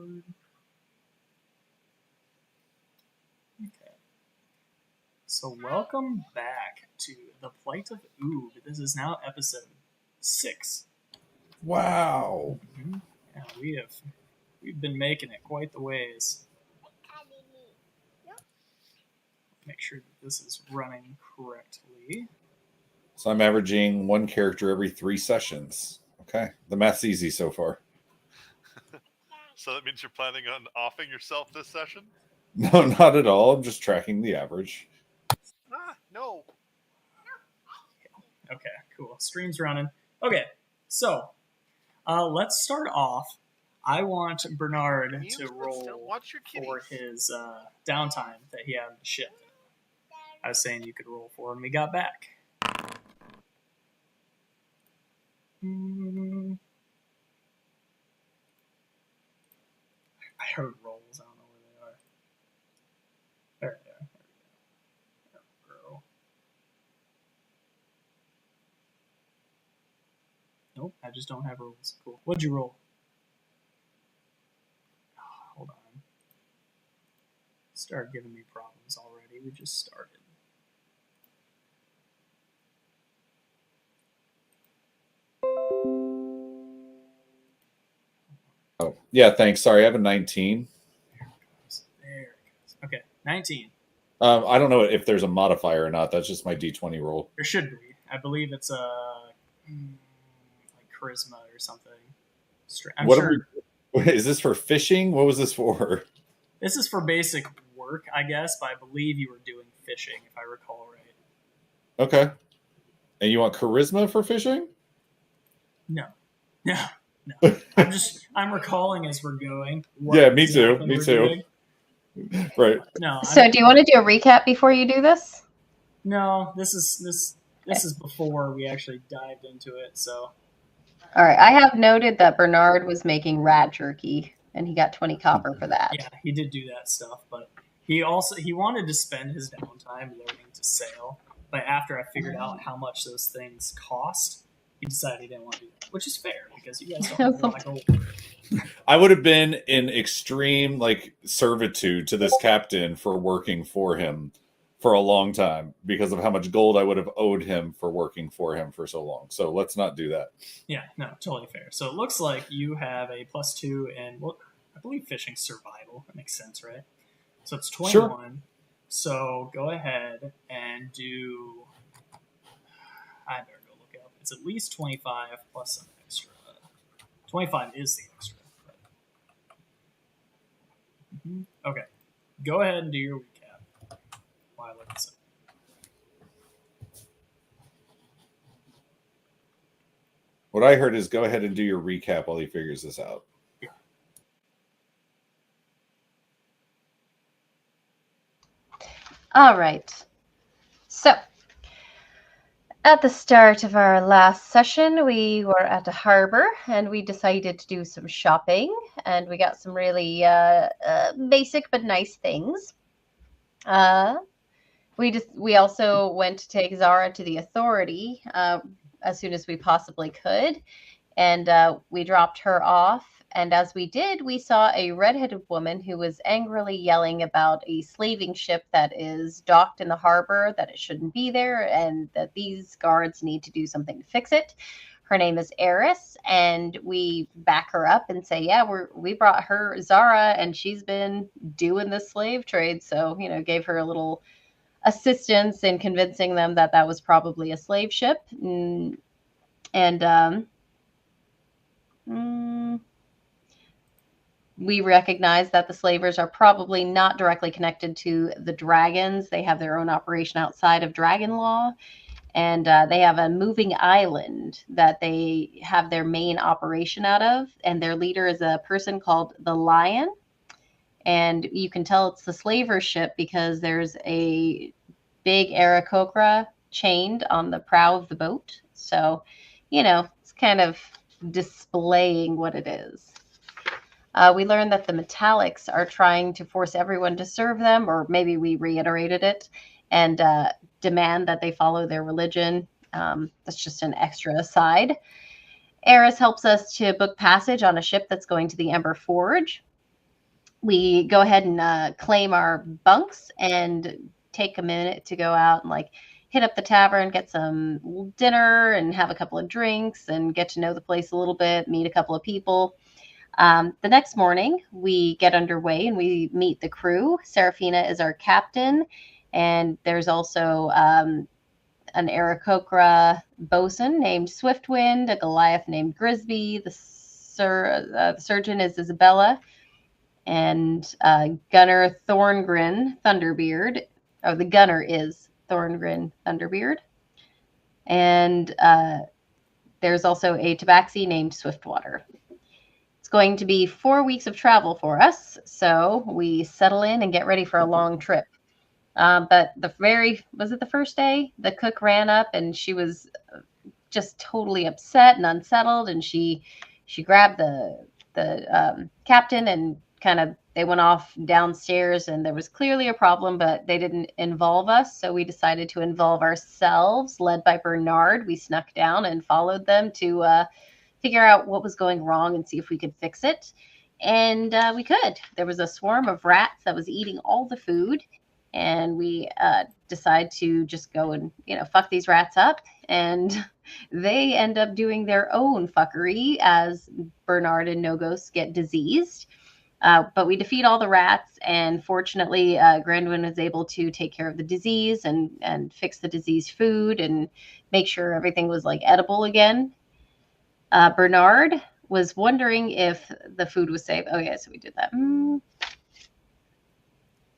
forward. Okay. So welcome back to The Plight of Oob. This is now episode 6. Wow. Mm-hmm. Yeah, we've been making it quite the ways. Make sure that this is running correctly. So I'm averaging 1 character every 3 sessions. Okay. The math's easy so far. So that means you're planning on offing yourself this session? No, not at all. I'm just tracking the average. No. Okay, cool. Stream's running. Okay, so let's start off. I want Bernard to roll for his downtime that he had on the ship. I was saying you could roll for when we got back. I heard rolls. I don't know where they are. There they are. There we go. Nope, I just don't have rolls. Cool. What'd you roll? Oh, hold on. Start giving me problems already. We just started. Oh, yeah, thanks. Sorry, I have a 19. There it goes. Okay, 19. I don't know if there's a modifier or not. That's just my D20 roll. There should be. I believe it's a like charisma or something. I'm sure. Is this for fishing? What was this for? This is for basic work, I guess, but I believe you were doing fishing, if I recall right. Okay. And you want charisma for fishing? No. I'm recalling as we're going. Yeah, me too. Me too. Right. No. So, do you want to do a recap before you do this? No, this is before we actually dived into it. So. All right. I have noted that Bernard was making rat jerky, and he got 20 copper for that. Yeah, he did do that stuff, but he wanted to spend his downtime learning to sail. But after I figured out how much those things cost, he decided he didn't want to do that, which is fair because you guys don't have a lot of gold. I would have been in extreme servitude to this captain for working for him for a long time because of how much gold I would have owed him for working for him for so long. So let's not do that. Yeah, no, totally fair. So it looks like you have a +2 in, I believe fishing survival. That makes sense, right? So it's 21. Sure. So go ahead and do... I better go look it up. It's at least 25 plus some extra. 25 is the extra. Okay. Go ahead and do your recap while I look this up. What I heard is go ahead and do your recap while he figures this out. Yeah. All right. So, at the start of our last session, we were at a harbor and we decided to do some shopping, and we got some really basic but nice things. We also went to take Zara to the authority as soon as we possibly could, and we dropped her off. And as we did, we saw a redheaded woman who was angrily yelling about a slaving ship that is docked in the harbor, that it shouldn't be there, and that these guards need to do something to fix it. Her name is Eris, and we back her up and say, yeah, we brought her Zara, and she's been doing the slave trade. So, gave her a little assistance in convincing them that that was probably a slave ship. We recognize that the slavers are probably not directly connected to the dragons. They have their own operation outside of dragon law, and they have a moving island that they have their main operation out of, and their leader is a person called the Lion. And you can tell it's the slaver ship because there's a big Aarakocra chained on the prow of the boat. So, it's kind of displaying what it is. We learned that the Metallics are trying to force everyone to serve them, or maybe we reiterated it, and demand that they follow their religion. That's just an extra aside. Eris helps us to book passage on a ship that's going to the Emberforge. we go ahead and claim our bunks and take a minute to go out and like hit up the tavern, get some dinner and have a couple of drinks and get to know the place a little bit, meet a couple of people. The next morning, we get underway and we meet the crew. Serafina is our captain, and there's also an Aarakocra bosun named Swiftwind, a Goliath named Grisby, the surgeon is Isabella, and Gunner Thorngrin Thunderbeard. Oh, the gunner is Thorngrin Thunderbeard. And there's also a tabaxi named Swiftwater. It's going to be 4 weeks of travel for us, so we settle in and get ready for a long trip. But was it the first day? The cook ran up and she was just totally upset and unsettled, and she grabbed the captain and they went off downstairs, and there was clearly a problem, but they didn't involve us. So we decided to involve ourselves, led by Bernard. We snuck down and followed them to figure out what was going wrong and see if we could fix it. And we could. There was a swarm of rats that was eating all the food. And we decide to just go and, fuck these rats up. And they end up doing their own fuckery as Bernard and Nogos get diseased. But we defeat all the rats, and fortunately, Grandwin was able to take care of the disease and fix the diseased food and make sure everything was like edible again. Bernard was wondering if the food was safe. Oh, yeah, so we did that.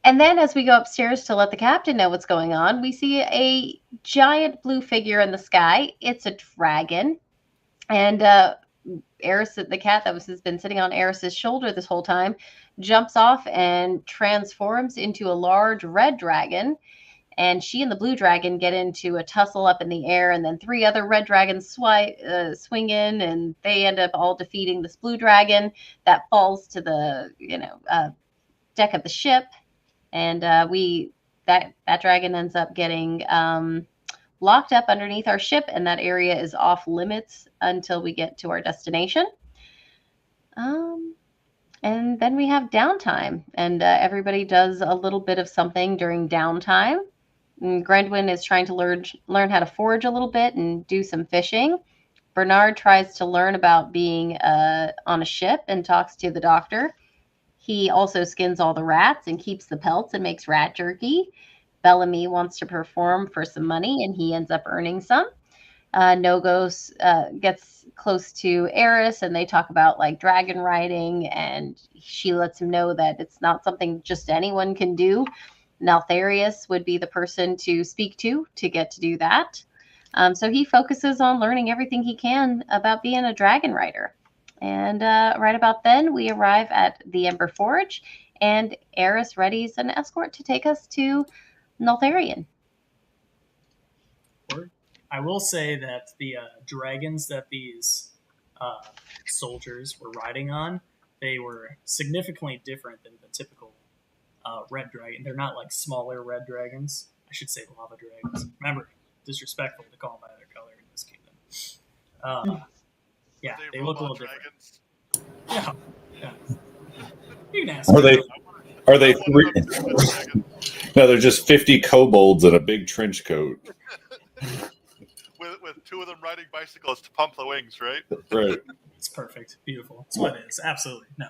And then as we go upstairs to let the captain know what's going on, we see a giant blue figure in the sky. It's a dragon. And Eris, the cat that has been sitting on Eris's shoulder this whole time, jumps off and transforms into a large red dragon. And she and the blue dragon get into a tussle up in the air, and then 3 other red dragons swing in, and they end up all defeating this blue dragon that falls to the deck of the ship. And that dragon ends up getting locked up underneath our ship, and that area is off limits until we get to our destination. And then we have downtime, and everybody does a little bit of something during downtime. And Grandwin is trying to learn how to forage a little bit and do some fishing. Bernard tries to learn about being on a ship and talks to the doctor. He also skins all the rats and keeps the pelts and makes rat jerky. Bellamy wants to perform for some money, and he ends up earning some. Nogos gets close to Eris, and they talk about like dragon riding, and she lets him know that it's not something just anyone can do. Neltharion would be the person to speak to get to do that. So he focuses on learning everything he can about being a dragon rider. And right about then, we arrive at the Emberforge, and Eris readies an escort to take us to Neltharion. I will say that the dragons that these soldiers were riding on, they were significantly different than the typical red dragon. They're not like smaller red dragons. I should say lava dragons. Remember, disrespectful to call them by their color in this kingdom. Yeah, they look a little dragons? Different. Yeah. You can ask. Are they 3? No, they're just 50 kobolds in a big trench coat. with 2 of them riding bicycles to pump the wings, right? Right. It's perfect. Beautiful. It's what it is. Absolutely. No.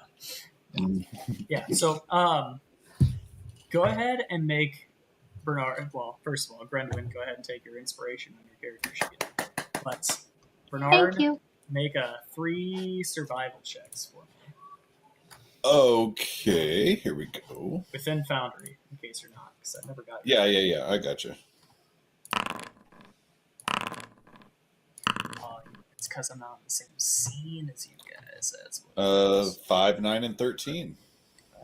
Yeah. So, go ahead and make Bernard. Well, first of all, Grendwin, go ahead and take your inspiration on your character sheet. Let's Bernard. Thank you. Make 3 survival checks for me. Okay, here we go. Within Foundry, in case you're not, because I never got. Yeah, I got you. It's because I'm not on the same scene as you guys. That's what 5, 9, and 13.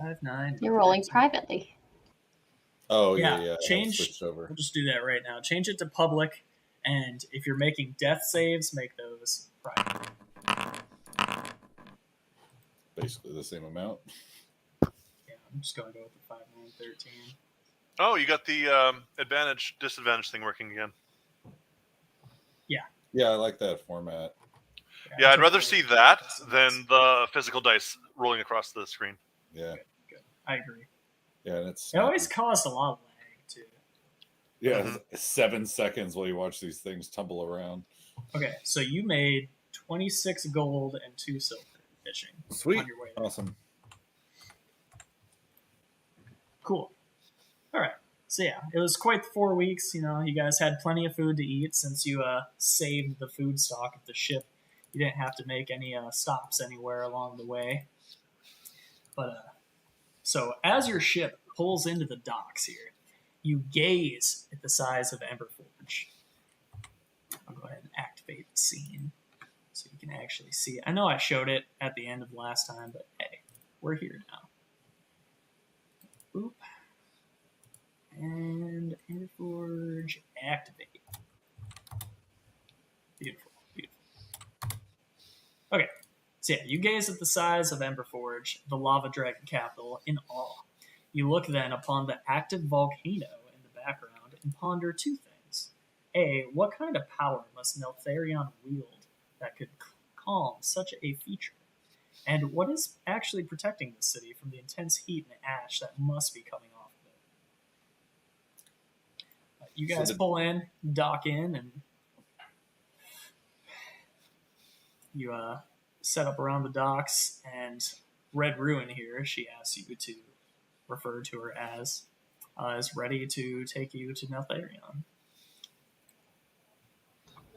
5, 9. You're rolling privately. Oh yeah. Change. We'll just do that right now. Change it to public, and if you're making death saves, make those private. Basically the same amount. Yeah, I'm just going to go with the 5, 9, 13. Oh, you got the advantage, disadvantage thing working again. Yeah, I like that format. Yeah, I'd rather see that than the physical dice rolling across the screen. Yeah. Good. I agree. Yeah, and it's It always caused a lot of lag too. Yeah, 7 seconds while you watch these things tumble around. Okay, so you made 26 gold and 2 silver fishing. Sweet. On your way there. Awesome. Cool. All right. So yeah, it was quite the 4 weeks. You know, you guys had plenty of food to eat since you saved the food stock of the ship. You didn't have to make any stops anywhere along the way. But so as your ship pulls into the docks here, you gaze at the size of Emberforge. I'll go ahead and activate the scene so you can actually see it. I know I showed it at the end of last time, but hey, we're here now. Oop. And Emberforge activate. Beautiful, beautiful. Okay, so yeah, you gaze at the size of Emberforge, the lava dragon capital, in awe. You look then upon the active volcano in the background and ponder 2 things. A, what kind of power must Neltharion wield that could calm such a feature? And what is actually protecting the city from the intense heat and ash that must be coming off of it? You guys pull in, dock in, and you set up around the docks, and Red Ruin here, she asks you to refer to her as, is ready to take you to Neltharion.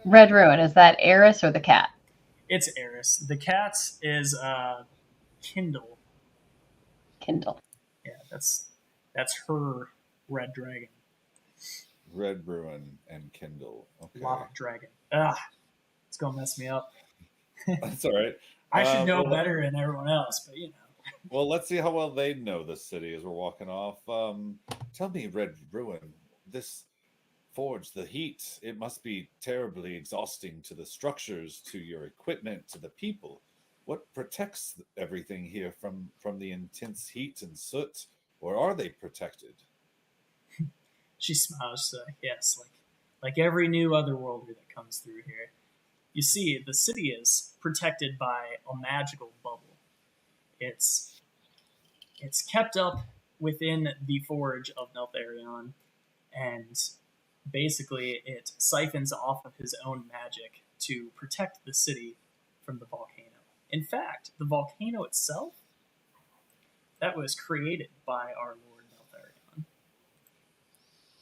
Red Ruin, is that Eris or the cat? It's Eris. The cat is Kindle. Kindle. Yeah, that's her red dragon. Red Ruin and Kindle. Okay. Lava dragon. Ah, it's gonna mess me up. That's all right. I should know better than everyone else, but you know. Well, let's see how well they know the city as we're walking off. Tell me, Red Ruin, this forge, the heat, it must be terribly exhausting to the structures, to your equipment, to the people. What protects everything here from the intense heat and soot, or are they protected? She smiles. Yes, like every new otherworlder that comes through here. You see, the city is protected by a magical bubble. It's kept up within the forge of Neltharion, and basically it siphons off of his own magic to protect the city from the volcano. In fact, the volcano itself, that was created by our Lord Neltharion.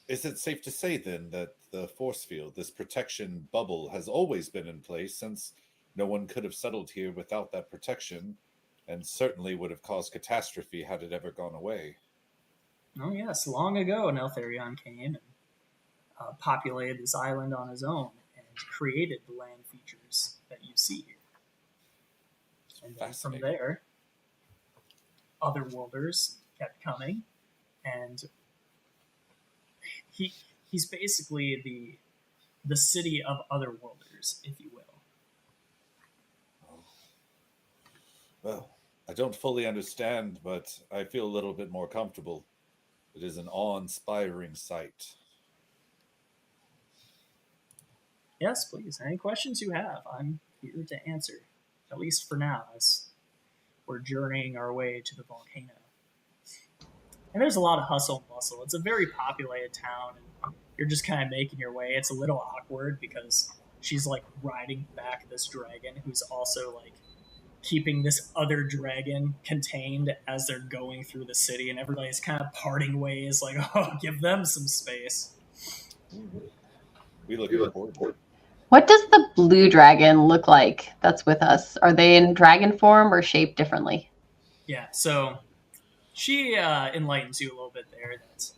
Is it safe to say then that the force field, this protection bubble, has always been in place, since no one could have settled here without that protection, and certainly would have caused catastrophe had it ever gone away? Oh yes, long ago Neltharion came and populated this island on his own and created the land features that you see here. And then from there, otherworlders kept coming, and he's basically the city of otherworlders, if you will. Well, I don't fully understand, but I feel a little bit more comfortable. It is an awe-inspiring sight. Yes, please. Any questions you have, I'm here to answer. At least for now, as we're journeying our way to the volcano. And there's a lot of hustle and bustle. It's a very populated town, and you're just kind of making your way. It's a little awkward because she's like riding back this dragon who's also like keeping this other dragon contained as they're going through the city, and everybody's kind of parting ways, like, oh, give them some space. We look forward to it. What does the blue dragon look like that's with us? Are they in dragon form or shaped differently? Yeah, so she enlightens you a little bit there that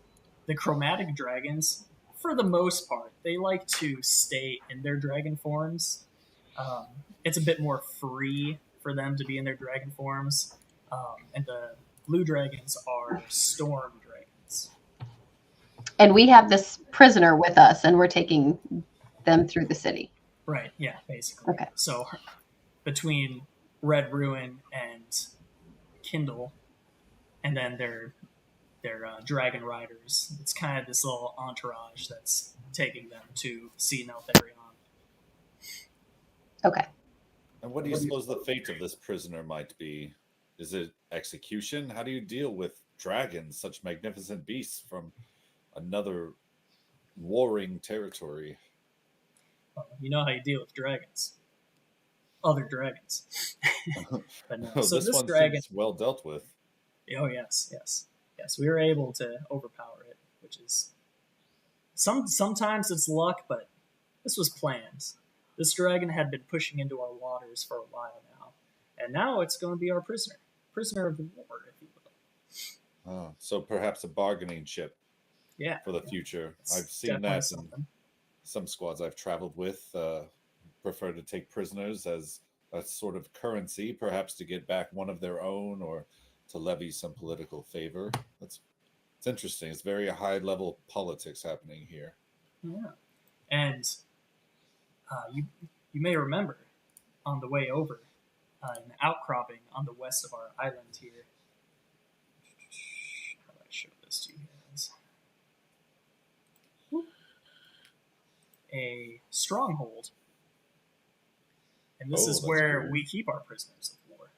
the chromatic dragons, for the most part, they like to stay in their dragon forms. It's a bit more free for them to be in their dragon forms. And the blue dragons are storm dragons. And we have this prisoner with us, and we're taking them through the city. Right, yeah, basically. Okay. So between Red Ruin and Kindle, and then their dragon riders, it's kind of this little entourage that's taking them to see Neltharion. Okay. And what do you suppose the fate of this prisoner might be? Is it execution? How do you deal with dragons, such magnificent beasts from another warring territory? Well, you know how you deal with dragons. Other dragons. But no. Oh, So this this one dragon. seems well dealt with. Oh yes, yes, yes. We were able to overpower it, which is sometimes it's luck, but this was planned. This dragon had been pushing into our waters for a while now, and now it's going to be our prisoner of the war, if you will. Oh, so perhaps a bargaining chip Yeah, for the future. it's I've seen definitely that in something. some squads I've traveled with. Prefer to take prisoners as a sort of currency, perhaps to get back one of their own or to levy some political favor. It's interesting. It's very high level politics happening here. Yeah, and you may remember on the way over an outcropping on the west of our island here. How do I show this to you guys? A stronghold. And this is that's where weird. we keep our prisoners of war.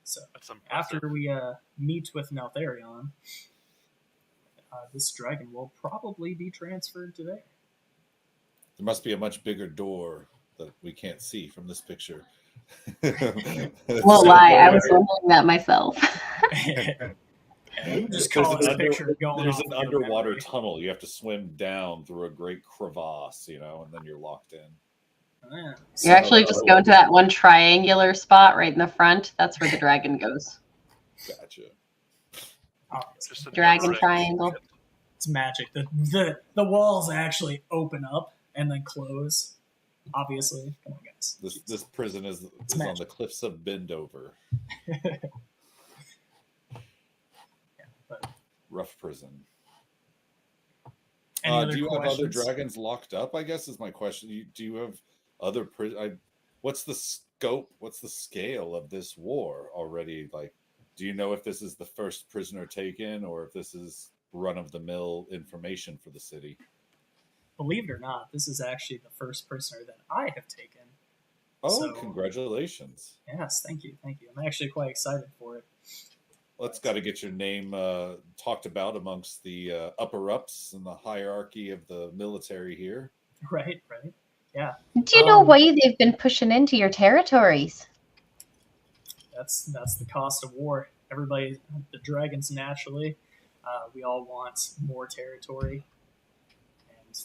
So That's impressive. after we meet with Neltharion, this dragon will probably be transferred to there. There must be a much bigger door that we can't see from this picture. Won't lie, I was wondering that myself. You just call this picture going there's off an of your underwater memory. tunnel. You have to swim down through a great crevasse, and then you're locked in. Yeah. You're actually just going to that one triangular spot right in the front. That's where the dragon goes. Gotcha. Obviously. Just a Dragon never-ending triangle. pit. It's magic. The walls actually open up and then close. Obviously, come on, guys. This prison is on magic. the cliffs of Bendover. But Rough prison. any other Do you have other questions? dragons locked up? I guess is my question. Do you have other what's the scope? What's the scale of this war already? Like, do you know if this is the first prisoner taken or if this is run of the mill information for the city? Believe it or not, this is actually the first prisoner that I have taken. Oh, So- congratulations! Yes, thank you. I'm actually quite excited for it. Let's got to get your name talked about amongst the upper ups in the hierarchy of the military here. Right. Yeah, Do you know why they've been pushing into your territories? that's the cost of war. Everybody, the dragons naturally, we all want more territory, and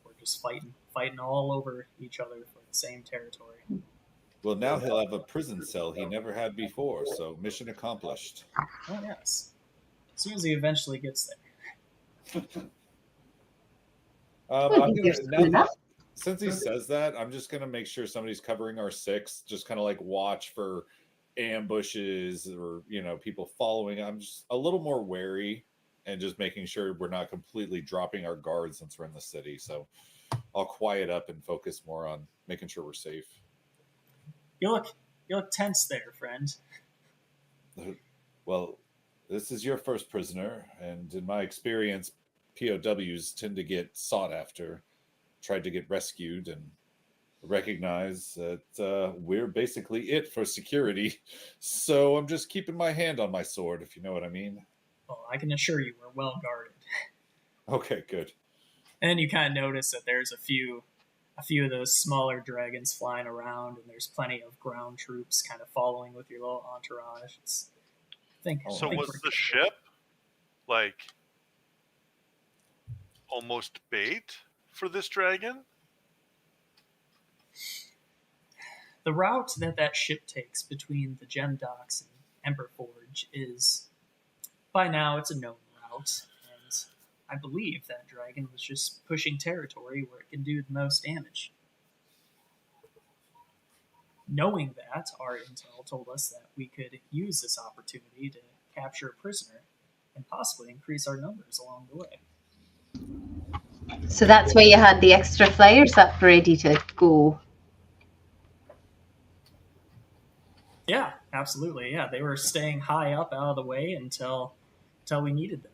we're just fighting all over each other for the same territory. Well, now he'll have a prison cell he never had before, so mission accomplished. Oh yes, as soon as he eventually gets there. I'm You're gonna, soon now, enough. since he says that, I'm just gonna make sure somebody's covering our six. Just kind of like watch for ambushes or people following. I'm just a little more wary and just making sure we're not completely dropping our guard since we're in the city. So I'll quiet up and focus more on making sure we're safe. You look tense there, friend. Well, this is your first prisoner, and in my experience, POWs tend to get sought after, tried to get rescued, and recognize that we're basically it for security. So I'm just keeping my hand on my sword, if you know what I mean. Well, I can assure you we're well guarded. Okay, good. And you kind of notice that there's a few of those smaller dragons flying around, and there's plenty of ground troops kind of following with your little entourage. So think was we're the good. ship like almost bait for this dragon? The route that ship takes between the gem docks and Emberforge is, by now, it's a known route, and I believe that dragon was just pushing territory where it can do the most damage. Knowing that, our intel told us that we could use this opportunity to capture a prisoner and possibly increase our numbers along the way. So that's why you had the extra flyers up ready to go. Yeah, absolutely. Yeah, they were staying high up out of the way until we needed them.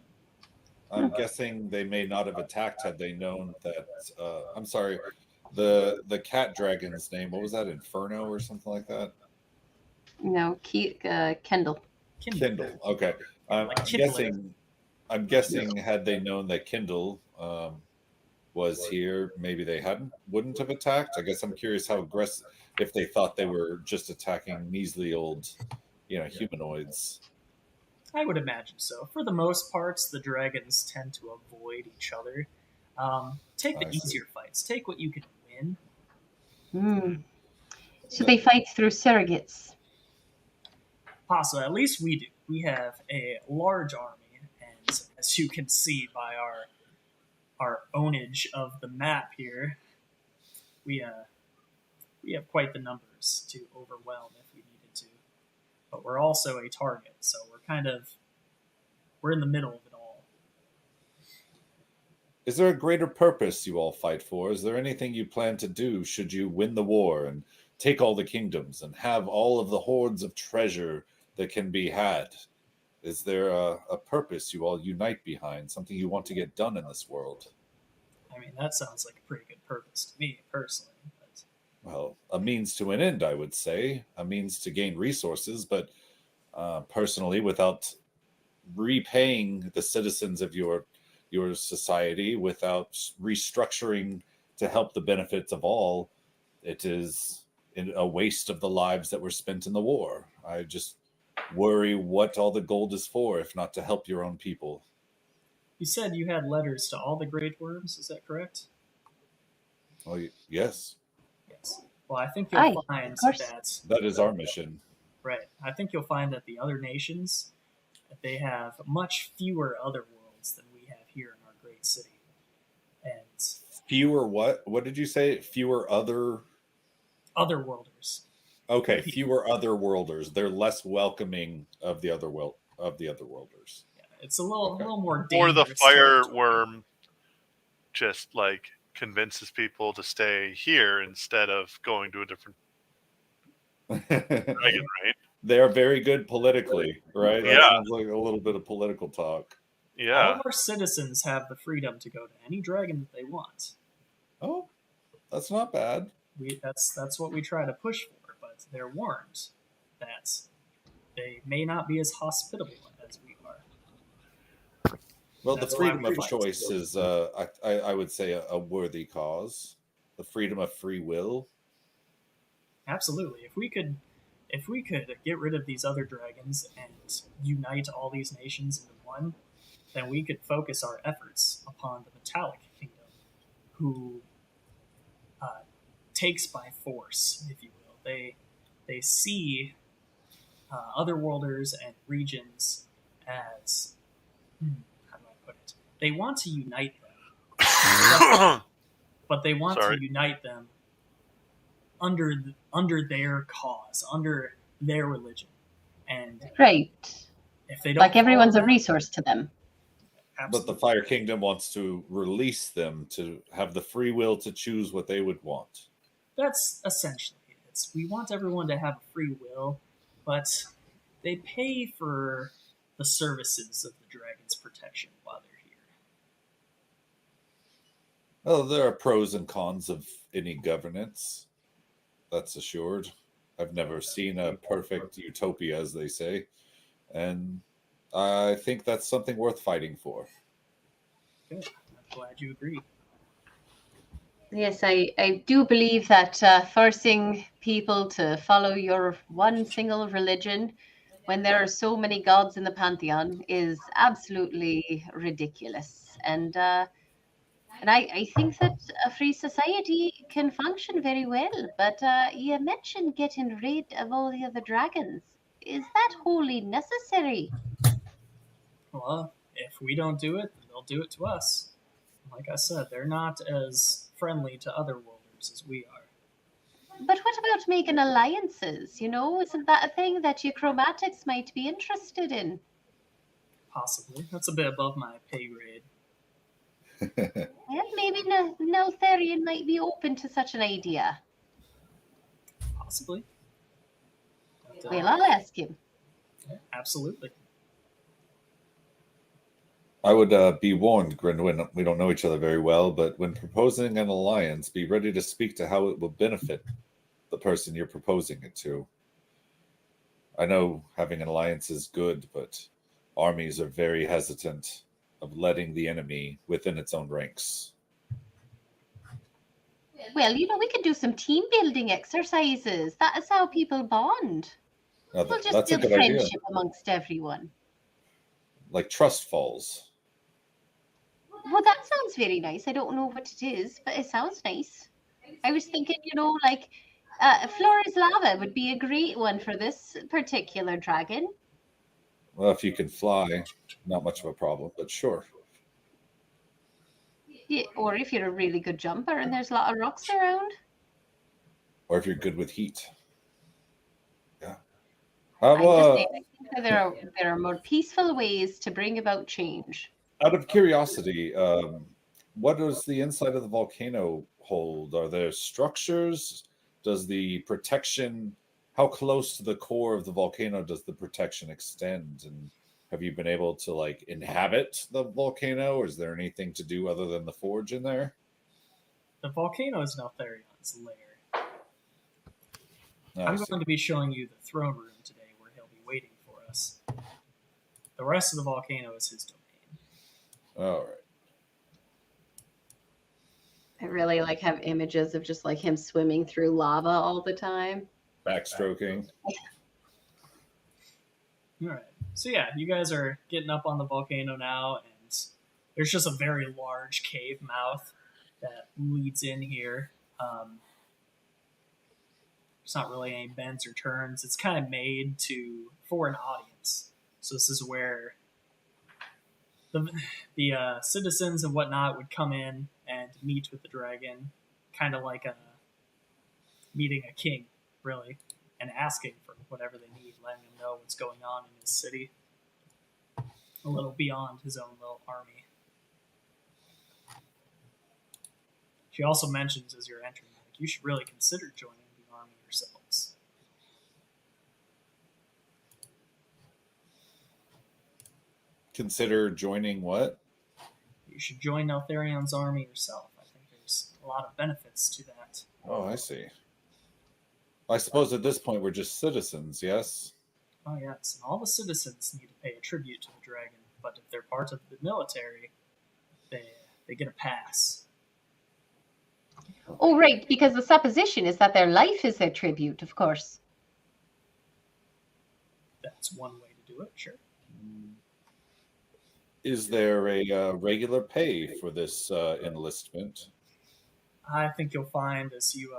I'm guessing they may not have attacked had they known that. I'm sorry, the cat dragon's name. What was that? Inferno or something like that? No, Kendall. Kindle. Okay. I'm Like Kindle. guessing. I'm guessing had they known that Kindle was here, maybe they wouldn't have attacked. I guess I'm curious how aggressive, if they thought they were just attacking measly old, humanoids. I would imagine so. For the most parts, the dragons tend to avoid each other. Take the easier fights. Take what you can win. So they fight through surrogates. Possibly. At least we do. We have a large army, and as you can see by our ownage of the map here, we have quite the numbers to overwhelm if we needed to. But we're also a target, so we're in the middle of it all. Is there a greater purpose you all fight for? Is there anything you plan to do should you win the war and take all the kingdoms and have all of the hordes of treasure that can be had? Is there a purpose you all unite behind, something you want to get done in this world? I mean, that sounds like a pretty good purpose to me, personally. But... Well, a means to an end, I would say. A means to gain resources, but personally, without repaying the citizens of your society, without restructuring to help the benefits of all, it is a waste of the lives that were spent in the war. I just worry what all the gold is for, if not to help your own people. You said you had letters to all the Great Wyrms, is that correct? Oh, yes. Yes. Well, I think you'll find that is our mission. Right. I think you'll find that the other nations, they have much fewer other worlds than we have here in our great city. And fewer what? What did you say? Fewer other worlders. Okay, fewer other worlders. They're less welcoming of the other worlders. Yeah, it's a little more dangerous. Or the fire worm just convinces people to stay here instead of going to a different dragon, right? They are very good politically, right? Yeah. That sounds like a little bit of political talk. Yeah. All of our citizens have the freedom to go to any dragon that they want. Oh, that's not bad. That's what we try to push for, but they're warned that they may not be as hospitable as we are. Well, the freedom of choice is, I would say, a worthy cause. The freedom of free will. Absolutely. If we could get rid of these other dragons and unite all these nations into one, then we could focus our efforts upon the Metallic Kingdom, who takes by force, if you will. They see otherworlders and regions as how do I put it? They want to unite them, but they want to unite them under their cause, under their religion, and right. If they don't, everyone's a resource to them. Absolutely. But the Fire Kingdom wants to release them to have the free will to choose what they would want. That's essentially it. We want everyone to have a free will, but they pay for the services of the dragon's protection while they're here. Well, there are pros and cons of any governance. That's assured. I've never seen a perfect utopia, as they say. And I think that's something worth fighting for. Good. I'm glad you agree. Yes, I do believe that forcing people to follow your one single religion when there are so many gods in the pantheon is absolutely ridiculous. And I think that a free society can function very well. But you mentioned getting rid of all the other dragons. Is that wholly necessary? Well, if we don't do it, then they'll do it to us. Like I said, they're not as friendly to other worlders as we are. But what about making alliances? Isn't that a thing that your chromatics might be interested in? Possibly. That's a bit above my pay grade. Well, maybe Neltharion might be open to such an idea. Possibly. But, well, I'll ask him. Absolutely. I would be warned, Grinwyn, we don't know each other very well, but when proposing an alliance, be ready to speak to how it will benefit the person you're proposing it to. I know having an alliance is good, but armies are very hesitant of letting the enemy within its own ranks. Well, we could do some team building exercises. That is how people bond. Now, We'll just that's a build good idea. friendship amongst everyone. Like trust falls. Well, that sounds very nice. I don't know what it is, but it sounds nice. I was thinking, like Flora's lava would be a great one for this particular dragon. Well, if you can fly, not much of a problem, but sure. Yeah, or if you're a really good jumper and there's a lot of rocks around. Or if you're good with heat. Yeah. I'm just saying, I think that there are more peaceful ways to bring about change. Out of curiosity, what does the inside of the volcano hold? Are there structures? Does the protection, how close to the core of the volcano does the protection extend? And have you been able to inhabit the volcano? Or is there anything to do other than the forge in there? The volcano is Neltharion's lair. No, I'm going to be showing you the throne room today where he'll be waiting for us. The rest of the volcano is his domain. All right. I really have images of just him swimming through lava all the time. Backstroking. All right. So yeah, you guys are getting up on the volcano now, and there's just a very large cave mouth that leads in here. There's not really any bends or turns. It's kind of made for an audience. So this is where the citizens and whatnot would come in and meet with the dragon, kind of like meeting a king, really, and asking for whatever they need, letting him know what's going on in his city, a little beyond his own little army. She also mentions as you're entering, you should really consider joining the army yourselves. Consider joining what? You should join Neltharion's army yourself. I think there's a lot of benefits to that. Oh, I see. I suppose at this point we're just citizens, yes? Oh, yes, and all the citizens need to pay a tribute to the dragon, but if they're part of the military, they get a pass. Oh, right, because the supposition is that their life is their tribute, of course. That's one way to do it, sure. Is there a regular pay for this enlistment? I think you'll find as you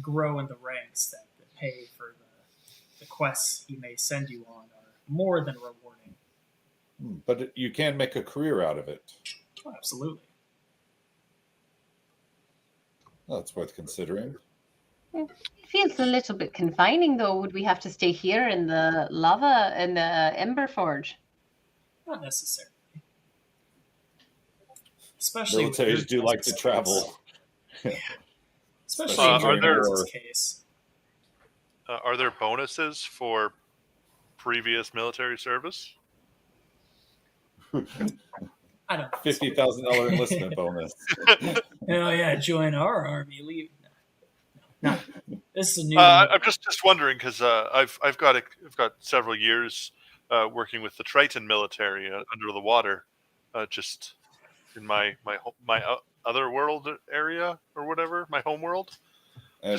grow in the ranks that the pay for the quests he may send you on are more than rewarding. But you can make a career out of it. Oh, absolutely. Well, that's worth considering. It feels a little bit confining, though. Would we have to stay here in the lava, in the Emberforge? Not necessarily. Especially militaries do like to travel. Especially in your case. Are there bonuses for previous military service? I don't. $50,000 enlistment bonus. Oh yeah, join our army. Leave. No. This is a new. I'm just wondering because I've got several years working with the Triton military under the water, just in my other world area or whatever, my home world. And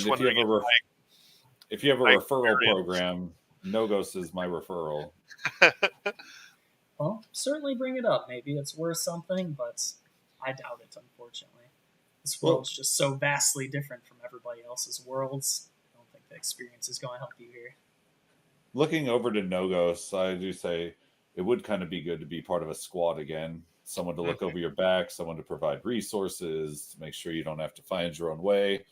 if you have a referral program, Nogos is my referral. Well, certainly bring it up. Maybe it's worth something, but I doubt it, unfortunately. This world's just so vastly different from everybody else's worlds. I don't think the experience is going to help you here. Looking over to Nogos, I do say it would kind of be good to be part of a squad again. Someone to look over your back, someone to provide resources, to make sure you don't have to find your own way.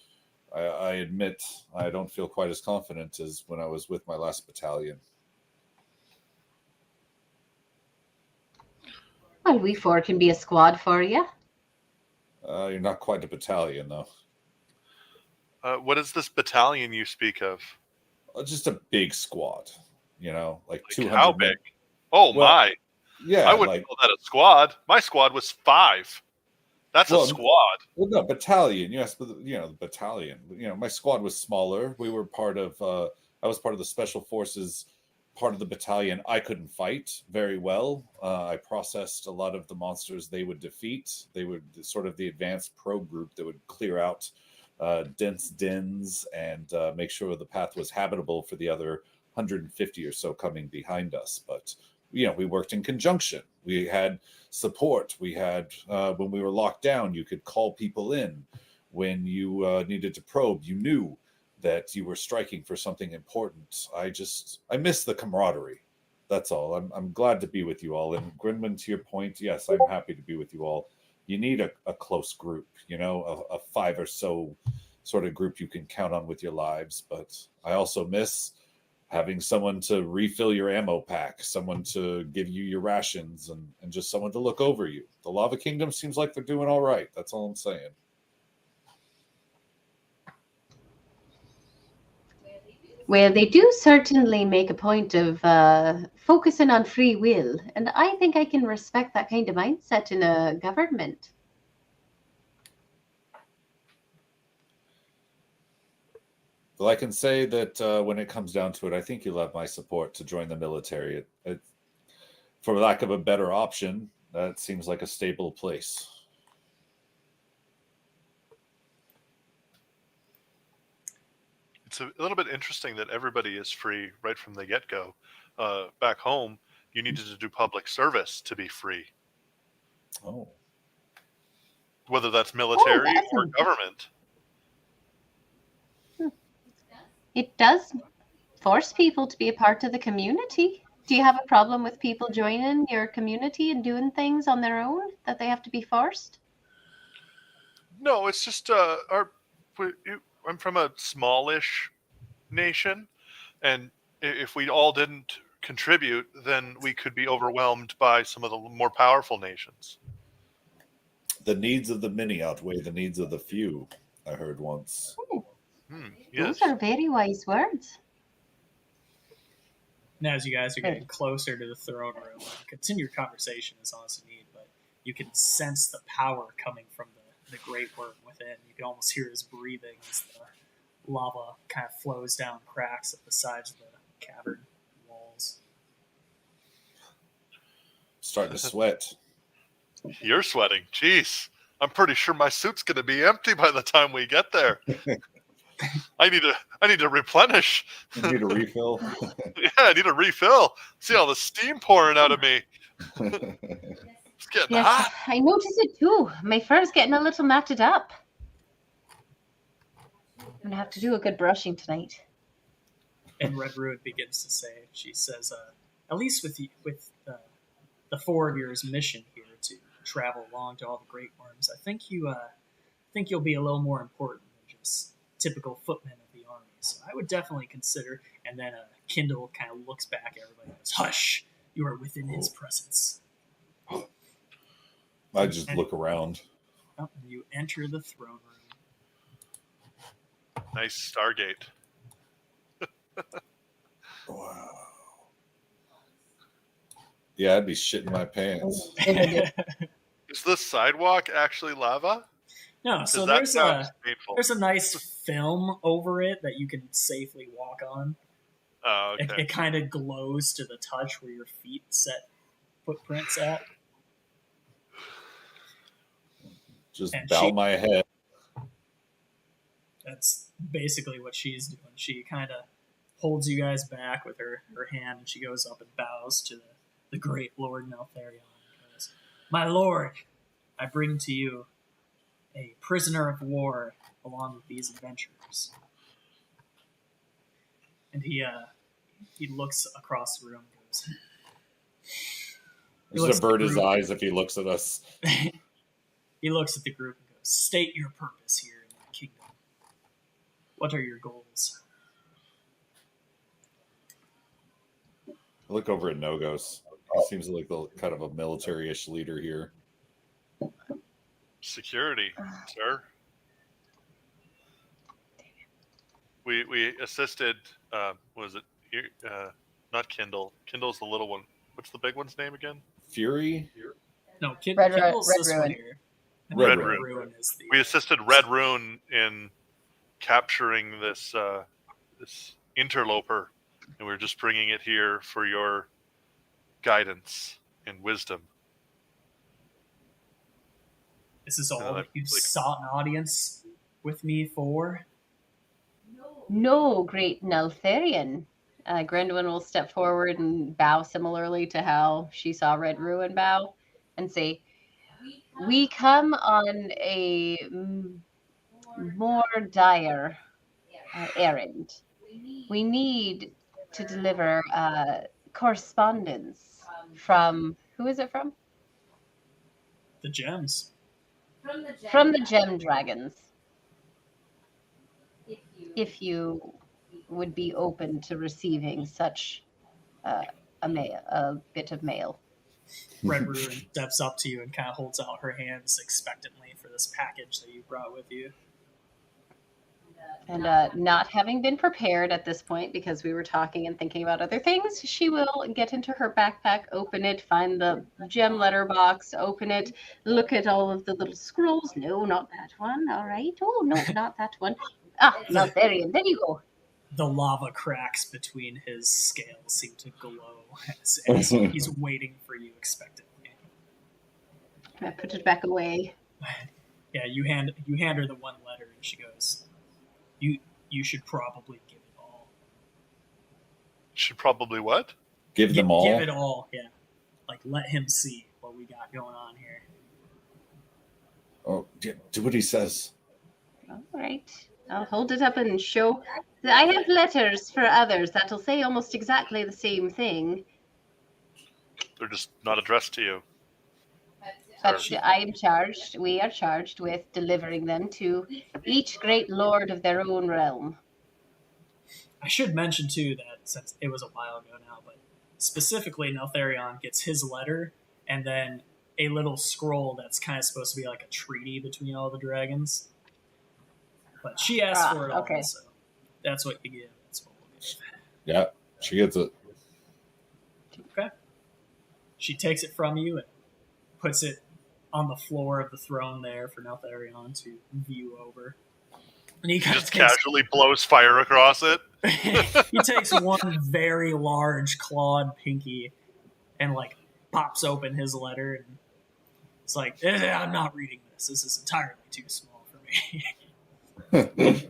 I admit I don't feel quite as confident as when I was with my last battalion. Well, we four can be a squad for you. You're not quite a battalion, though. What is this battalion you speak of? Just a big squad, like 200. How big? Oh, my. Yeah. I wouldn't call that a squad. My squad was 5. That's a squad. Well, no, battalion. Yes, but the battalion. My squad was smaller. We were part of I was part of the special forces, part of the battalion. I couldn't fight very well. I processed a lot of the monsters they would defeat. They would sort of the advanced pro group that would clear out dense dens and make sure the path was habitable for the other 150 or so coming behind us. But we worked in conjunction. We had support. We had when we were locked down, you could call people in. When you needed to probe, you knew that you were striking for something important. I miss the camaraderie. That's all. I'm glad to be with you all. And Grinman, to your point, yes, I'm happy to be with you all. You need a close group, a 5 or so sort of group you can count on with your lives. But I also miss having someone to refill your ammo pack, someone to give you your rations, and just someone to look over you. The Lava Kingdom seems like they're doing all right. That's all I'm saying. Well, they do certainly make a point of focusing on free will, and I think I can respect that kind of mindset in a government. Well, I can say that when it comes down to it, I think you'll have my support to join the military. For lack of a better option, that seems like a stable place. It's a little bit interesting that everybody is free right from the get-go. Back home, you needed to do public service to be free. Oh. Whether that's military or government. It does force people to be a part of the community. Do you have a problem with people joining your community and doing things on their own that they have to be forced? No, it's just I'm from a smallish nation, and if we all didn't contribute, then we could be overwhelmed by some of the more powerful nations. The needs of the many outweigh the needs of the few, I heard once. Yes. Those are very wise words. Now, as you guys are getting closer to the throne room, continue your conversation as long as you need, but you can sense the power coming from the Great Wyrm within. You can almost hear his breathing as the lava kind of flows down cracks at the sides of the cavern walls. Starting to sweat. You're sweating. Jeez. I'm pretty sure my suit's going to be empty by the time we get there. I need to replenish. You need a refill? Yeah, I need a refill. See all the steam pouring out of me. It's getting hot. I noticed it too. My fur's getting a little matted up. I'm going to have to do a good brushing tonight. And Red Ruin begins to say, she says, at least with the 4 of yours mission here to travel along to all the Great Wyrms, I think you'll be a little more important than just typical footmen of the army. So I would definitely consider. And then Kindle kind of looks back at everybody and goes, "Hush! You are within his presence." I just look around. And you enter the throne room. Nice Stargate. Wow. Yeah, I'd be shitting my pants. Is the sidewalk actually lava? No, so there's a nice film over it that you can safely walk on. Oh, okay. It kind of glows to the touch where your feet set footprints at. Just bow my head. That's basically what she's doing. She kind of holds you guys back with her hand, and she goes up and bows to the great Lord Neltharion and goes, "My lord, I bring to you a prisoner of war along with these adventurers." And he looks across the room and goes, He's gonna burn his eyes if he looks at us. He looks at the group and goes, "State your purpose here in the kingdom. What are your goals?" I look over at Nogos. He seems like the kind of a military-ish leader here. Security, sir. We assisted. What was it? Not Kindle. Kindle's the little one. What's the big one's name again? Fury? No, Red Kindle's this Ruin. one here. Red Ruin is the. We assisted Red Rune in capturing this interloper, and we're just bringing it here for your guidance and wisdom. This is all you've sought an audience with me for? No, great Neltharion. Grenwyn will step forward and bow similarly to how she saw Red Ruin bow and say, "We come on a more dire errand. We need to deliver correspondence from, who is it from? The gems. From the Gem Dragons. If you would be open to receiving such a bit of mail." Red Ruin steps up to you and kind of holds out her hands expectantly for this package that you brought with you. And not having been prepared at this point because we were talking and thinking about other things, she will get into her backpack, open it, find the gem letter box, open it, look at all of the little scrolls. No, not that one. All right. Oh, no, not that one. Ah, Neltharion, there you go. The lava cracks between his scales seem to glow as he's waiting for you expectantly. I put it back away. Yeah, you hand her the one letter and she goes, You should probably give it all. Should probably what? Give them all? Give it all, yeah. Like, let him see what we got going on here. Oh, do what he says. All right. I'll hold it up and show. I have letters for others that'll say almost exactly the same thing. They're just not addressed to you. But we are charged with delivering them to each great lord of their own realm. I should mention, too, that since it was a while ago now, but specifically Neltharion gets his letter and then a little scroll that's kind of supposed to be like a treaty between all the dragons. But she asked for it all, okay. So that's what you give. That's what we'll give. Yeah, she gets it. Okay. She takes it from you and puts it on the floor of the throne there for Neltharion to view over. And he just casually blows fire across it. He takes one very large clawed pinky and like pops open his letter and it's like, I'm not reading this. This is entirely too small for me.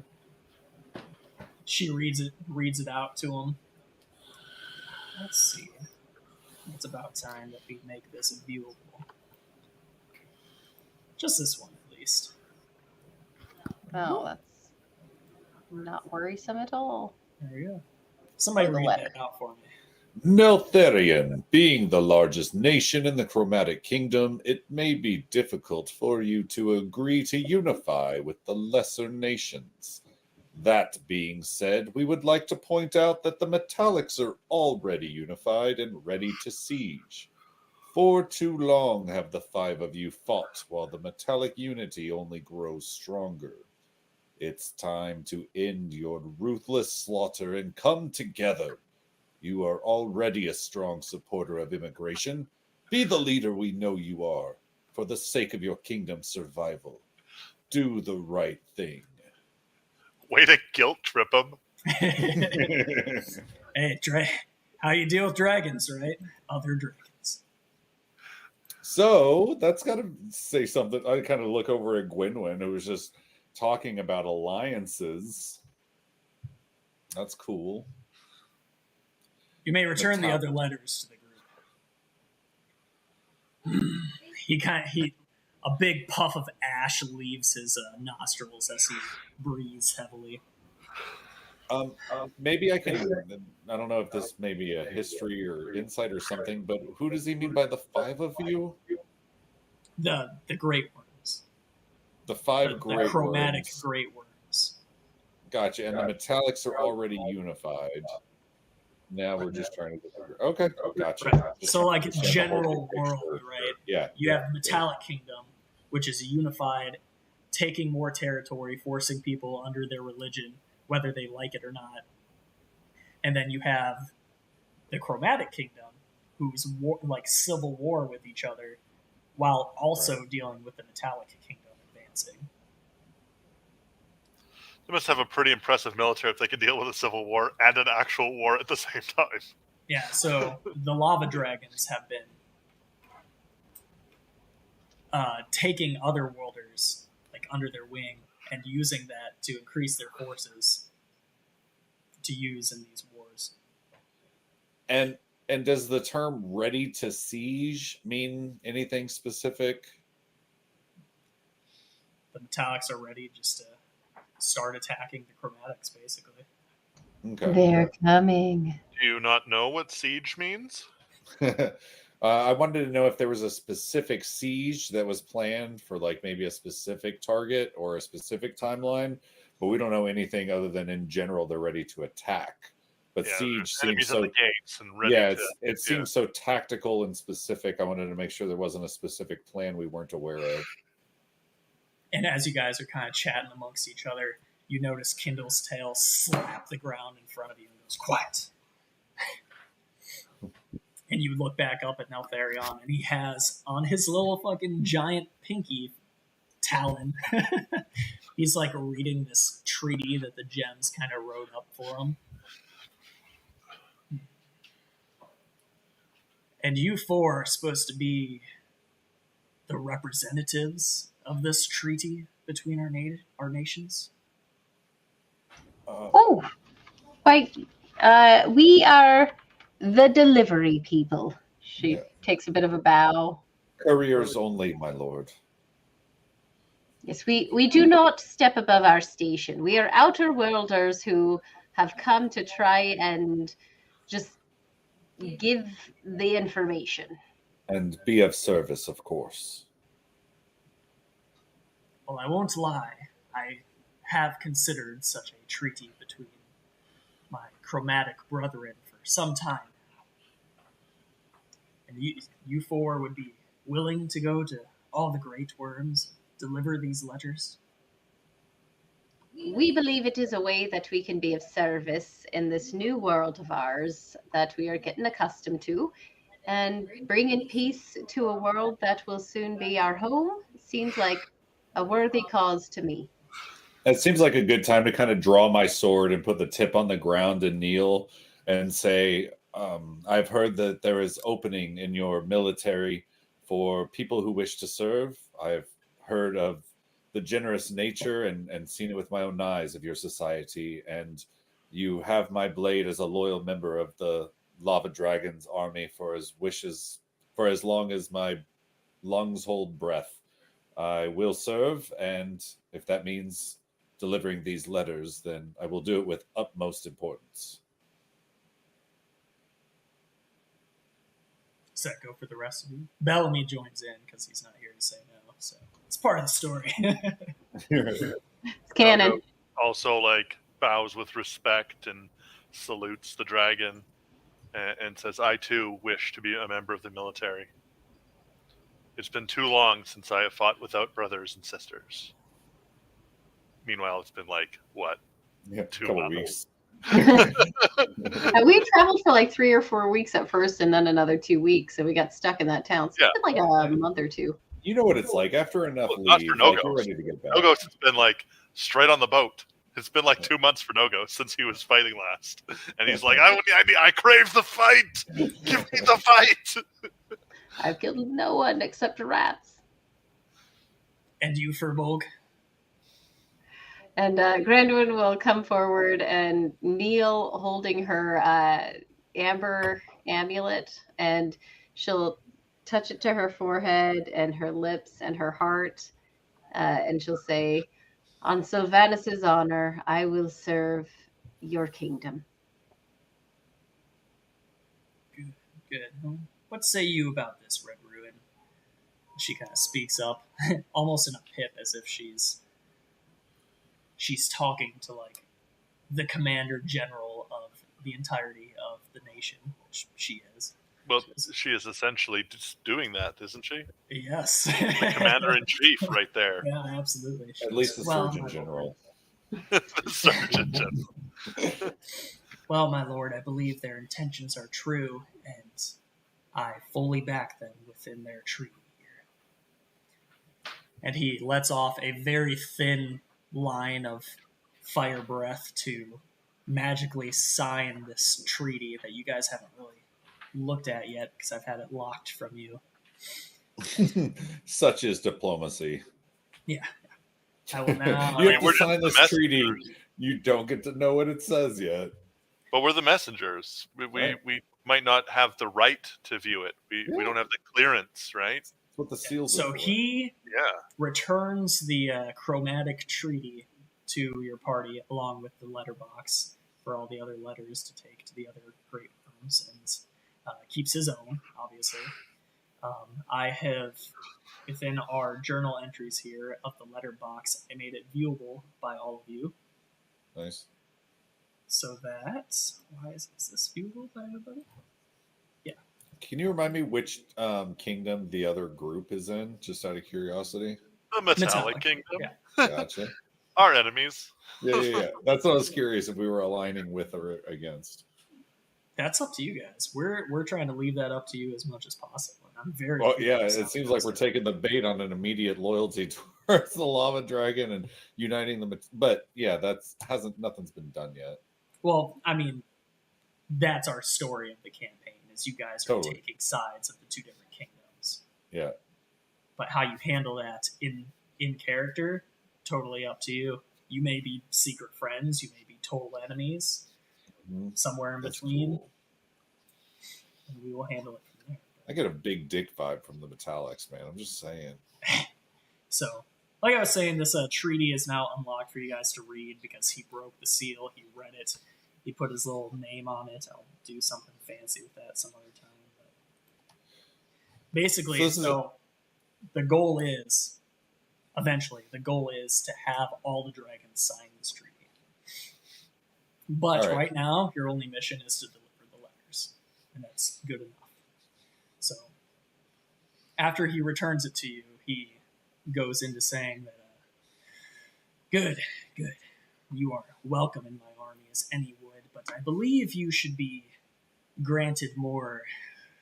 She reads it out to him. Let's see. It's about time that we make this viewable. Just this one, at least. Oh, that's not worrisome at all. There you go. Somebody read that out for me. Neltharion, being the largest nation in the Chromatic Kingdom, it may be difficult for you to agree to unify with the lesser nations. That being said, we would like to point out that the Metallics are already unified and ready to siege. For too long have the five of you fought, while the Metallic unity only grows stronger. It's time to end your ruthless slaughter and come together. You are already a strong supporter of immigration. Be the leader we know you are, for the sake of your kingdom's survival. Do the right thing. Way to guilt trip him. Hey, how you deal with dragons, right? Other dragons. So, that's got to say something. I kind of look over at Gwynwyn, who was just talking about alliances. That's cool. You may return the other letters to the group. A big puff of ash leaves his nostrils as he breathes heavily. Maybe I can. I don't know if this may be a history or insight or something, but who does he mean by the five of you? The Great Wyrms. The five Great Wyrms. The chromatic Great Wyrms. Gotcha. And the Metallics are already unified. Now we're just trying to get there. Okay, gotcha. Right. So, like, general world, right? Yeah. You have the Metallic Kingdom, which is unified, taking more territory, forcing people under their religion, whether they like it or not. And then you have the Chromatic Kingdom, who's like civil war with each other, while also dealing with the Metallic Kingdom advancing. They must have a pretty impressive military if they can deal with a civil war and an actual war at the same time. Yeah, so the lava dragons have been taking other worlders like under their wing and using that to increase their forces to use in these wars. And does the term "ready to siege" mean anything specific? The metallics are ready just to start attacking the chromatics, basically. Okay. They're coming. Do you not know what siege means? I wanted to know if there was a specific siege that was planned for like maybe a specific target or a specific timeline, but we don't know anything other than in general they're ready to attack. But Yeah, siege enemies seems so at the gates and ready yeah, to. it seems so tactical and specific. I wanted to make sure there wasn't a specific plan we weren't aware of. And as you guys are kind of chatting amongst each other, you notice Kindle's tail slap the ground in front of you and goes, "Quiet." And you look back up at Neltharion, and he has on his little fucking giant pinky talon, he's like reading this treaty that the gems kind of wrote up for him. And you four are supposed to be the representatives of this treaty between our nations. Oh, why? We are the delivery people. She takes a bit of a bow. Couriers only, my lord. Yes, we do not step above our station. We are outer worlders who have come to try and just give the information. And be of service, of course. Well, I won't lie. I have considered such a treaty between my chromatic brethren for some time now. And you four would be willing to go to all the Great Wyrms, deliver these letters? We believe it is a way that we can be of service in this new world of ours that we are getting accustomed to, and bringing peace to a world that will soon be our home seems like a worthy cause to me. It seems like a good time to kind of draw my sword and put the tip on the ground and kneel and say, I've heard that there is opening in your military for people who wish to serve. I've heard of the generous nature and seen it with my own eyes of your society. And you have my blade as a loyal member of the Lava Dragon's army for as long as my lungs hold breath. I will serve, and if that means delivering these letters, then I will do it with utmost importance. Does that go for the rest of you? Bellamy joins in because he's not here to say no, so it's part of the story. It's canon. Also, like, bows with respect and salutes the dragon and says, I too wish to be a member of the military. It's been too long since I have fought without brothers and sisters. Meanwhile, it's been like, what? Yeah, 2 couple months. weeks. We traveled for like 3 or 4 weeks at first and then another 2 weeks, so we got stuck in that town. So it's been like a month or two. You know what it's like after enough Not leave, for like, Nogos. you're ready to get back. Nogos has been like straight on the boat. It's been like 2 months for Nogos since he was fighting last. And he's like, I crave the fight! Give me the fight! I've killed no one except rats. And you, Furbolg? And Grandwin will come forward and kneel holding her amber amulet, and she'll touch it to her forehead and her lips and her heart, and she'll say, on Sylvanus's honor, I will serve your kingdom. Good. What say you about this, Red Ruin? She kind of speaks up, almost in a pip, as if she's talking to like the commander general of the entirety of the nation, which she is. Well, she is essentially just doing that, isn't she? Yes. The commander-in-chief right there. Yeah, absolutely. At least the Surgeon General. The Surgeon General. Well, my lord, I believe their intentions are true, and I fully back them within their treaty here. And he lets off a very thin line of fire breath to magically sign this treaty that you guys haven't really looked at yet because I've had it locked from you. Such is diplomacy. Yeah. I will now. You have we're to just sign the this treaty. messengers. You don't get to know what it says yet. But we're the messengers. We might not have the right to view it. We don't have the clearance, right? That's what the seals So are for. he Yeah. returns the chromatic treaty to your party along with the letterbox for all the other letters to take to the other Great Wyrms, and keeps his own, obviously. I have, within our journal entries here of the letterbox, I made it viewable by all of you. Nice. So that, why is this viewable by everybody? Yeah. Can you remind me which kingdom the other group is in, just out of curiosity? The Metallic Metallic, Kingdom. yeah. Gotcha. Our enemies. Yeah. That's what I was curious if we were aligning with or against. That's up to you guys. We're trying to leave that up to you as much as possible. And I'm very Well, curious it how seems it like goes. we're taking the bait on an immediate loyalty towards the lava dragon and uniting them. But yeah, nothing's been done yet. Well, I mean, that's our story of the campaign, is you guys are Totally. taking sides of the two different kingdoms. Yeah. But how you handle that in character, totally up to you. You may be secret friends, you may be total enemies, somewhere in That's between, cool. and we will handle it from there. I get a big dick vibe from the Metallics, man. I'm just saying. So, like I was saying, this treaty is now unlocked for you guys to read because he broke the seal, he read it, he put his little name on it. I'll do something fancy with that some other time. But basically, the goal is, eventually, the goal is to have all the dragons sign this treaty. But right now, your only mission is to deliver the letters, and that's good enough. So, after he returns it to you, he goes into saying that, good, you are welcome in my army as any would, but I believe you should be granted more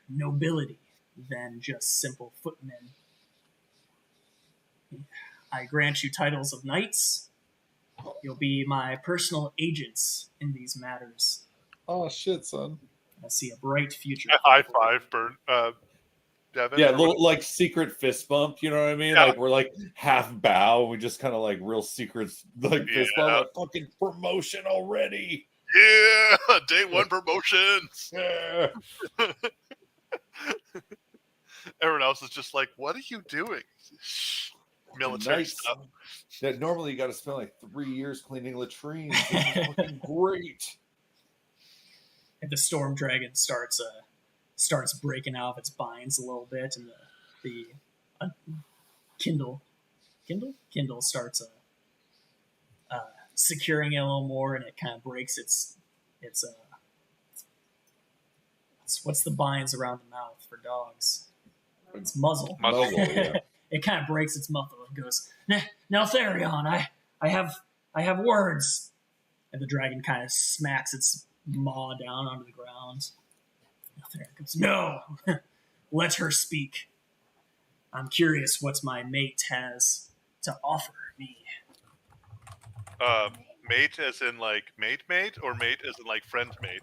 nobility than just simple footmen. I grant you titles of knights. You'll be my personal agents in these matters. Oh shit, son. I see a bright future. High five, Devin. Yeah, little like secret fist bump. You know what I mean? Yeah. Like we're like half bow. We just kind of like real secrets, like fist bump. Like, fucking promotion already. Yeah, day one promotions. Yeah. Everyone else is just like, "What are you doing?" Military Nice. stuff. That normally you got to spend like 3 years cleaning latrines. This is fucking great. And the storm dragon starts breaking out of its binds a little bit, and the Kindle starts securing it a little more, and it kind of breaks its what's the binds around the mouth for dogs? It's muzzle. Muzzle, yeah. It kind of breaks its muzzle and goes, Neltharion, I have words. And the dragon kind of smacks its maw down onto the ground. Neltharion goes, no, let her speak. I'm curious what my mate has to offer me. Mate as in like mate, or mate as in like friend mate?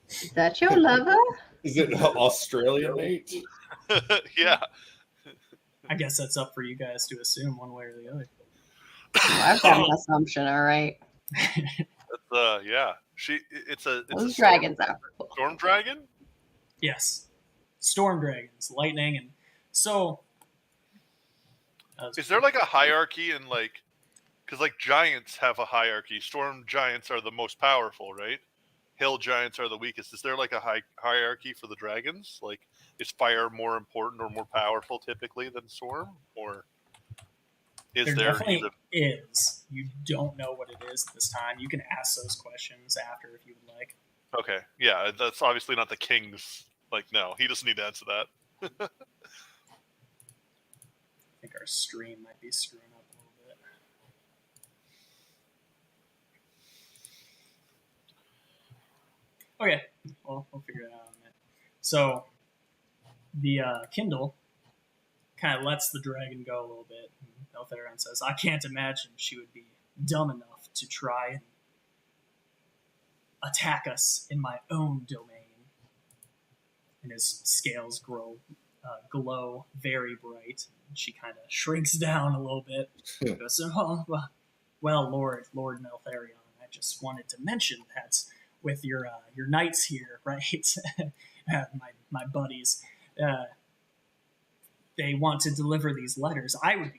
Is that your lover? Is it Australian mate? Yeah. I guess that's up for you guys to assume one way or the other. I've got an assumption, all right. Yeah. It's Those a dragons are cool. storm dragon? Yes. Storm dragons, lightning, and so... Is there like a hierarchy in like, because like giants have a hierarchy. Storm giants are the most powerful, right? Hill giants are the weakest. Is there like a hierarchy for the dragons? Like, is fire more important or more powerful typically than storm? Or is there there definitely either? is. You don't know what it is at this time. You can ask those questions after if you would like. Okay. Yeah, that's obviously not the king's. Like, no, he doesn't need to answer that. I think our stream might be screwing up a little bit. Okay, well, we'll figure it out in a minute. So, the Kindle kind of lets the dragon go a little bit. And Neltharion says, I can't imagine she would be dumb enough to try and attack us in my own domain. And his scales glow very bright. She kind of shrinks down a little bit. Goes, oh, well, Lord Neltharion, I just wanted to mention that with your knights here, right? my buddies, they want to deliver these letters. I would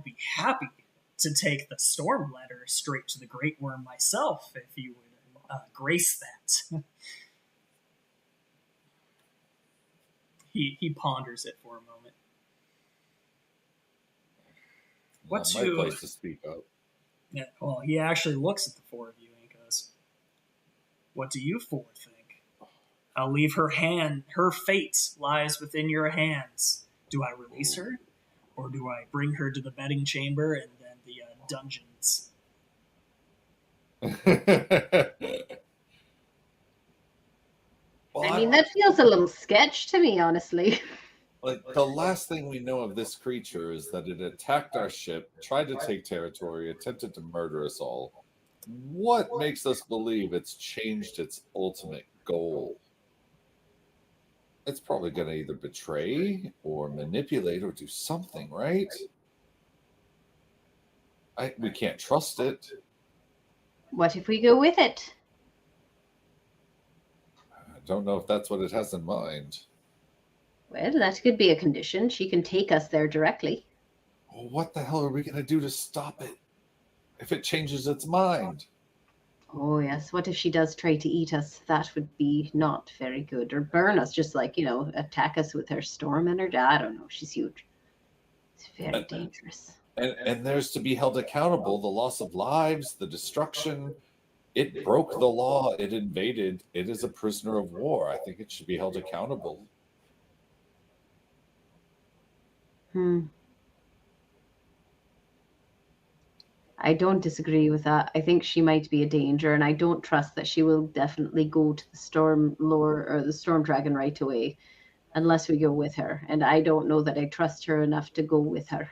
be happy to take the storm letter straight to the Great Wyrm myself, if you would grace that. He ponders it for a moment. My place to speak up. Yeah, well, he actually looks at the four of you and goes, "What do you four think? I'll leave her fate lies within your hands. Do I release her, or do I bring her to the betting chamber and then the dungeons?" I mean, that feels a little sketch to me, honestly. Like, the last thing we know of this creature is that it attacked our ship, tried to take territory, attempted to murder us all. What makes us believe it's changed its ultimate goal? It's probably going to either betray or manipulate or do something, right? We can't trust it. What if we go with it? I don't know if that's what it has in mind. Well, that could be a condition. She can take us there directly. Well, what the hell are we going to do to stop it if it changes its mind? Oh, yes. What if she does try to eat us? That would be not very good. Or burn us, just like, attack us with her storm energy. I don't know. She's huge. It's very dangerous. And there's to be held accountable the loss of lives, the destruction. It broke the law. It invaded. It is a prisoner of war. I think it should be held accountable. I don't disagree with that. I think she might be a danger, and I don't trust that she will definitely go to the storm lore or the storm dragon right away unless we go with her. And I don't know that I trust her enough to go with her.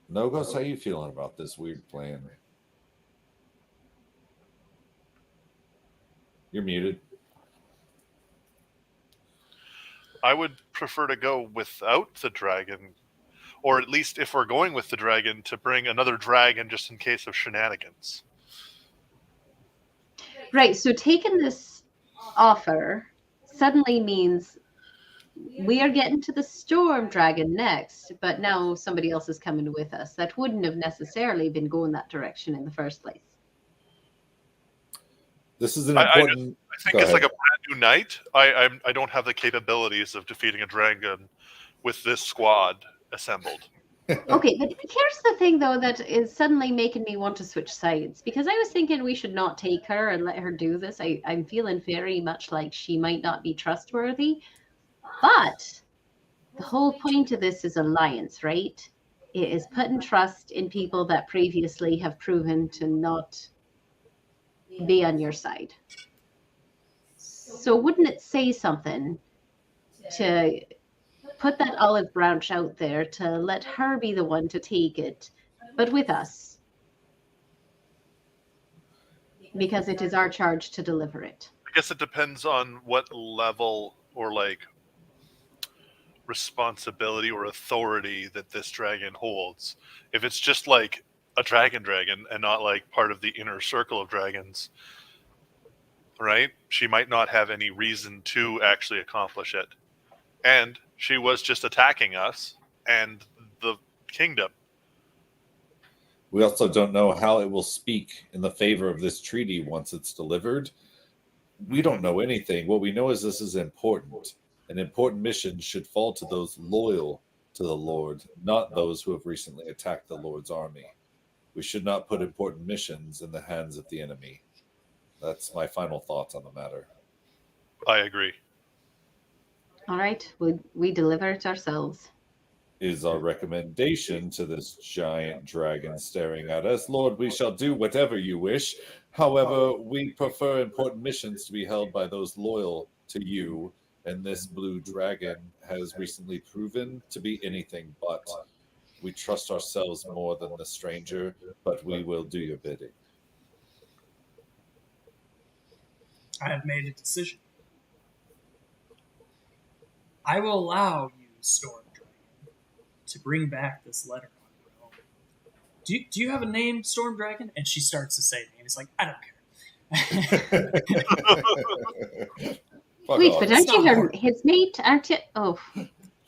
Nogos, how you feeling about this weird plan? You're muted. I would prefer to go without the dragon, or at least if we're going with the dragon, to bring another dragon just in case of shenanigans. Right, so taking this offer suddenly means we are getting to the storm dragon next, but now somebody else is coming with us. That wouldn't have necessarily been going that direction in the first place. This is an important... I think it's like a brand new knight. I don't have the capabilities of defeating a dragon with this squad assembled. Okay, but here's the thing, though, that is suddenly making me want to switch sides. Because I was thinking we should not take her and let her do this. I'm feeling very much like she might not be trustworthy. But the whole point of this is alliance, right? It is putting trust in people that previously have proven to not be on your side. So wouldn't it say something to put that olive branch out there to let her be the one to take it, but with us? Because it is our charge to deliver it. I guess it depends on what level or responsibility or authority that this dragon holds. If it's just like a dragon and not like part of the inner circle of dragons, right? She might not have any reason to actually accomplish it. And she was just attacking us and the kingdom. We also don't know how it will speak in the favor of this treaty once it's delivered. We don't know anything. What we know is this is important. An important mission should fall to those loyal to the Lord, not those who have recently attacked the Lord's army. We should not put important missions in the hands of the enemy. That's my final thoughts on the matter. I agree. All right, we deliver it ourselves. Is our recommendation to this giant dragon staring at us. Lord, we shall do whatever you wish. However, we prefer important missions to be held by those loyal to you, and this blue dragon has recently proven to be anything but. We trust ourselves more than the stranger, but we will do your bidding. I have made a decision. I will allow you, Storm Dragon, to bring back this letter on your own. Do you have a name, Storm Dragon? And she starts to say the name. He's like, I don't care. Wait, but aren't you his mate? Aren't you? Oh.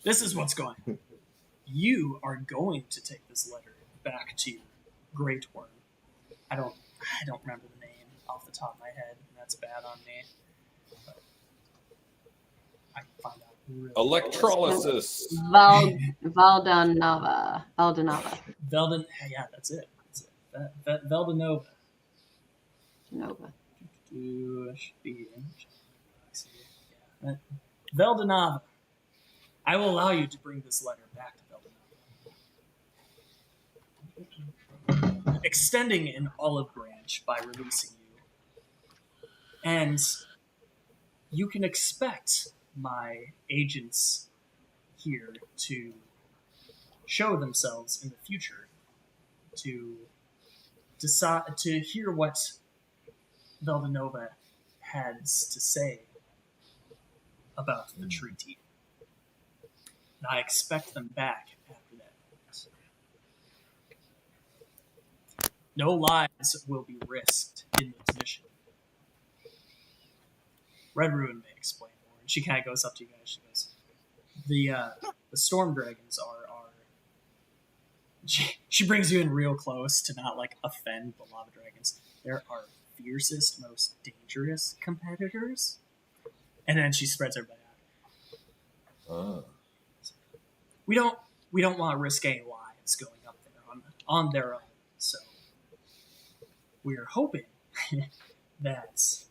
This is what's going on. You are going to take this letter back to Great Wyrm. I don't remember the name off the top of my head. That's bad on me. But I can find out. Really Electrolysis. Veldanava. Yeah, that's it. Veldanova. Nova. Should be. Yeah. Veldanava. I will allow you to bring this letter back to Veldanava, extending an olive branch by releasing you. And you can expect my agents here to show themselves in the future, to decide, to hear what Veldanova has to say about the treaty. And I expect them back after that. No lives will be risked in this mission. Red Ruin may explain more. And she kind of goes up to you guys. She goes, the storm dragons are she brings you in real close to not like offend the lava dragons. They're our fiercest, most dangerous competitors. And then she spreads everybody out. We don't want to risk any lives going up there on their own. So we are hoping that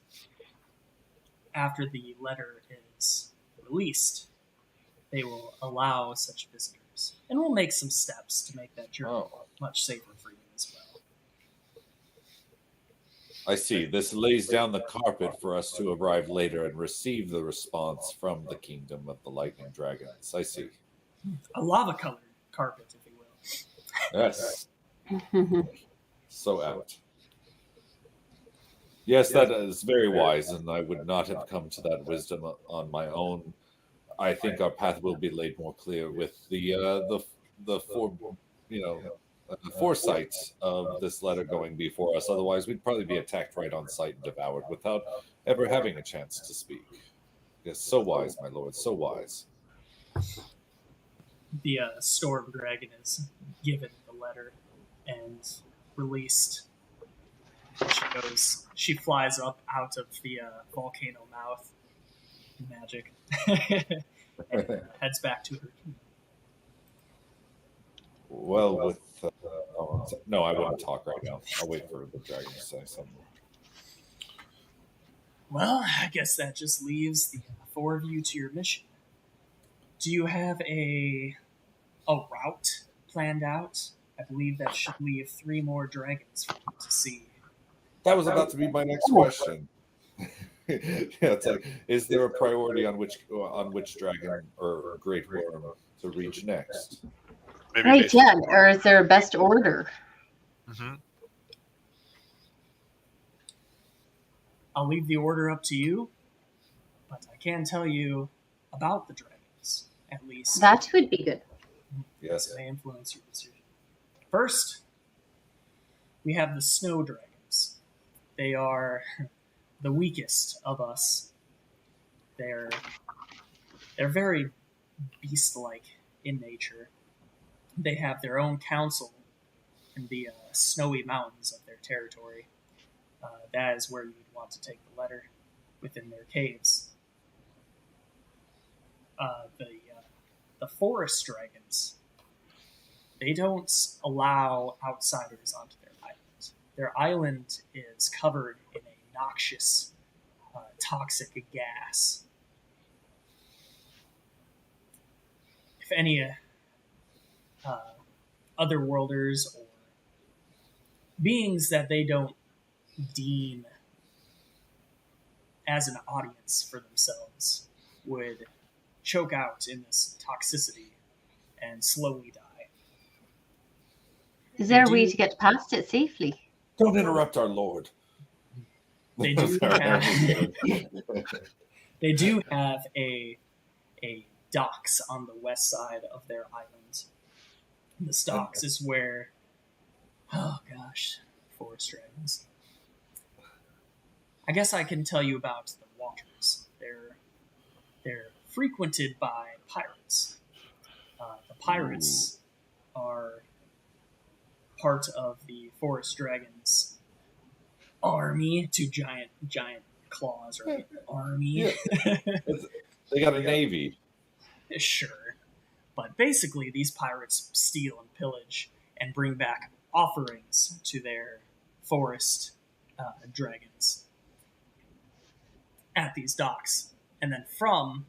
after the letter is released, they will allow such visitors, and we'll make some steps to make that journey much safer for you as well. I see. This lays down the carpet for us to arrive later and receive the response from the kingdom of the lightning dragons. I see. A lava-colored carpet, if you will. Yes. So apt. Yes, that is very wise, and I would not have come to that wisdom on my own. I think our path will be laid more clear with the foresight of this letter going before us. Otherwise, we'd probably be attacked right on sight and devoured without ever having a chance to speak. Yes, so wise, my lord, so wise. The storm dragon is given the letter and released. She flies up out of the volcano mouth, magic, and heads back to her kingdom. Well, no, I wouldn't talk right now. I'll wait for the dragon to say something. Well, I guess that just leaves the four of you to your mission. Do you have a route planned out? I believe that should leave 3 more dragons for you to see. That was about to be my next question. It's like, is there a priority on which dragon or Great Wyrm to reach next? Maybe right, yeah. Or is there a best order? Mm-hmm. I'll leave the order up to you, but I can tell you about the dragons, at least. That would be good. Yes. It may influence your decision. First, we have the snow dragons. They are the weakest of us. They're very beast-like in nature. They have their own council in the snowy mountains of their territory. That is where you would want to take the letter, within their caves. The forest dragons, they don't allow outsiders onto their island. Their island is covered in a noxious, toxic gas. If any otherworlders or beings that they don't deem as an audience for themselves would choke out in this toxicity and slowly die. Is They there a way do- to get past it safely? Don't interrupt our lord. They do Sorry, have, I'm just they do have a docks on the west side of their island. The docks is where, oh gosh, forest dragons. I guess I can tell you about the waters. They're frequented by pirates. The pirates are part of the forest dragons army. Two giant claws, right? Army. They got a navy. Sure. But basically, these pirates steal and pillage and bring back offerings to their forest dragons at these docks. And then from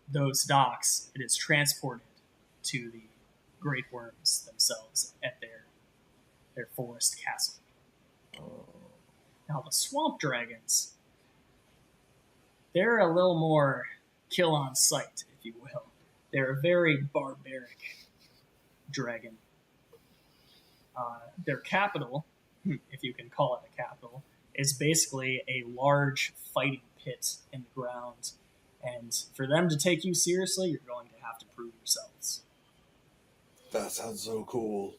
those docks, it is transported to the Great Wyrms themselves at their forest castle. Now, the swamp dragons, they're a little more kill on sight, if you will. They're a very barbaric dragon. Their capital, if you can call it a capital, is basically a large fighting pit in the ground. And for them to take you seriously, you're going to have to prove yourselves. That sounds so cool.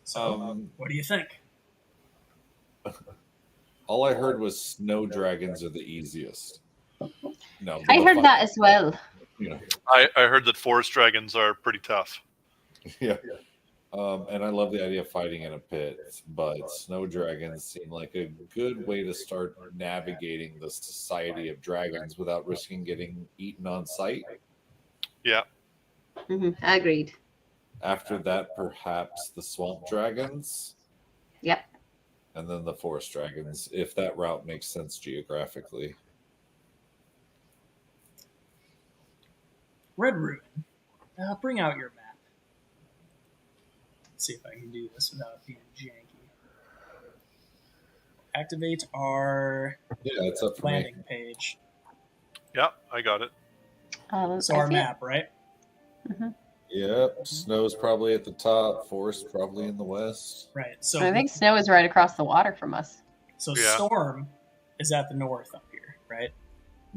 So, what do you think? All I heard was snow dragons are the easiest. No, I heard that as well. You know, I heard that forest dragons are pretty tough. yeah. And I love the idea of fighting in a pit, but snow dragons seem like a good way to start navigating the society of dragons without risking getting eaten on sight. Yeah. Agreed. After that, perhaps the swamp dragons. Yep. And then the forest dragons, if that route makes sense geographically. Red Ruin, bring out your map. Let's see if I can do this without being janky. Activate our it's up for landing me. page. Yeah, I got it. So our map, right? Yep, snow's probably at the top, forest probably in the west. Right. So I think snow is right across the water from us. So Yeah. Storm is at the north up here, right?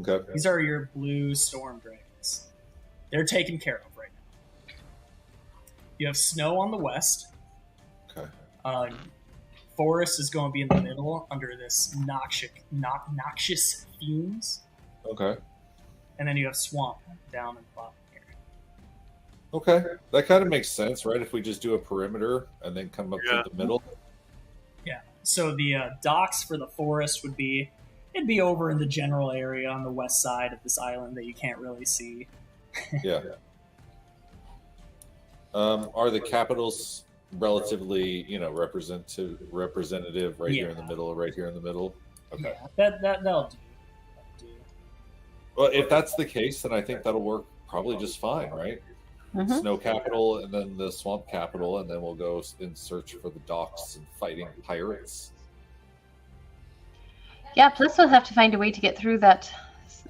Okay. These are your blue storm dragons. They're taken care of right now. You have snow on the west. Okay. Forest is going to be in the middle under this noxious fumes. Okay. And then you have swamp down in the bottom here. Okay. That kind of makes sense, right? If we just do a perimeter and then come up Yeah. to the middle. Yeah. So the docks for the forest would be, it'd be over in the general area on the west side of this island that you can't really see. Yeah. Are the capitals relatively, representative right here in the middle, right here in the middle? Okay. Yeah, that'll do. Well, if that's the case, then I think that'll work probably just fine, right? Snow capital and then the swamp capital, and then we'll go in search for the docks and fighting pirates. Yeah, plus we'll have to find a way to get through that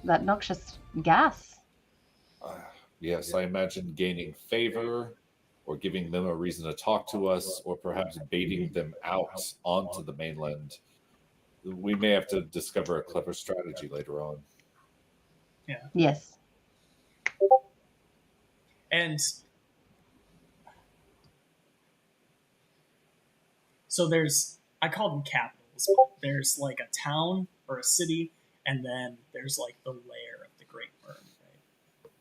noxious gas. Yes, I imagine gaining favor or giving them a reason to talk to us, or perhaps baiting them out onto the mainland. We may have to discover a clever strategy later on. Yeah. Yes. And so I call them capitals. There's like a town or a city, and then there's like the lair of the Great Wyrm, right?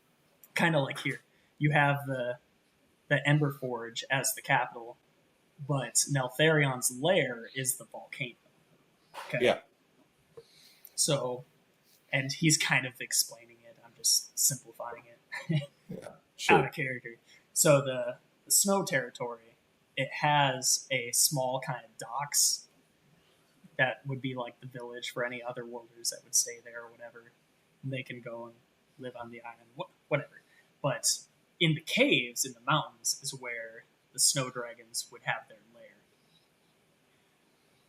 Kind of like here. You have the Emberforge as the capital, but Neltharion's lair is the volcano. Okay. Yeah. So, and he's kind of explaining it. I'm just simplifying it. Yeah. Sure. Out of character. So the snow territory, it has a small kind of docks that would be like the village for any other worlders that would stay there or whatever. And they can go and live on the island, whatever. But in the caves, in the mountains, is where the snow dragons would have their lair.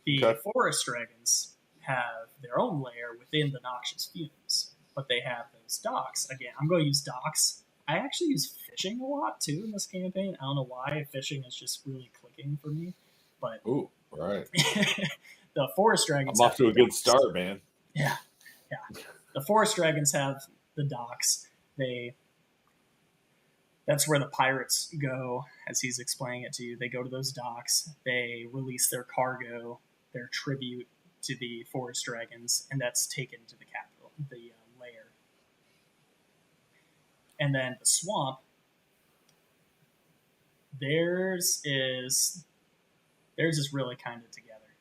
The forest dragons have their own lair within the noxious fumes, but they have those docks. Again, I'm going to use docks I actually use fishing a lot too in this campaign. I don't know why fishing is just really clicking for me, but Ooh, right. the forest dragons. I'm off to a good docks. start, man. Yeah, yeah. The forest dragons have the docks. That's where the pirates go, as he's explaining it to you. They go to those docks. They release their cargo, their tribute to the forest dragons, and that's taken to the capital, the lair. And then the swamp. Theirs is really kind of together.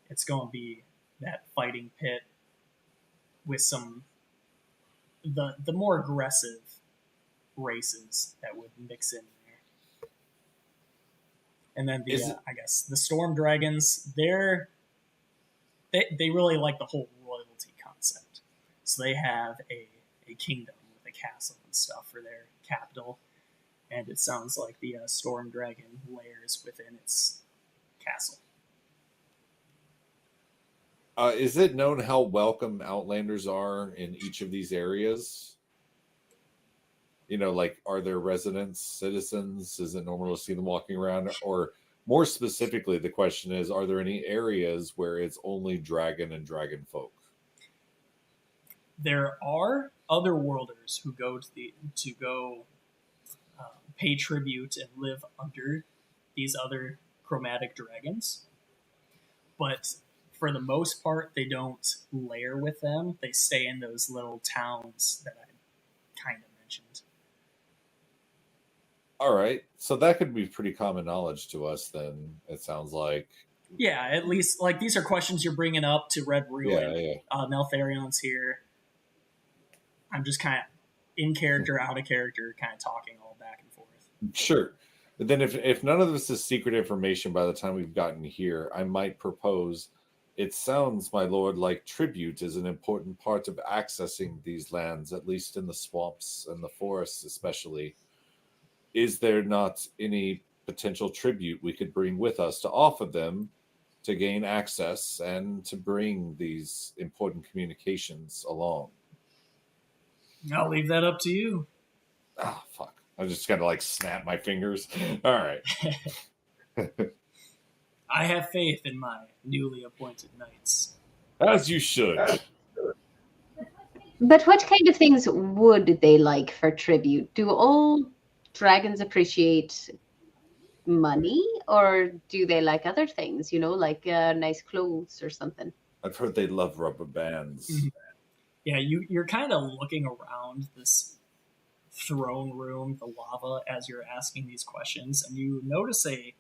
It's going to be that fighting pit with some the more aggressive races that would mix in there. And then I guess the storm dragons, they really like the whole royalty concept. So they have a kingdom with a castle and stuff for their capital. And it sounds like the storm dragon lairs within its castle. Is it known how welcome Outlanders are in each of these areas? Like, are there residents, citizens? Is it normal to see them walking around? Or more specifically, the question is, are there any areas where it's only dragon and dragon folk? There are other worlders who go pay tribute and live under these other chromatic dragons. But for the most part, they don't lair with them. They stay in those little towns that I kind of mentioned. All right. So that could be pretty common knowledge to us then, it sounds like. Yeah, at least, like, these are questions you're bringing up to Red Ruin. Yeah. Neltharion's here. I'm just kind of in character, out of character, kind of talking all back and forth. Sure. But then if none of this is secret information by the time we've gotten here, I might propose, it sounds, my lord, like tribute is an important part of accessing these lands, at least in the swamps and the forests especially. Is there not any potential tribute we could bring with us to offer them to gain access and to bring these important communications along? I'll leave that up to you. Ah, fuck. I just gotta snap my fingers. All right. I have faith in my newly appointed knights. As you should. But what kind of things would they like for tribute? Do all dragons appreciate money, or do they like other things, like nice clothes or something? I've heard they love rubber bands. Mm-hmm. Yeah, you're kind of looking around this throne room, the lava, as you're asking these questions, and you notice a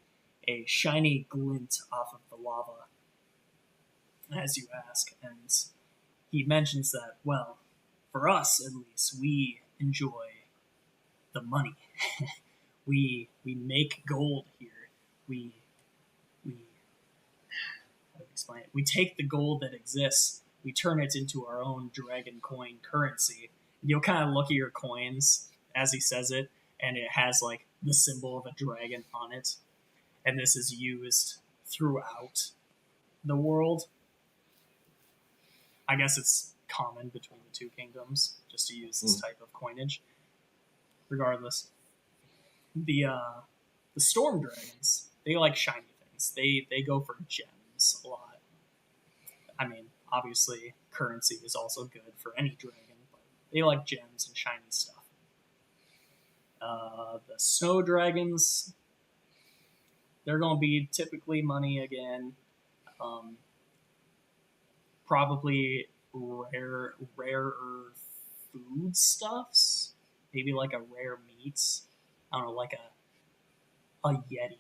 shiny glint off of the lava as you ask, and he mentions that, well, for us at least, we enjoy the money. we make gold here. We how do I explain it? We take the gold that exists, we turn it into our own dragon coin currency. You'll kind of look at your coins as he says it, and it has like the symbol of a dragon on it. And this is used throughout the world. I guess it's common between the two kingdoms just to use this type of coinage. Regardless, the storm dragons, they like shiny things. They go for gems a lot. I mean, obviously, currency is also good for any dragon, but they like gems and shiny stuff. The snow dragons, they're going to be typically money again. Probably rarer foodstuffs. Maybe like a rare meat. I don't know, like a yeti,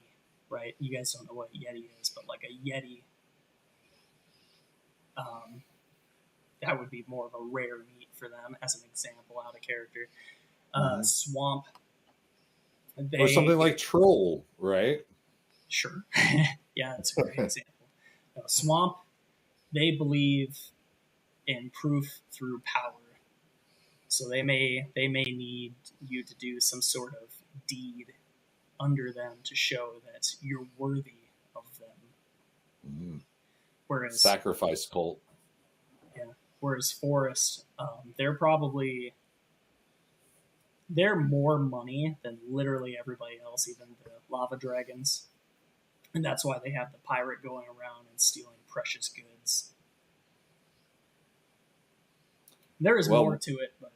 right? You guys don't know what a yeti is, but like a yeti. That would be more of a rare meat for them, as an example, out of character. Swamp. Or something like troll, right? Sure. Yeah, that's a great example. Swamp, they believe in proof through power. So they may need you to do some sort of deed under them to show that you're worthy of them. Whereas sacrifice cult. Yeah. Whereas forest, they're probably they're more money than literally everybody else, even the lava dragons. And that's why they have the pirate going around and stealing precious goods. There is more to it, but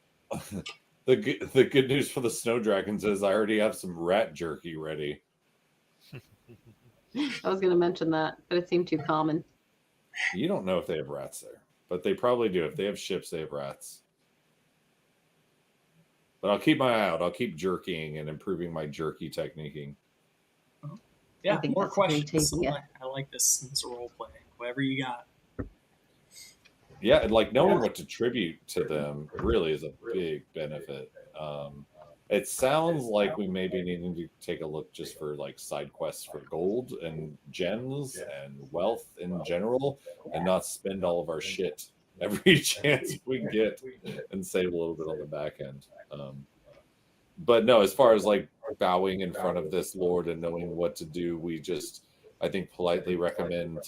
the good news for the snow dragons is I already have some rat jerky ready. I was going to mention that, but it seemed too common. You don't know if they have rats there, but they probably do. If they have ships, they have rats. But I'll keep my eye out. I'll keep jerkying and improving my jerky techniquing. Yeah, more questions. I like this role play. Whatever you got. Yeah, and like knowing what to tribute to them really is a big benefit. It sounds like we may be needing to take a look just for like side quests for gold and gems and wealth in general, and not spend all of our shit every chance we get and save a little bit on the back end. But no, as far as like bowing in front of this lord and knowing what to do, we just, I think, politely recommend.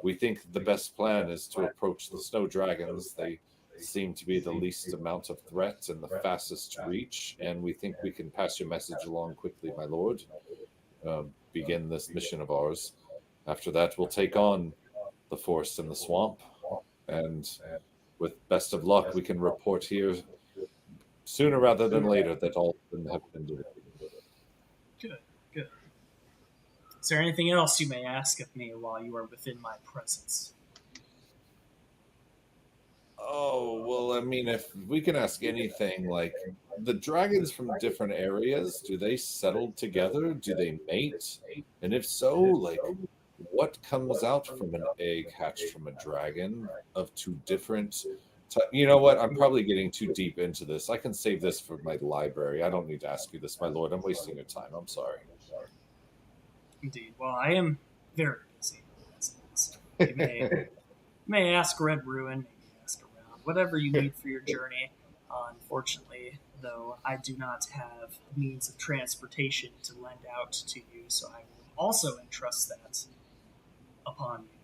We think the best plan is to approach the snow dragons. They seem to be the least amount of threat and the fastest to reach, and we think we can pass your message along quickly, my lord. Begin this mission of ours. After that, we'll take on the forest and the swamp, and with best of luck, we can report here sooner rather than later that all of them have been delivered. Good, good. Is there anything else you may ask of me while you are within my presence? Oh, well, I mean, if we can ask anything, like the dragons from different areas, do they settle together? Do they mate? And if so, like what comes out from an egg hatched from a dragon of two different you know what? I'm probably getting too deep into this. I can save this for my library. I don't need to ask you this, my lord. I'm wasting your time. I'm sorry. Indeed. Well, I am very busy. You may ask Red Ruin, maybe ask around, whatever you need for your journey. Unfortunately, though, I do not have means of transportation to lend out to you, so I will also entrust that upon you.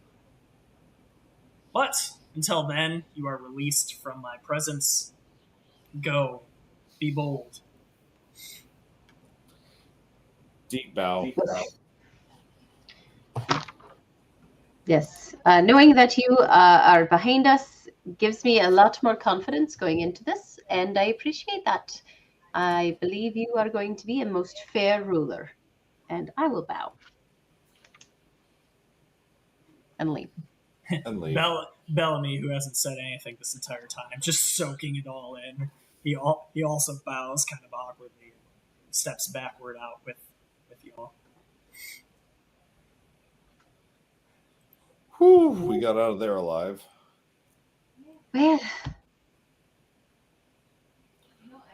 But until then, you are released from my presence. Go. Be bold. Deep bow. Yes. Knowing that you are behind us gives me a lot more confidence going into this, and I appreciate that. I believe you are going to be a most fair ruler, and I will bow and leave. Bellamy, who hasn't said anything this entire time, just soaking it all in. He also bows kind of awkwardly and steps backward out with you all. Whew, we got out of there alive. Well,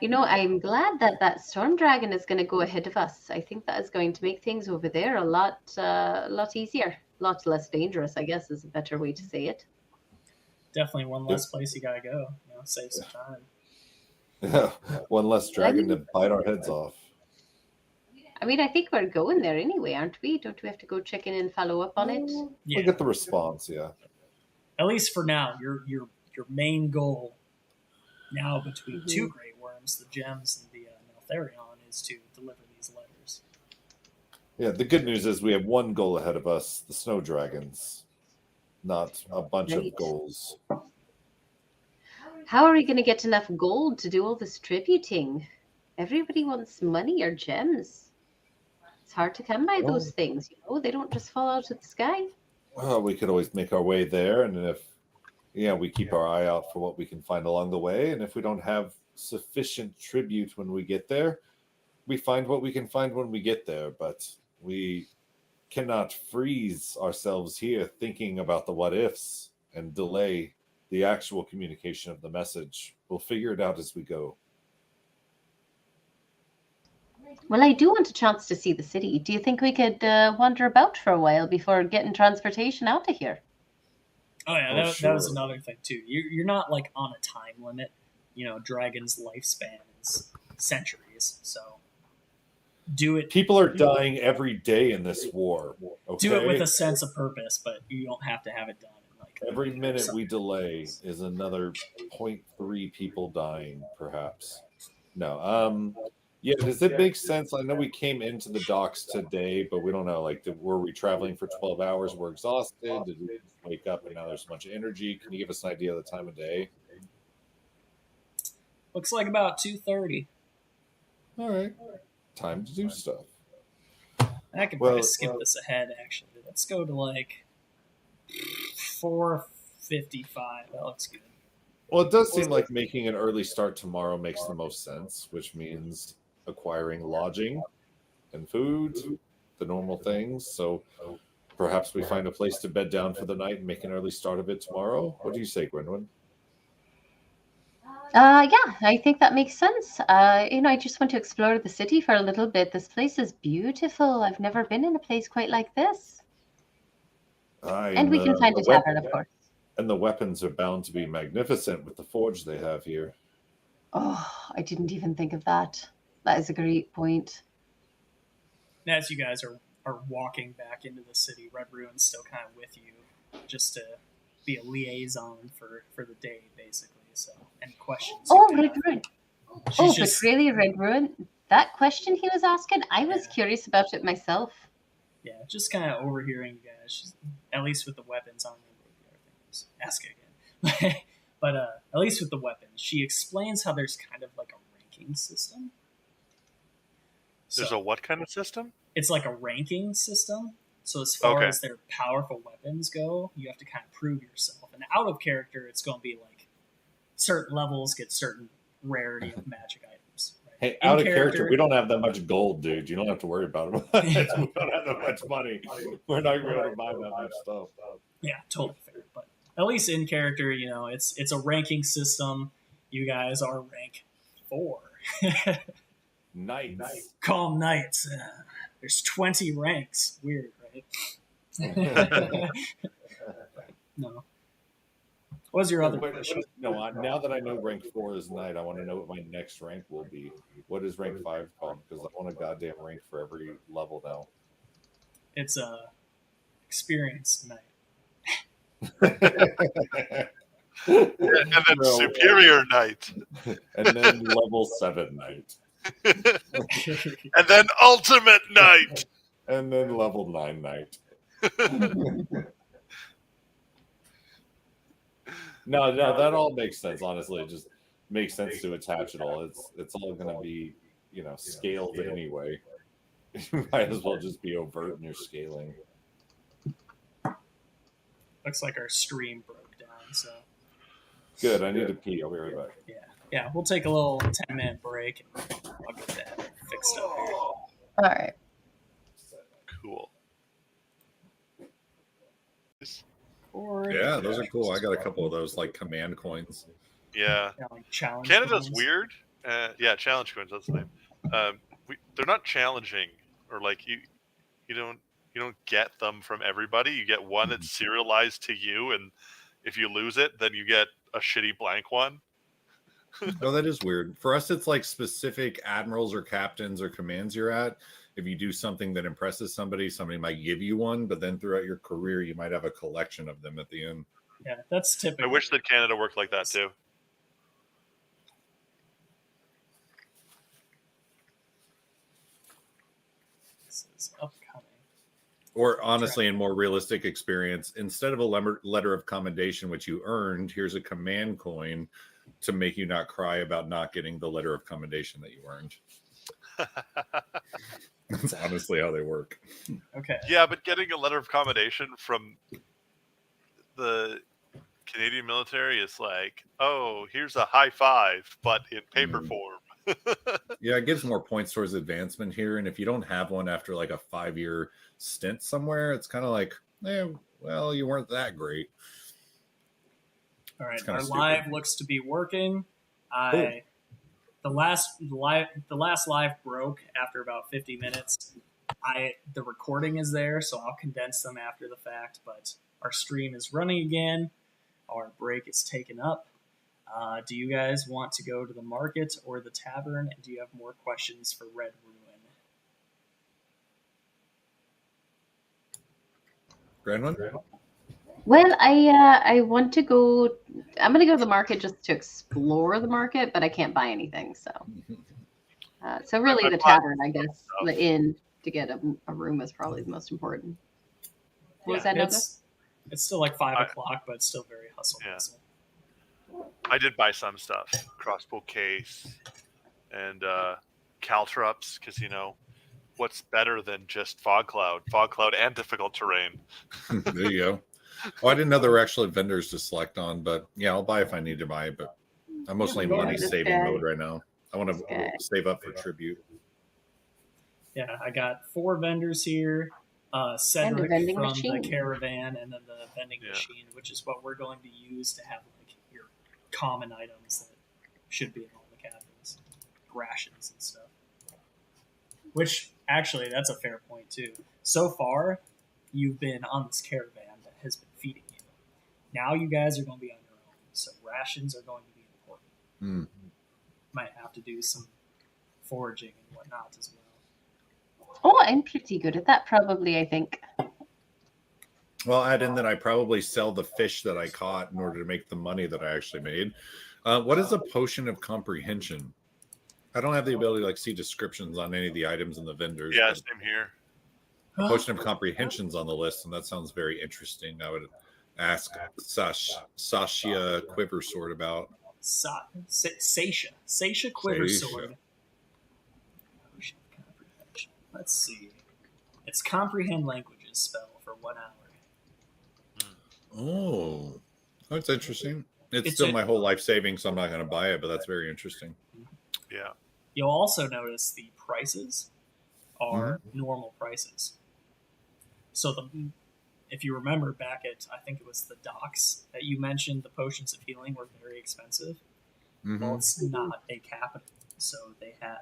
I'm glad that storm dragon is going to go ahead of us. I think that is going to make things over there a lot easier, a lot less dangerous, I guess is a better way to say it. Definitely one less place you gotta go. Save some time. Yeah, one less dragon to bite our heads off. I mean, I think we're going there anyway, aren't we? Don't we have to go check in and follow up on it? Yeah. We get the response, yeah. At least for now, your main goal now between two Great Wyrms, the gems and the Neltharion, is to deliver these letters. Yeah, the good news is we have one goal ahead of us, the snow dragons, not a bunch of goals. How are we going to get enough gold to do all this tributing? Everybody wants money or gems. It's hard to come by those things, They don't just fall out of the sky. Well, we could always make our way there, and if we keep our eye out for what we can find along the way, and if we don't have sufficient tribute when we get there, we find what we can find when we get there, but we cannot freeze ourselves here thinking about the what ifs and delay the actual communication of the message. We'll figure it out as we go. Well, I do want a chance to see the city. Do you think we could wander about for a while before getting transportation out of here? Oh yeah, that was another thing too. You're not like on a time limit. Dragon's lifespan is centuries, so do it. People are dying every day in this war. Okay? Do it with a sense of purpose, but you don't have to have it done in like every minute we delay is another 0.3 people dying, perhaps. No. Yeah, does it make sense? I know we came into the docks today, but we don't know. Like, were we traveling for 12 hours? We're exhausted. Did we just wake up and now there's a bunch of energy? Can you give us an idea of the time of day? Looks like about 2:30. All right. Time to do stuff. I can probably skip this ahead, actually. Let's go to like 4:55. That looks good. Well, it does seem like making an early start tomorrow makes the most sense, which means acquiring lodging and food, the normal things. So perhaps we find a place to bed down for the night and make an early start of it tomorrow. What do you say, Gwynwyn? Yeah, I think that makes sense. I just want to explore the city for a little bit. This place is beautiful. I've never been in a place quite like this. And we can find a tavern, of course. And the weapons are bound to be magnificent with the forge they have here. Oh, I didn't even think of that. That is a great point. As you guys are walking back into the city, Red Ruin's still kind of with you, just to be a liaison for the day, basically. So, any questions? Oh, Red Ruin. But really, Red Ruin, that question he was asking, I was curious about it myself. Yeah, just kind of overhearing you guys, at least with the weapons on the other things. Ask it again. But at least with the weapons, she explains how there's kind of like a ranking system. There's a what kind of system? It's like a ranking system. So as far as their powerful weapons go, you have to kind of prove yourself. And out of character, it's going to be like certain levels get certain rarity of magic items. Right? Hey, out of character, we don't have that much gold, dude. You don't have to worry about it. We don't have that much money. We're not going to buy that much stuff. Yeah, totally fair. But at least in character, it's a ranking system. You guys are rank 4. Knights. Calm knights. There's 20 ranks. Weird, right? No. What was your other question? No, now that I know rank 4 is knight, I want to know what my next rank will be. What is rank 5 called? Because I want a goddamn rank for every level now. It's a experienced knight. And then superior knight. And then level 7 knight. And then ultimate knight. And then level 9 knight. No, that all makes sense. Honestly, it just makes sense to attach it all. It's all going to be, scaled anyway. You might as well just be overt in your scaling. Looks like our stream broke down, so. Good. I need to pee. I'll be right back. Yeah. We'll take a little 10-minute break, and I'll get that fixed up here. All right. Cool. Yeah, those are cool. I got a couple of those, like command coins. Yeah. Like challenge Canada's coins. weird. Challenge coins. That's the name. They're not challenging, or like you don't get them from everybody. You get one that's serialized to you, and if you lose it, then you get a shitty blank one. No, that is weird. For us, it's like specific admirals or captains or commands you're at. If you do something that impresses somebody might give you one, but then throughout your career, you might have a collection of them at the end. Yeah, that's typical. I wish that Canada worked like that too. This is upcoming. Or honestly, in more realistic experience, instead of a letter of commendation, which you earned, here's a command coin to make you not cry about not getting the letter of commendation that you earned. That's honestly how they work. Okay. Yeah, but getting a letter of commendation from the Canadian military is like, oh, here's a high five, but in paper form. Yeah, it gives more points towards advancement here. And if you don't have one after like a 5-year stint somewhere, it's kind of like, well, you weren't that great. All right, our live looks to be working. Cool. The last live broke after about 50 minutes. The recording is there, so I'll condense them after the fact. But our stream is running again. Our break is taken up. Do you guys want to go to the market or the tavern? And do you have more questions for Red Ruin? Grandma? Well, I want to go I'm going to go to the market just to explore the market, but I can't buy anything. So, so really, the tavern, I guess, the inn to get a room is probably the most important. What was that, it's still like 5 o'clock, but it's still very hustle. Yeah. I did buy some stuff, crossbow case, and caltrops, because what's better than just fog cloud and difficult terrain. There you go. Oh, I didn't know there were actually vendors to select on, but yeah, I'll buy if I need to buy. But I'm mostly in money saving mode right now. I want to save up for tribute. Yeah, I got 4 vendors here. Cedric from the caravan, and then the vending machine, which is what we're going to use to have like your common items that should be in all the cabins, rations and stuff. Which actually, that's a fair point too. So far, you've been on this caravan that has been feeding you. Now you guys are going to be on your own, so rations are going to be important. Might have to do some foraging and whatnot as well. Oh, I'm pretty good at that, probably, I think. Well, add in that I probably sell the fish that I caught in order to make the money that I actually made. What is a potion of comprehension? I don't have the ability to see descriptions on any of the items in the vendors. Yeah, same here. A potion of comprehension's on the list, and that sounds very interesting. I would ask Sasha Quiversword about. Sasha Quiversword. Let's see. It's comprehend languages spell for 1 hour. Oh, that's interesting. It's still my whole life savings, so I'm not going to buy it, but that's very interesting. Yeah. You'll also notice the prices are normal prices. So if you remember back at, I think it was the docks that you mentioned, the potions of healing were very expensive. Well, it's not a capital, so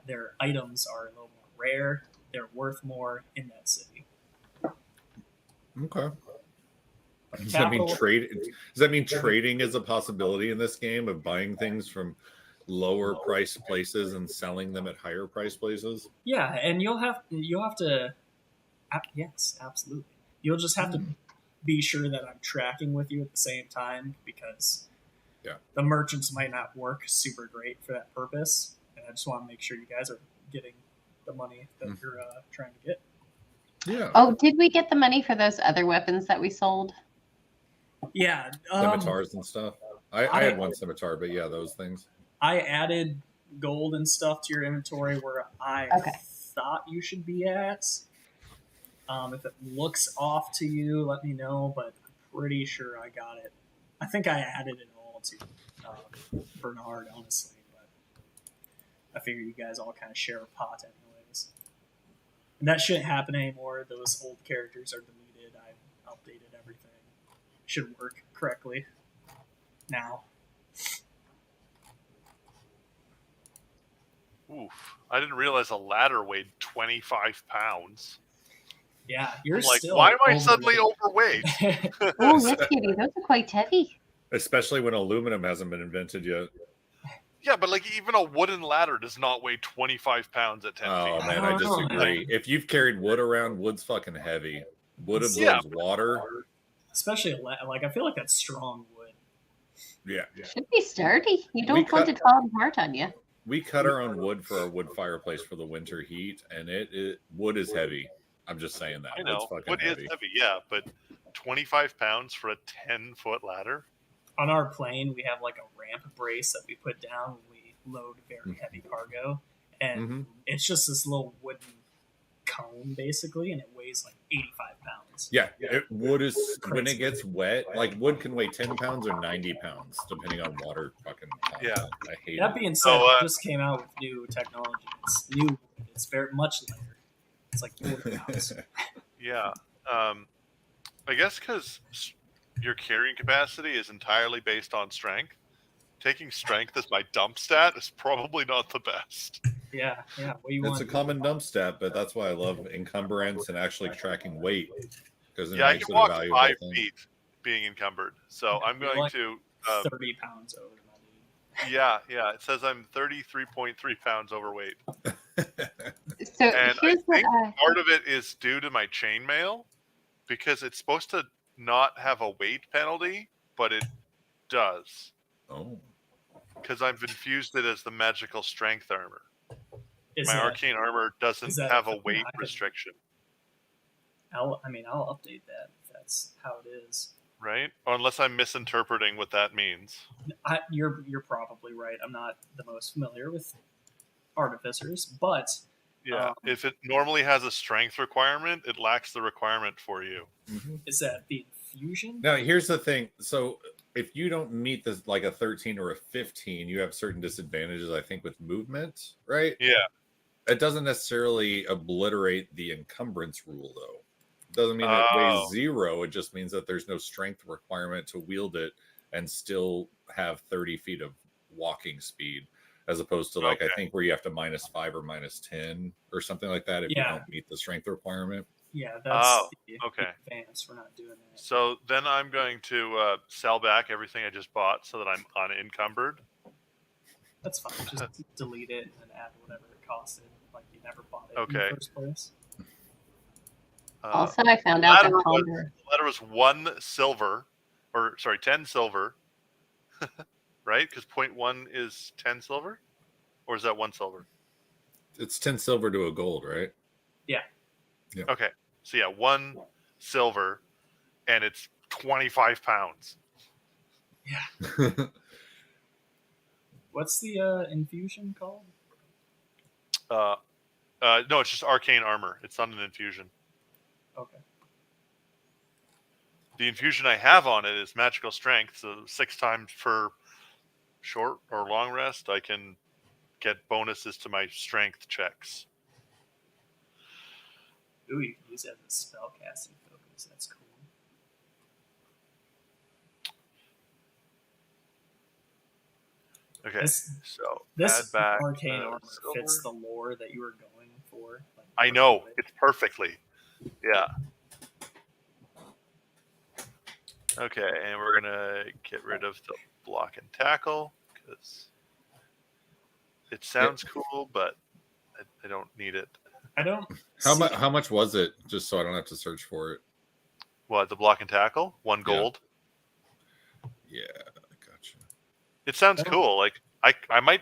their items are a little more rare. They're worth more in that city. Okay. Does that mean trading is a possibility in this game of buying things from lower price places and selling them at higher price places? Yeah, and you'll have to. Yes, absolutely. You'll just have to be sure that I'm tracking with you at the same time, because the merchants might not work super great for that purpose, and I just want to make sure you guys are getting the money that you're trying to get. Yeah. Oh, did we get the money for those other weapons that we sold? Yeah. Scimitars and stuff. I had one scimitar, but yeah, those things. I added gold and stuff to your inventory where I thought you should be at. If it looks off to you, let me know, but I'm pretty sure I got it. I think I added it all to Bernard, honestly, but I figure you guys all kind of share a pot anyways. And that shouldn't happen anymore. Those old characters are deleted. I updated everything. Should work correctly now. Oof. I didn't realize a ladder weighed 25 pounds. Yeah, you're still why am I suddenly overweight? Oh, look, Kitty, those are quite heavy. Especially when aluminum hasn't been invented yet. Yeah, but even a wooden ladder does not weigh 25 pounds at 10 feet. Oh, man, I disagree. If you've carried wood around, wood's fucking heavy. Wood absorbs water. Especially, I feel like that's strong wood. Yeah. It should be sturdy. You don't want it to fall apart on you. We cut our own wood for our wood fireplace for the winter heat, and wood is heavy. I'm just saying that. I know. Wood is heavy, yeah, but 25 pounds for a 10-foot ladder? On our plane, we have a ramp brace that we put down when we load very heavy cargo. And it's just this little wooden cone, basically, and it weighs 85 pounds. Yeah, wood is, when it gets wet, wood can weigh 10 pounds or 90 pounds, depending on water fucking content. Yeah. I hate that being said, it just came out with new technology. It's new. It's very much lighter. It's 40 pounds. Yeah. I guess because your carrying capacity is entirely based on strength, taking strength as my dump stat is probably not the best. Yeah. It's a common dump stat, but that's why I love encumbrance and actually tracking weight. Because I can walk 5 feet being encumbered. So I'm going to 30 pounds over. Yeah. It says I'm 33.3 pounds overweight. So and I think part of it is due to my chainmail, because it's supposed to not have a weight penalty, but it does. Oh. Because I've infused it as the magical strength armor. Is My that, arcane armor doesn't that have a a thing? weight I can- restriction, I'll update that if that's how it is. right? Or unless I'm misinterpreting what that means. You're probably right. I'm not the most familiar with artificers, but Yeah. If it normally has a strength requirement, it lacks the requirement for you. Mm-hmm. is that the infusion? Now, here's the thing. So, if you don't meet this like a 13 or a 15, you have certain disadvantages, I think, with movement, right? Yeah. It doesn't necessarily obliterate the encumbrance rule, though. It doesn't mean it Oh. weighs 0. It just means that there's no strength requirement to wield it and still have 30 feet of walking speed, as opposed to like I Okay. think where you have to -5 or -10 or something like that if you Yeah. don't meet the strength requirement. Yeah, that's the okay. advance. We're not doing that. So then I'm going to sell back everything I just bought so that I'm unencumbered. That's fine. Just delete it and then add whatever it costed, like you never bought it in Okay. the first place. Also, I found out that Ponder. The letter was 1 silver, or sorry, 10 silver, right? Because 0.1 is 10 silver, or is that 1 silver? It's 10 silver to a gold, right? Okay, so yeah, 1 silver, and it's 25 pounds. Yeah. What's the infusion called? No, it's just arcane armor. It's not an infusion. Okay. The infusion I have on it is magical strength, so 6 times per short or long rest, I can get bonuses to my strength checks. Ooh, you can use it as a spell casting focus. That's cool. Okay, so This add back arcane armor silver. fits the lore that you were going for. Like, I know, perfectly. it's perfectly. Yeah. Okay, and we're gonna get rid of the block and tackle because it sounds cool, but I don't need it. I don't. How much was it? Just so I don't have to search for it. What, the block and tackle? 1 gold. Yeah, I gotcha. It sounds cool. Like I might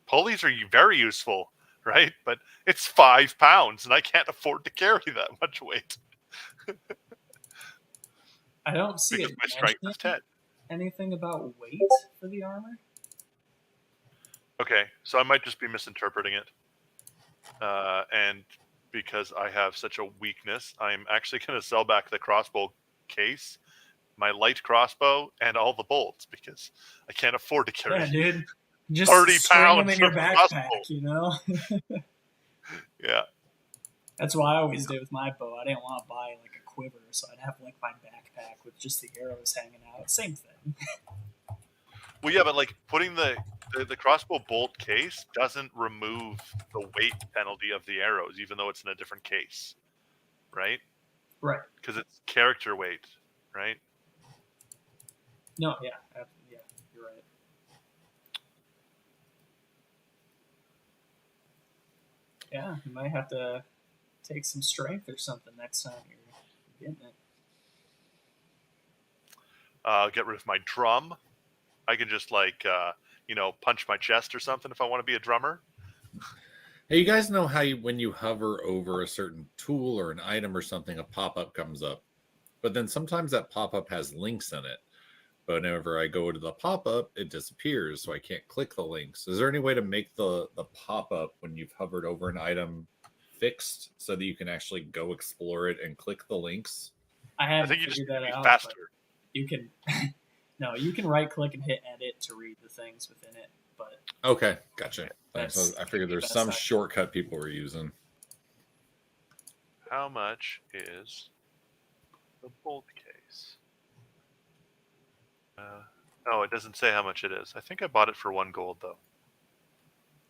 pulleys are very useful, right? But it's 5 pounds, and I can't afford to carry that much weight I don't see because it my strength is 10. anything about weight for the armor. Okay, so I might just be misinterpreting it. And because I have such a weakness, I'm actually going to sell back the crossbow case, my light crossbow, and all the bolts because I can't afford to carry. Yeah, dude. Just 30 string them pounds in your of backpack, crossbow. you know? Yeah. That's what I always did with my bow. I didn't want to buy like a quiver, so I'd have like my backpack with just the arrows hanging out. Same thing. Well, yeah, but like putting the crossbow bolt case doesn't remove the weight penalty of the arrows, even though it's in a different case, right? Right. Because it's character weight, right? No, yeah, you're right. Yeah, you might have to take some strength or something next time you're getting it. Mm-hmm. Get rid of my drum. I can just like punch my chest or something if I want to be a drummer. Hey, you guys know how when you hover over a certain tool or an item or something, a pop-up comes up. But then sometimes that pop-up has links in it. But whenever I go to the pop-up, it disappears, so I can't click the links. Is there any way to make the pop-up when you've hovered over an item fixed so that you can actually go explore it and click the links? I haven't think you just figured that need to be out. faster. But you can. No, you can right-click and hit edit to read the things within it. But Okay, gotcha. Thanks. That's I figured there's best some idea. shortcut people were using. How much is the bolt case? Oh, it doesn't say how much it is. I think I bought it for 1 gold though.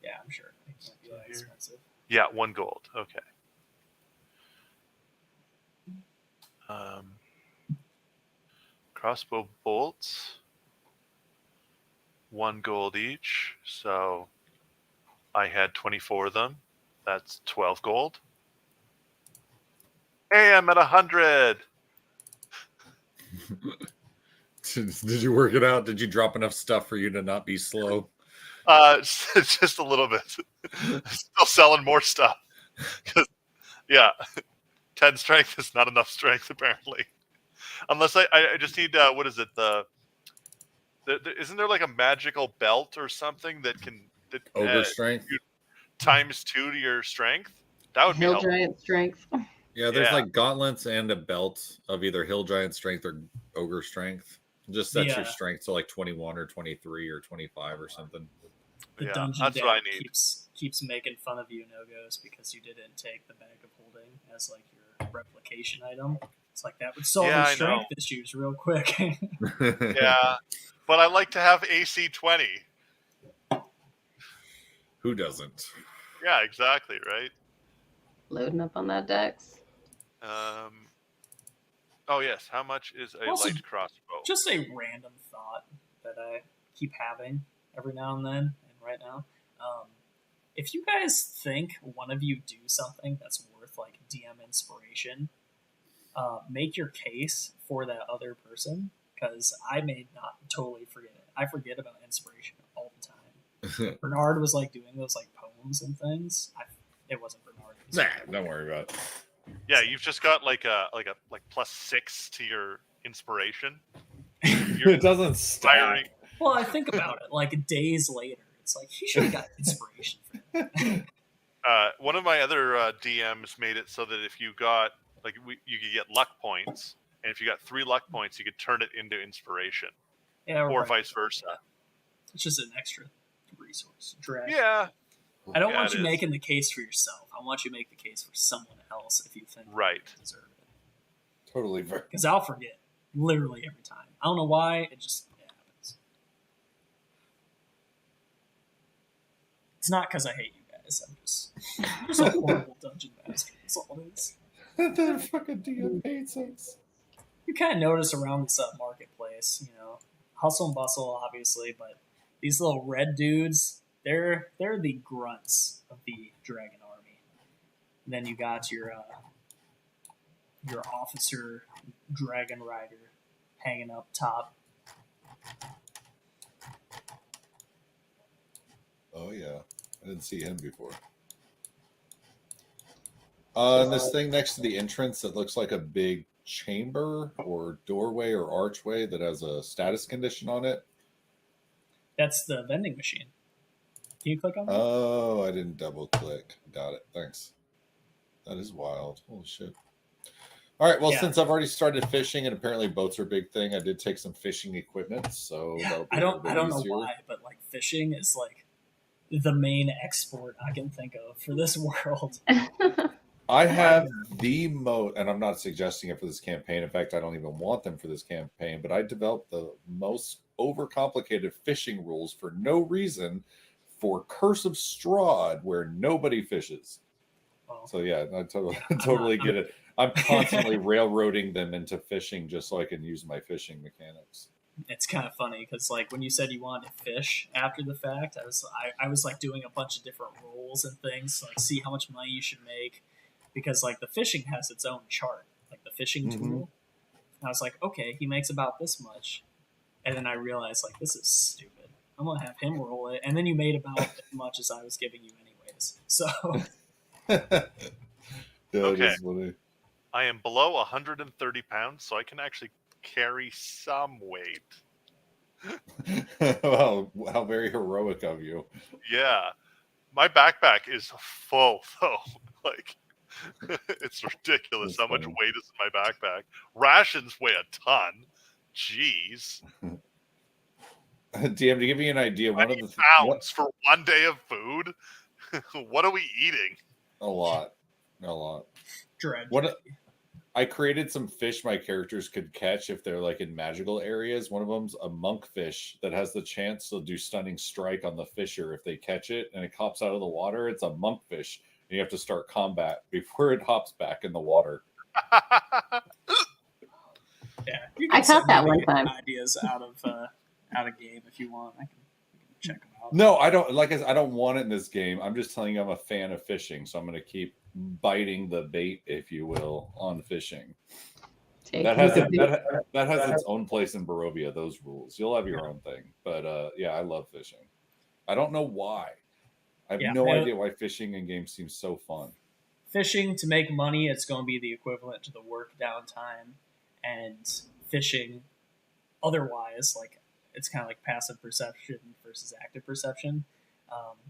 yeah, I'm sure it can't be that Here. expensive. Yeah, 1 gold. Okay. Crossbow bolts, 1 gold each. So I had 24 of them. That's 12 gold. Hey, I'm at 100. Did you work it out? Did you drop enough stuff for you to not be slow? Just a little bit. Still selling more stuff. Yeah, 10 strength is not enough strength apparently. Unless I just need what is it isn't there like a magical belt or something that Ogre strength times 2 to your strength? That would be Hill helpful. giant strength. Yeah, there's like gauntlets and a belt of either hill giant strength or ogre strength. Just sets your strength to like 21 or 23 or 25 or something. The dungeon that's what I need. keeps making fun of you, No-Gos, because you didn't take the bag of holding as like your replication item. It's like that would solve your strength issues real quick. Yeah, but I like to have AC 20. Who doesn't? Yeah, exactly, right? Loading up on that dex. Oh yes, how much is a light crossbow? Just a random thought that I keep having every now and then, and right now. If you guys think one of you do something that's worth like DM inspiration, make your case for that other person, because I may not totally forget it. I forget about inspiration all the time. Bernard was like doing those like poems and things. It wasn't Bernard. Don't worry about it. Yeah, you've just got like +6 to your inspiration. It doesn't stack. Well, I think about it like days later. It's like he should have got inspiration for that. One of my other DMs made it so that if you got you could get luck points, and if you got 3 luck points, you could turn it into inspiration, or vice versa. It's just an extra resource. Drag. Yeah. I don't want you making the case for yourself. I want you to make the case for someone else if you think you deserve it. Totally fair. Because I'll forget literally every time. I don't know why. It happens. It's not because I hate you guys. I'm just a horrible dungeon master. That's all it is. That fucking DM hates us. You kind of notice around this marketplace, hustle and bustle, obviously, but these little red dudes. They're the grunts of the dragon army. And then you got your officer dragon rider hanging up top. Oh yeah, I didn't see him before. And this thing next to the entrance that looks like a big chamber or doorway or archway that has a status condition on it. That's the vending machine. Can you click on that? Oh, I didn't double click. Got it. Thanks. That is wild. Holy shit. All right. Well, since I've already started fishing and apparently boats are a big thing, I did take some fishing equipment. So I don't know why, but like fishing is like the main export I can think of for this world. I have the most, and I'm not suggesting it for this campaign. In fact, I don't even want them for this campaign, but I developed the most overcomplicated fishing rules for no reason for Curse of Strahd, where nobody fishes. Oh. So yeah, I totally get it. I'm constantly railroading them into fishing just so I can use my fishing mechanics. It's kind of funny because like when you said you wanted to fish after the fact, I was like doing a bunch of different roles and things to like see how much money you should make, because like the fishing has its own chart, like the fishing tool. And I was like, okay, he makes about this much, and then I realized like this is stupid. I'm gonna have him roll it, and then you made about as much as I was giving you anyways. So okay, I am below 130 pounds, so I can actually carry some weight. Well, how very heroic of you. Yeah, my backpack is full though. Like it's ridiculous how much weight is in my backpack. Rations weigh a ton. Jeez. DM, to give you an idea, one of the pounds for 1 day of food. What are we eating? A lot. What I created some fish my characters could catch if they're like in magical areas. One of them's a monkfish that has the chance to do stunning strike on the fisher if they catch it and it hops out of the water. It's a monkfish, and you have to start combat before it hops back in the water. Yeah, you I caught that one time. Ideas out of game if you want. I can check them out. No, I don't. Like I don't want it in this game. I'm just telling you, I'm a fan of fishing, so I'm going to keep biting the bait, if you will, on fishing. That has that has its own place in Barovia. Those rules, you'll have your own thing. But yeah, I love fishing. I don't know why. I have no idea why fishing in games seems so fun. Fishing to make money, it's going to be the equivalent to the work downtime, and fishing otherwise, like it's kind of like passive perception versus active perception.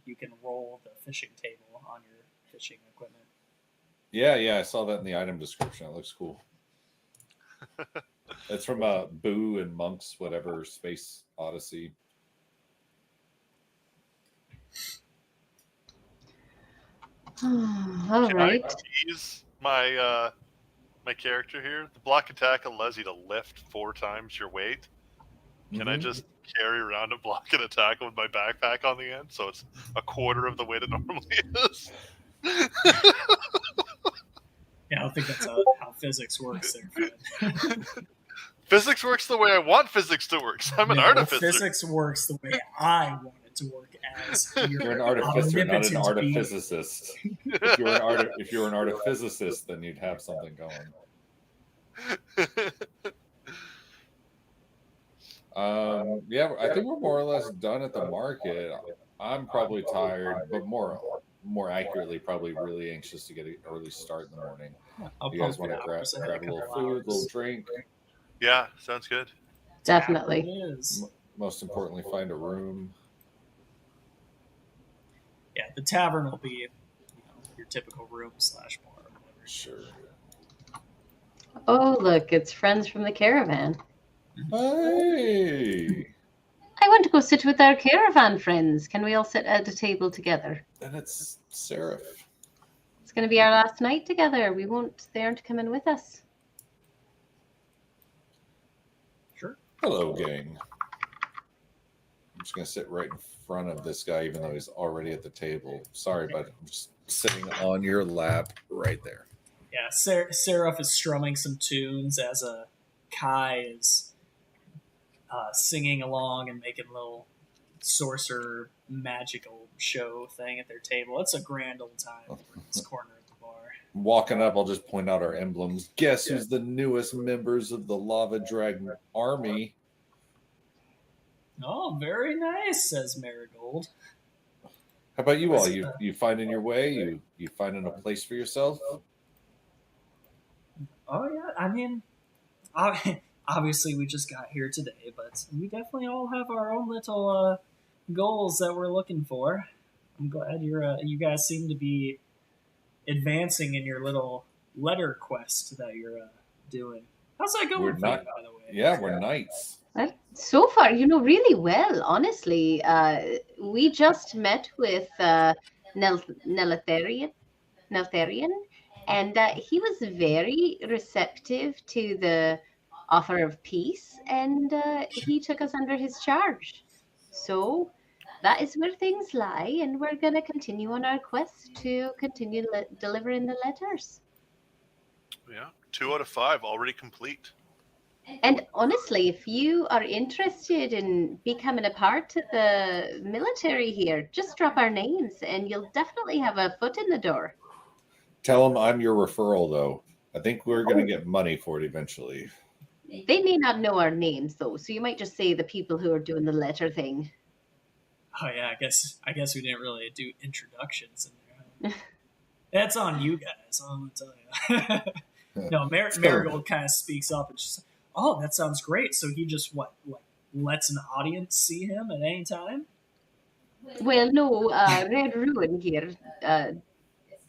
You can roll the fishing table on your fishing equipment. Yeah, I saw that in the item description. It looks cool. It's from Boo and Monk's whatever Space Odyssey. All right. I tease my my character here? The block attack allows you to lift 4 times your weight. Can I just carry around a block and attack with my backpack on the end, so it's a quarter of the weight it normally is? Yeah, I don't think that's how physics works there, Fred. Physics works the way I want physics to work. I'm an artificer. Physics works the way I want it to work as you're an artificer, not an artificist. If you're an artificist, then you'd have something going. Yeah, I think we're more or less done at the market. I'm probably tired, but more accurately, probably really anxious to get an early start in the morning. You guys want to grab a little food, a little drink? Yeah, sounds good. Definitely. Most importantly, find a room. Yeah, the tavern will be your typical room / bar. Sure. Oh, look, it's friends from the caravan. Hey! I want to go sit with our caravan friends. Can we all sit at a table together? And it's Seraph. It's going to be our last night together. They aren't coming with us. Sure. Hello, gang. I'm just going to sit right in front of this guy, even though he's already at the table. Sorry, bud. I'm just sitting on your lap right there. Yeah, Seraph is strumming some tunes as Kai is singing along and making a little sorcerer magical show thing at their table. It's a grand old time in this corner of the bar. Walking up, I'll just point out our emblems. Guess who's the newest members of the Lava Dragon army? Oh, very nice, says Marigold. How about you all? You finding your way? You finding a place for yourself? Oh yeah, I mean, obviously we just got here today, but we definitely all have our own little goals that we're looking for. I'm glad you guys seem to be advancing in your little letter quest that you're doing. How's that going for you, by the way? Yeah, we're knights. So far, really well, honestly. We just met with Neltharion, and he was very receptive to the offer of peace, and he took us under his charge. So that is where things lie, and we're going to continue on our quest to continue delivering the letters. Yeah, 2 out of 5 already complete. And honestly, if you are interested in becoming a part of the military here, just drop our names and you'll definitely have a foot in the door. Tell them I'm your referral, though. I think we're going to get money for it eventually. They may not know our names, though, so you might just say the people who are doing the letter thing. Oh yeah, I guess we didn't really do introductions in there. That's on you guys. I'm gonna tell you. No, Marigold kind of speaks up and she's like, "Oh, that sounds great." So he just lets an audience see him at any time? Well, no, Red Ruin here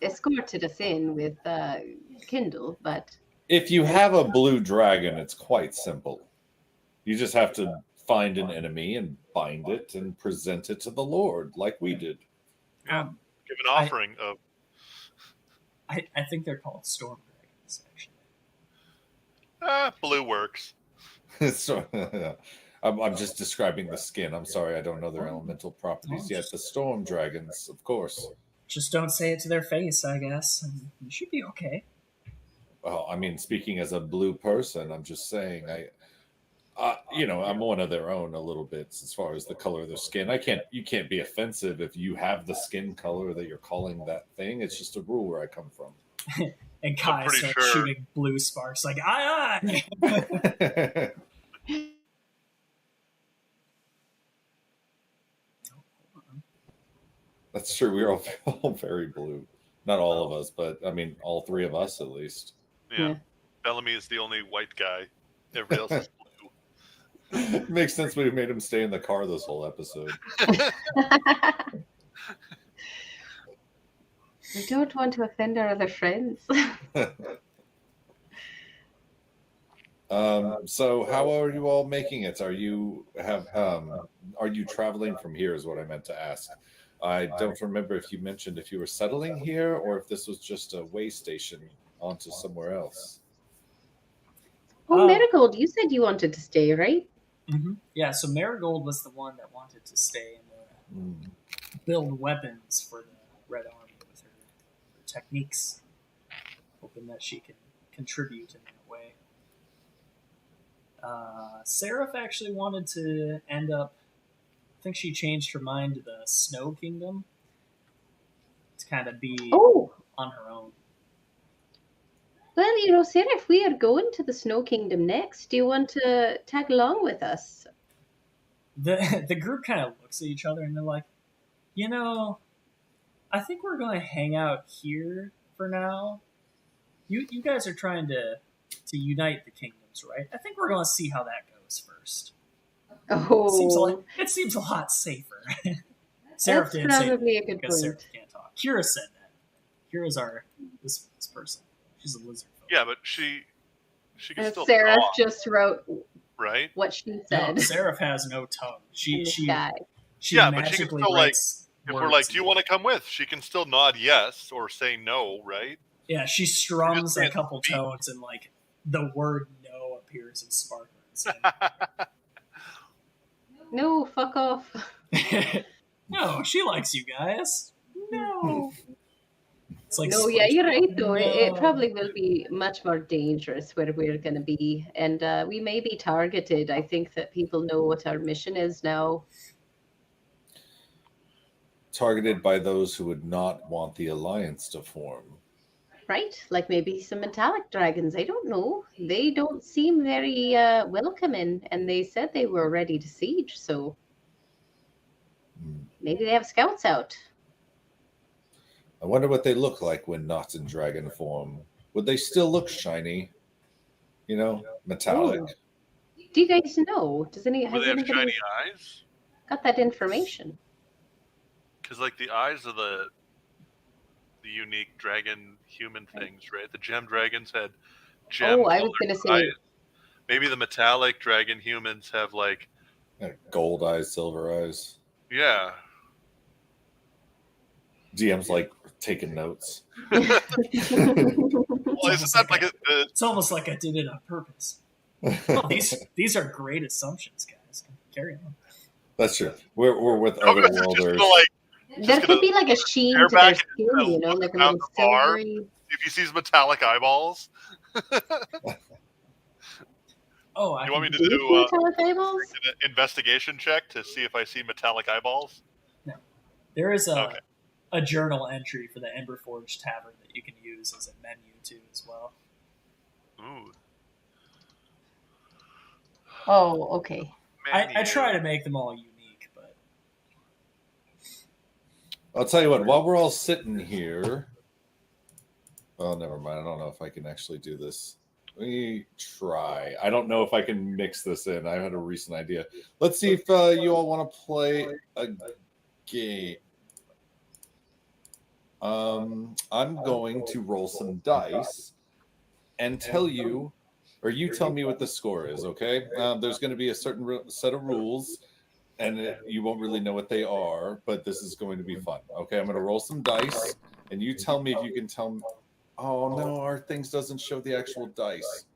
escorted us in with Kindle, but if you have a blue dragon, it's quite simple. You just have to find an enemy and bind it and present it to the Lord, like we did. Give an offering of. I think they're called storm dragons, actually. Blue works. So, I'm just describing the skin. I'm sorry, I don't know their elemental properties yet. The storm dragons, of course. Just don't say it to their face, I guess. And you should be okay. Well, I mean, speaking as a blue person, I'm just saying, I'm one of their own a little bit as far as the color of their skin. You can't be offensive if you have the skin color that you're calling that thing. It's just a rule where I come from. And Kai starts shooting blue sparks like, aye, aye! That's true. We're all very blue. Not all of us, but I mean, all three of us at least. Yeah. Bellamy is the only white guy. Everybody else is blue. It makes sense we made him stay in the car this whole episode. We don't want to offend our other friends. So how are you all making it? Are you traveling from here is what I meant to ask. I don't remember if you mentioned if you were settling here or if this was just a way station onto somewhere else. Oh, Marigold, you said you wanted to stay, right? Mm-hmm. Yeah, so Marigold was the one that wanted to stay and build weapons for the Red Army with her techniques, hoping that she can contribute in that way. Seraph actually wanted to end up, I think she changed her mind to the Snow Kingdom to kind of be on her own. Well, Seraph, we are going to the Snow Kingdom next. Do you want to tag along with us? The group kind of looks at each other and they're like, I think we're going to hang out here for now. You guys are trying to unite the kingdoms, right? I think we're going to see how that goes first. Oh, it seems a lot safer. Seraph didn't say that probably a good because point. Seraph can't talk. Kira said that. Kira's this person. She's a lizard folk. Yeah, but she can still Seraph talk, just wrote right? what she said. No, Seraph has no tongue. She but she can magically still writes if we're like, do you want to come with? She can still nod yes or say no, right? Yeah, she strums a couple tones and like the word no appears in sparklers. No, fuck off. No, she likes you guys. No. It's like no, yeah, you're right, though. No. It probably will be much more dangerous where we're going to be. And we may be targeted. I think that people know what our mission is now. Targeted by those who would not want the alliance to form. Right? Like maybe some metallic dragons. I don't know. They don't seem very welcoming. And they said they were ready to siege. So maybe they have scouts out. I wonder what they look like when not in dragon form. Would they still look shiny? Metallic. Oh. Do you guys know? Has Do they have anybody shiny eyes? got that information? Because like the eyes of the unique dragon human things, right? The gem dragons had gem. Oh, I was going to say. Eyes. Maybe the metallic dragon humans have like gold eyes, silver eyes. Yeah. DM's like taking notes. Well, isn't that like it's almost like I did it on purpose. Oh, these are great assumptions, guys. Carry on. That's true. We're with other worlders. There could be like a sheen to their skin, like a little silvery. If he sees metallic eyeballs. Oh, you want me to do an investigation check to see if I see metallic eyeballs? No. There is a journal entry for the Emberforge Tavern that you can use as a menu too, as well. Ooh. Oh, okay. I try to make them all unique, but I'll tell you what. While we're all sitting here, oh, never mind. I don't know if I can actually do this. Let me try. I don't know if I can mix this in. I had a recent idea. Let's see if you all want to play a game. I'm going to roll some dice and tell you, or you tell me what the score is, okay? There's going to be a certain set of rules, and you won't really know what they are, but this is going to be fun, okay? I'm going to roll some dice, and you tell me if you can tell me. Oh, no, our things doesn't show the actual dice.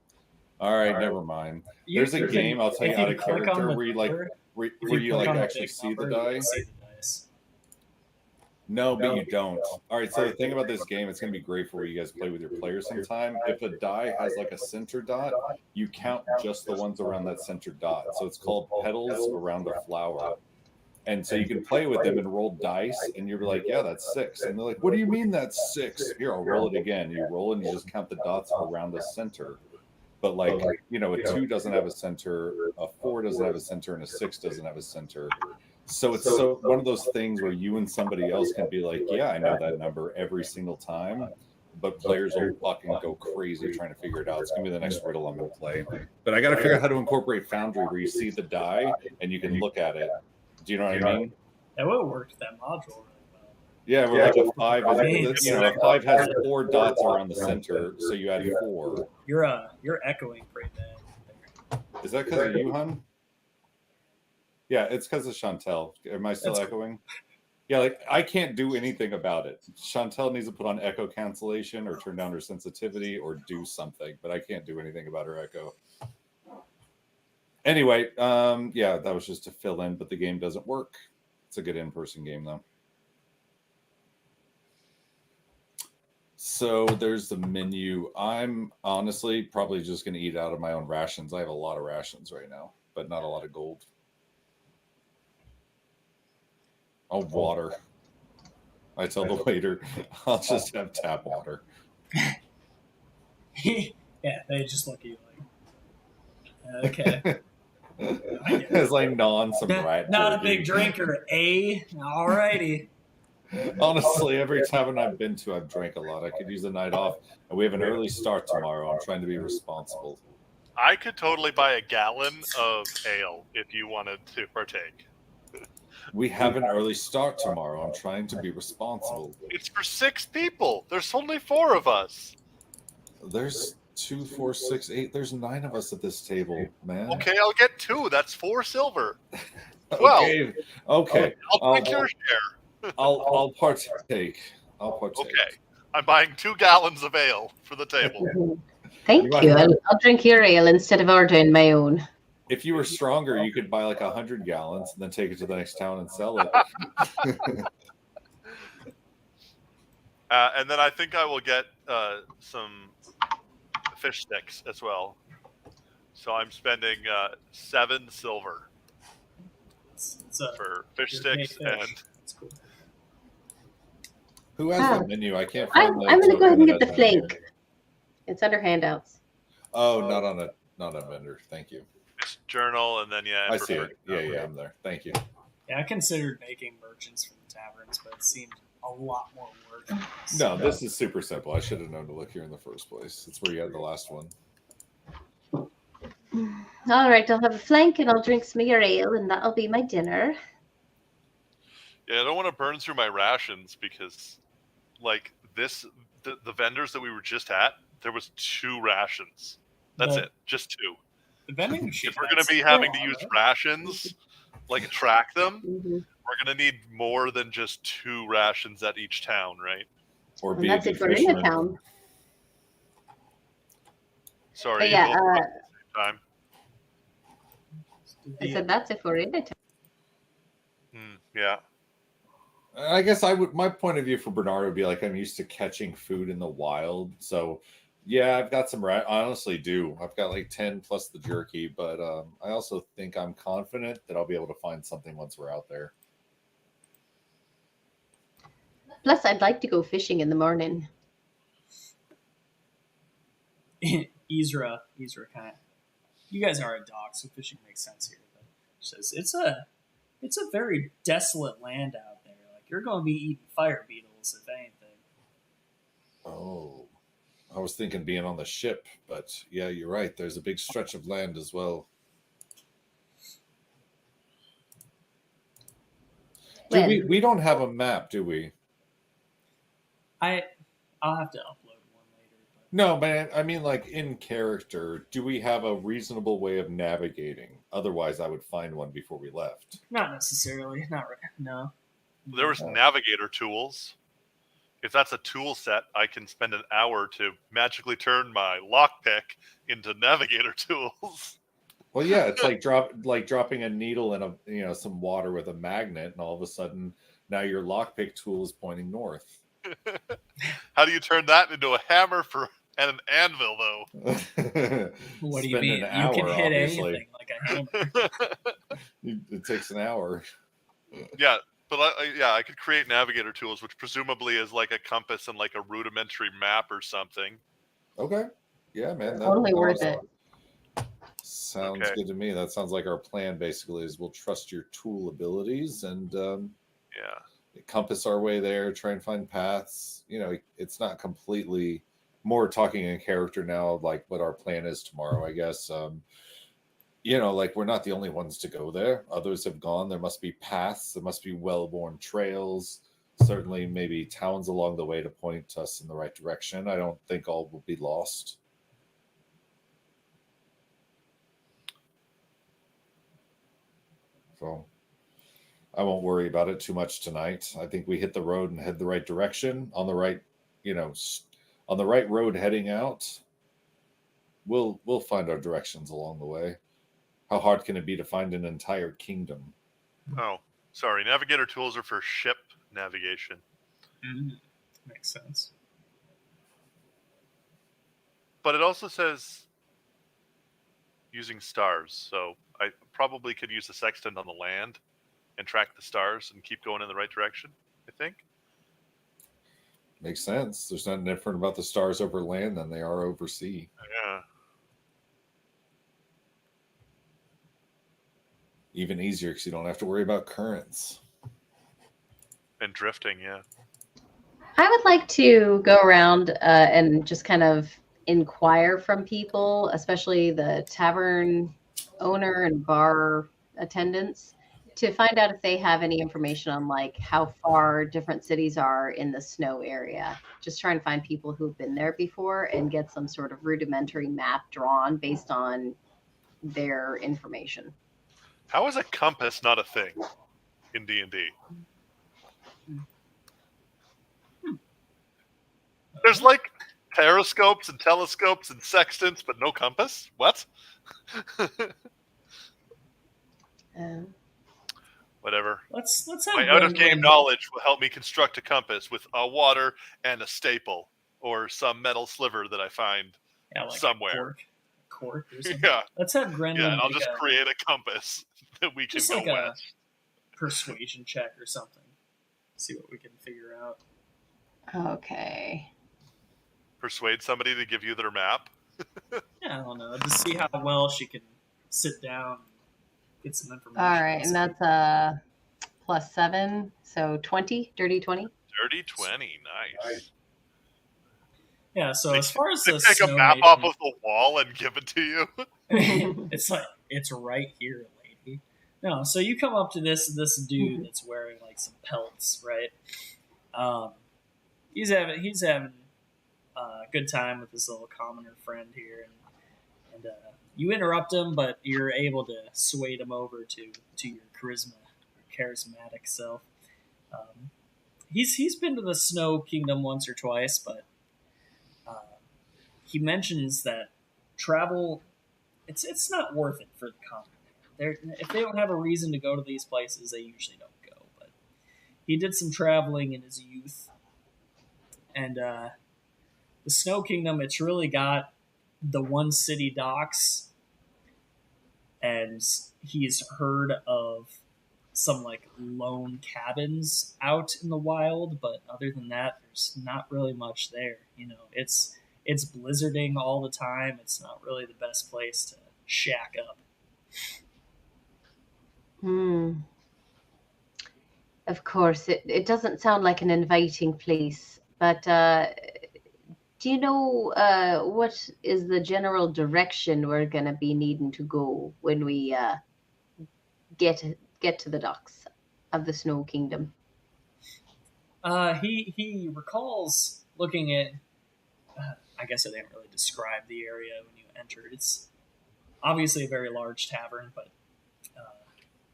All right, never mind. There's a game, I'll tell you out of character, where you actually see the dice. No, but you don't. All right, so the thing about this game, it's going to be great for you guys play with your players sometime. If a die has like a center dot, you count just the ones around that center dot. So it's called petals around a flower. And so you can play with them and roll dice, and you're like, yeah, that's 6. And they're like, what do you mean that's 6? Here, I'll roll it again. You roll and you just count the dots around the center. But like, you know, a 2 doesn't have a center, a 4 doesn't have a center, and a 6 doesn't have a center. So it's so one of those things where you and somebody else can be like, yeah, I know that number every single time. But players will fucking go crazy trying to figure it out. It's going to be the next riddle I'm going to play. But I got to figure out how to incorporate Foundry where you see the die and you can look at it. Do you know what I mean? That would have worked that module really well. Yeah, we're like a 5 is, you know, a 5 has 4 dots around the center, so you add 4. You're echoing pretty bad. Is that because of you, hun? Yeah, it's because of Chantel. Am I still echoing? Yeah, like I can't do anything about it. Chantel needs to put on echo cancellation or turn down her sensitivity or do something, but I can't do anything about her echo. Anyway, yeah, that was just to fill in, but the game doesn't work. It's a good in-person game though. So there's the menu. I'm honestly probably just going to eat out of my own rations. I have a lot of rations right now, but not a lot of gold. Oh, water. I tell the waiter, I'll just have tap water. Yeah, they just look at you like, okay. As I gnaw some rat Not jerky. a big drinker, eh? Alrighty. Honestly, every tavern I've been to, I've drank a lot. I could use a night off, and we have an early start tomorrow. I'm trying to be responsible. I could totally buy a gallon of ale if you wanted to partake. We have an early start tomorrow. I'm trying to be responsible. It's for 6 people. There's only 4 of us. There's 2, 4, 6, 8. There's 9 of us at this table, man. Okay, I'll get 2. That's 4 silver. Okay. Okay. I'll take your share. I'll partake. I'll partake. Okay. I'm buying 2 gallons of ale for the table. Thank you. I'll drink your ale instead of ordering my own. If you were stronger, you could buy like 100 gallons and then take it to the next town and sell it. And then I think I will get some fish sticks as well. So I'm spending 7 silver for fish sticks fish. and. That's cool. Who has the menu? I can't find. I'm going to go ahead and get the flake. It's under handouts. Oh, not on a vendor. Thank you. It's journal and then I see it. Yeah, I'm there. Thank you. Yeah, I considered making merchants for the taverns, but it seemed a lot more work. No, this is super simple. I should have known to look here in the first place. It's where you had the last one. All right, I'll have a flank and I'll drink some of your ale, and that'll be my dinner. Yeah, I don't want to burn through my rations because, like, the vendors that we were just at, there was 2 rations. That's it, just 2. The vending machine. If we're going to be having to use rations, like track them, we're going to need more than just 2 rations at each town, right? Or And be that's a if good we're in a fisherman. town. Sorry, But you yeah, both talked at the same time. I said that's if we're in a town. Yeah. I guess my point of view for Bernard would be like, I'm used to catching food in the wild. So yeah, I've got some I honestly do. I've got like 10 plus the jerky, but I also think I'm confident that I'll be able to find something once we're out there. Plus, I'd like to go fishing in the morning. Ezra kind of. You guys are a dock, so fishing makes sense here. But she says it's a very desolate land out there. Like you're going to be eating fire beetles if anything. Oh, I was thinking being on the ship, but yeah, you're right. There's a big stretch of land as well. We don't have a map, do we? I'll have to upload one later. But... No, man. I mean, like in character, do we have a reasonable way of navigating? Otherwise, I would find one before we left. Not necessarily. Not right. No. There was navigator tools. If that's a tool set, I can spend an hour to magically turn my lockpick into navigator tools. Well, yeah, it's like dropping a needle in some water with a magnet, and all of a sudden, now your lockpick tool is pointing north. How do you turn that into a hammer and an anvil, though? What do you mean? You can hit anything like a hammer. It takes an hour. Yeah, but I could create navigator tools, which presumably is like a compass and like a rudimentary map or something. Okay. Yeah, man. Totally worth it. Sounds Okay. good to me. That sounds like our plan. Basically, is we'll trust your tool abilities and compass our way there. Try and find paths. It's not completely more talking in character now, like what our plan is tomorrow. I guess. Like we're not the only ones to go there. Others have gone. There must be paths. There must be well-worn trails. Certainly, maybe towns along the way to point us in the right direction. I don't think all will be lost. So I won't worry about it too much tonight. I think we hit the road and head the right direction on the right, on the right road heading out. We'll find our directions along the way. How hard can it be to find an entire kingdom? Oh, sorry. Navigator tools are for ship navigation. Makes sense. But it also says using stars, so I probably could use the sextant on the land and track the stars and keep going in the right direction, I think. Makes sense. There's nothing different about the stars over land than they are over sea. Yeah. Even easier because you don't have to worry about currents. And drifting, yeah. I would like to go around and just kind of inquire from people, especially the tavern owner and bar attendants, to find out if they have any information on like how far different cities are in the snow area. Just try and find people who've been there before and get some sort of rudimentary map drawn based on their information. How is a compass not a thing in D&D? There's like periscopes and telescopes and sextants, but no compass? What? Whatever. Let's have my out-of-game knowledge will help me construct a compass with a water and a staple or some metal sliver that I find like somewhere. A cork or something. Yeah. Let's have Grendel. Yeah, and I'll just create a compass that we can just go like west. A persuasion check or something. See what we can figure out. Okay. Persuade somebody to give you their map? Yeah, I don't know. Just see how well she can sit down and get some information. All right, and that's +7, so 20, dirty 20. Dirty 20, nice. Yeah, so as far as the take a map off of the wall and give it to you. It's like it's right here, lady. No, so you come up to this dude that's wearing like some pelts, right? He's having a good time with his little commoner friend here, and you interrupt him, but you're able to sway him over to your charismatic self. He's been to the Snow Kingdom once or twice, but he mentions that travel it's not worth it for the common. If they don't have a reason to go to these places, they usually don't go. But he did some traveling in his youth, and the Snow Kingdom, it's really got the one city docks, and he's heard of some like lone cabins out in the wild, but other than that, there's not really much there. It's blizzarding all the time. It's not really the best place to shack up. Of course, it doesn't sound like an inviting place, but do you know what is the general direction we're going to be needing to go when we get to the docks of the Snow Kingdom? He recalls looking at. I guess I didn't really describe the area when you entered. It's obviously a very large tavern, but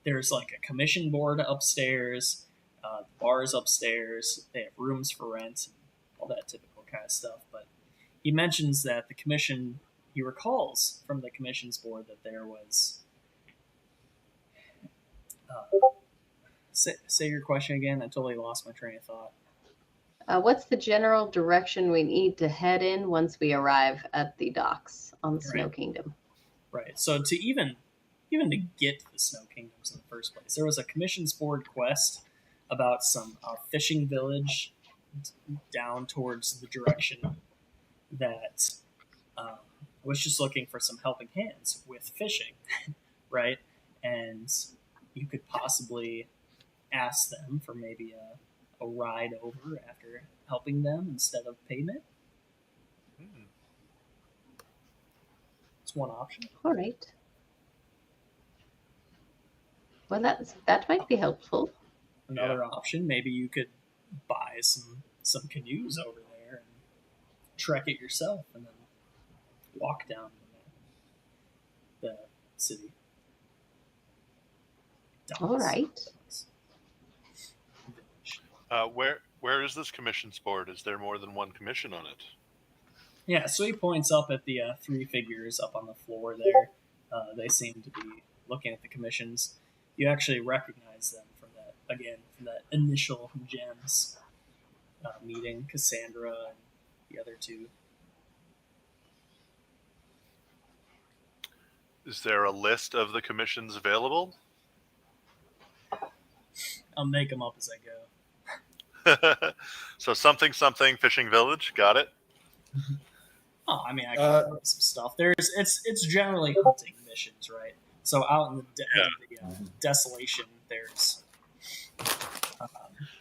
there's like a commission board upstairs, the bars upstairs. They have rooms for rent and all that typical kind of stuff. But he mentions that he recalls from the commission's board that there was. Say your question again. I totally lost my train of thought. What's the general direction we need to head in once we arrive at the docks on the Snow Kingdom? Right. So to even even to get to the Snow Kingdoms in the first place. There was a commissions board quest about some fishing village down towards the direction that was just looking for some helping hands with fishing, right? And you could possibly ask them for maybe a ride over after helping them instead of payment. It's one option. All right. Well, that might be helpful. Another option, maybe you could buy some canoes over there and trek it yourself, and then walk down the city. All right. Where is this commissions board? Is there more than one commission on it? Yeah, so he points up at the three figures up on the floor there. They seem to be looking at the commissions. You actually recognize them from that initial gems meeting, Cassandra and the other two. Is there a list of the commissions available? I'll make them up as I go. So something fishing village, got it. Oh, I mean, I can look up some stuff. It's generally hunting missions, right? So out in the desolation, there's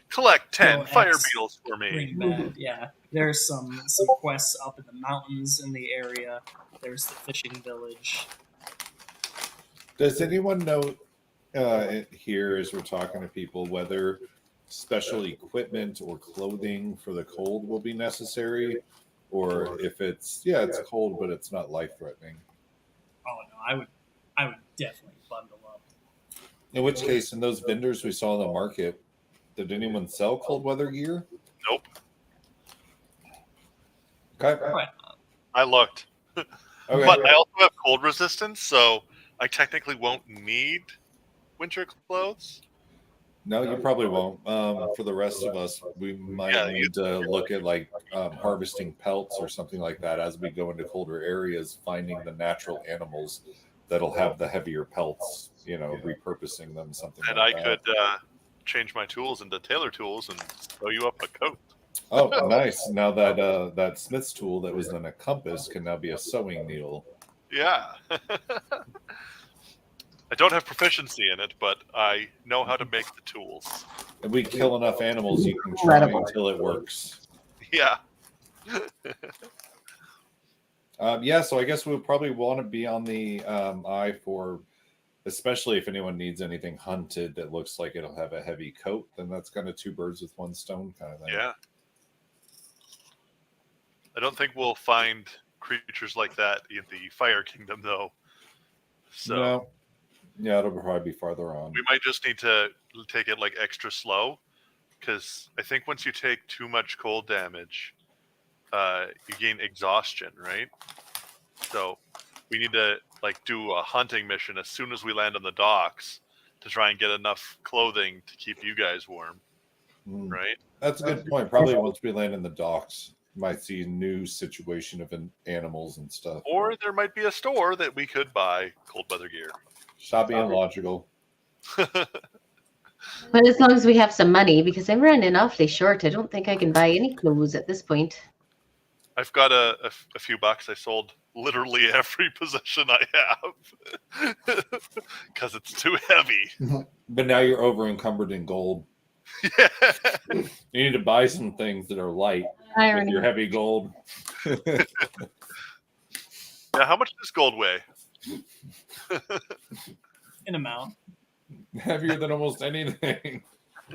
collect 10 no fire X, beetles for me. bring back. Yeah, there's some quests up in the mountains in the area. There's the fishing village. Does anyone know here, as we're talking to people, whether special equipment or clothing for the cold will be necessary, or if it's cold but it's not life-threatening? Oh no, I would definitely bundle up. In which case, in those vendors we saw in the market, did anyone sell cold weather gear? Nope. Okay. Right. I looked. Okay. But I also have cold resistance, so I technically won't need winter clothes. No, you probably won't. For the rest of us, we might need to look at harvesting pelts or something like that as we go into colder areas, finding the natural animals that'll have the heavier pelts, repurposing them, something And like I that. could change my tools into tailor tools and sew you up a coat. Oh, nice. Now that smith's tool that was in a compass can now be a sewing needle. Yeah. I don't have proficiency in it, but I know how to make the tools. If we kill enough animals, you can try until it works. Yeah. So I guess we'll probably want to be on the eye for, especially if anyone needs anything hunted that looks like it'll have a heavy coat, then that's kind of two birds with one stone kind of thing. Yeah. I don't think we'll find creatures like that in the Fire Kingdom, though. So no. Yeah, it'll probably be farther on. We might just need to take it extra slow, because I think once you take too much cold damage, you gain exhaustion, right? So we need to do a hunting mission as soon as we land on the docks to try and get enough clothing to keep you guys warm, right? That's a good point. Probably once we land in the docks, might see a new situation of animals and stuff. Or there might be a store that we could buy cold weather gear. Stop being logical. But as long as we have some money, because I'm running awfully short, I don't think I can buy any clothes at this point. I've got a few bucks. I sold literally every possession I have because it's too heavy. But now you're over encumbered in gold. Yeah. You need to buy some things that are light with your heavy gold. Yeah, how much does gold weigh? In amount. Heavier than almost anything.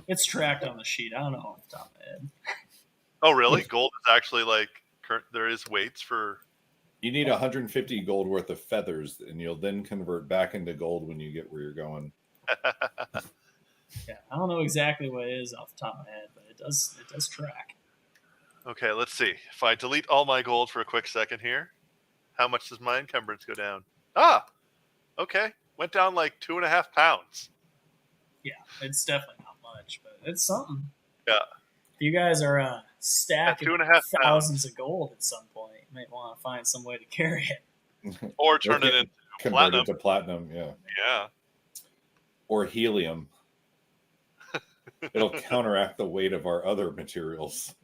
It's tracked on the sheet. I don't know off the top of my head. Oh, really? Gold is actually there is weights for. You need 150 gold worth of feathers, and you'll then convert back into gold when you get where you're going. Yeah, I don't know exactly what it is off the top of my head, but it does track. Okay, let's see. If I delete all my gold for a quick second here, how much does my encumbrance go down? Okay. Went down 2.5 pounds. Yeah, it's definitely not much, but it's something. Yeah. If you guys are stacking 2.5 thousands of gold at some point, you might want to find some way to carry it. Or turn it into Converted to platinum, yeah. Yeah. Or helium. It'll counteract the weight of our other materials.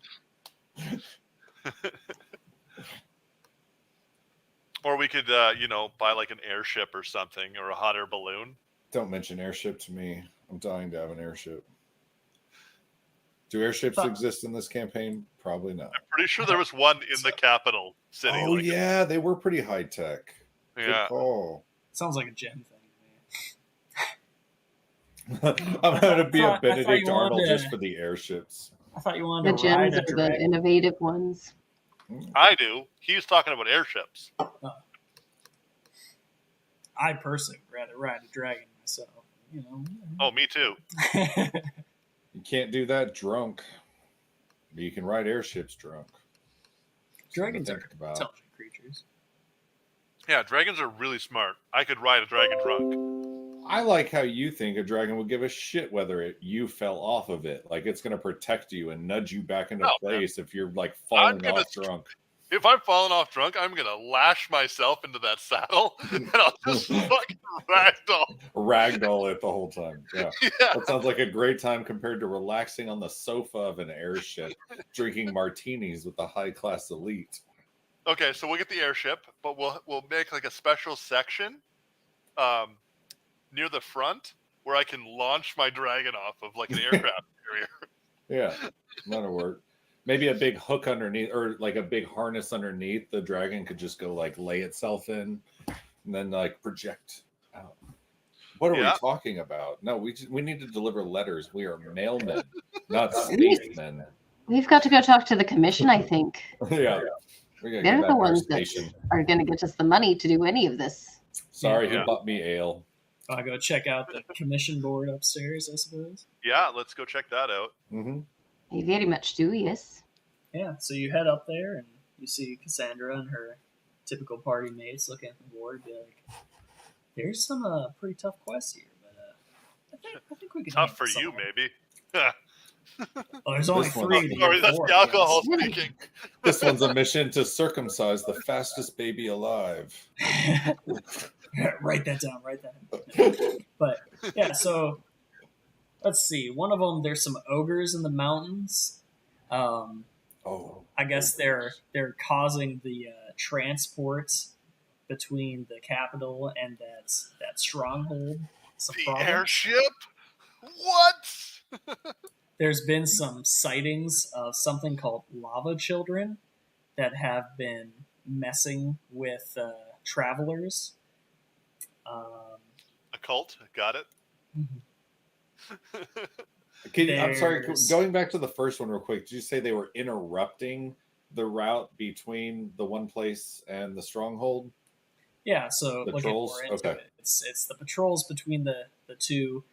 Or we could, buy like an airship or something, or a hot air balloon. Don't mention airship to me. I'm dying to have an airship. Do airships exist in this campaign? Probably not. I'm pretty sure there was one in the capital city. Oh, yeah, they were pretty high tech. Yeah. Good call. Sounds like a gem thing to me. I'm going to be a Benedict Arnold just for the airships. I thought you wanted The to ride gems a are the dragon. innovative ones. I do. He's talking about airships. I personally would rather ride a dragon myself. Oh, me too. You can't do that drunk. You can ride airships drunk. Dragons are intelligent creatures. Yeah, dragons are really smart. I could ride a dragon drunk. I like how you think a dragon would give a shit whether you fell off of it. Like it's going to protect you and nudge you back into place if you're like falling off drunk. If I'm falling off drunk, I'm going to lash myself into that saddle and I'll just fucking ragdoll it the whole time. Yeah. Yeah. That sounds like a great time compared to relaxing on the sofa of an airship, drinking martinis with the high-class elite. Okay, so we'll get the airship, but we'll make like a special section near the front where I can launch my dragon off of like an aircraft carrier. Yeah, that'll work. Maybe a big hook underneath, or like a big harness underneath. The dragon could just go like lay itself in, and then like project out. What are we talking about? No, we need to deliver letters. We are mailmen, not statesmen. We've got to go talk to the commission, I think. Yeah. They're the ones that are going to get us the money to do any of this. Sorry, who bought me ale? I'll go check out the commission board upstairs, I suppose. Yeah, let's go check that out. Mm-hmm. You very much do, yes. Yeah, so you head up there and you see Cassandra and her typical party mates looking at the board and be like, there's some pretty tough quests here, but I think we can tough for you, maybe. Oh, there's only three. Sorry, that's the alcohol speaking. This one's a mission to circumcise the fastest baby alive. Write that down. But yeah, so let's see. One of them, there's some ogres in the mountains. I guess they're causing the transports between the capital and that stronghold. The airship? What? There's been some sightings of something called lava children that have been messing with travelers. A cult? Got it. I'm sorry, going back to the first one real quick, did you say they were interrupting the route between the one place and the stronghold? Yeah, so the looking more into it. It's the patrols between the two.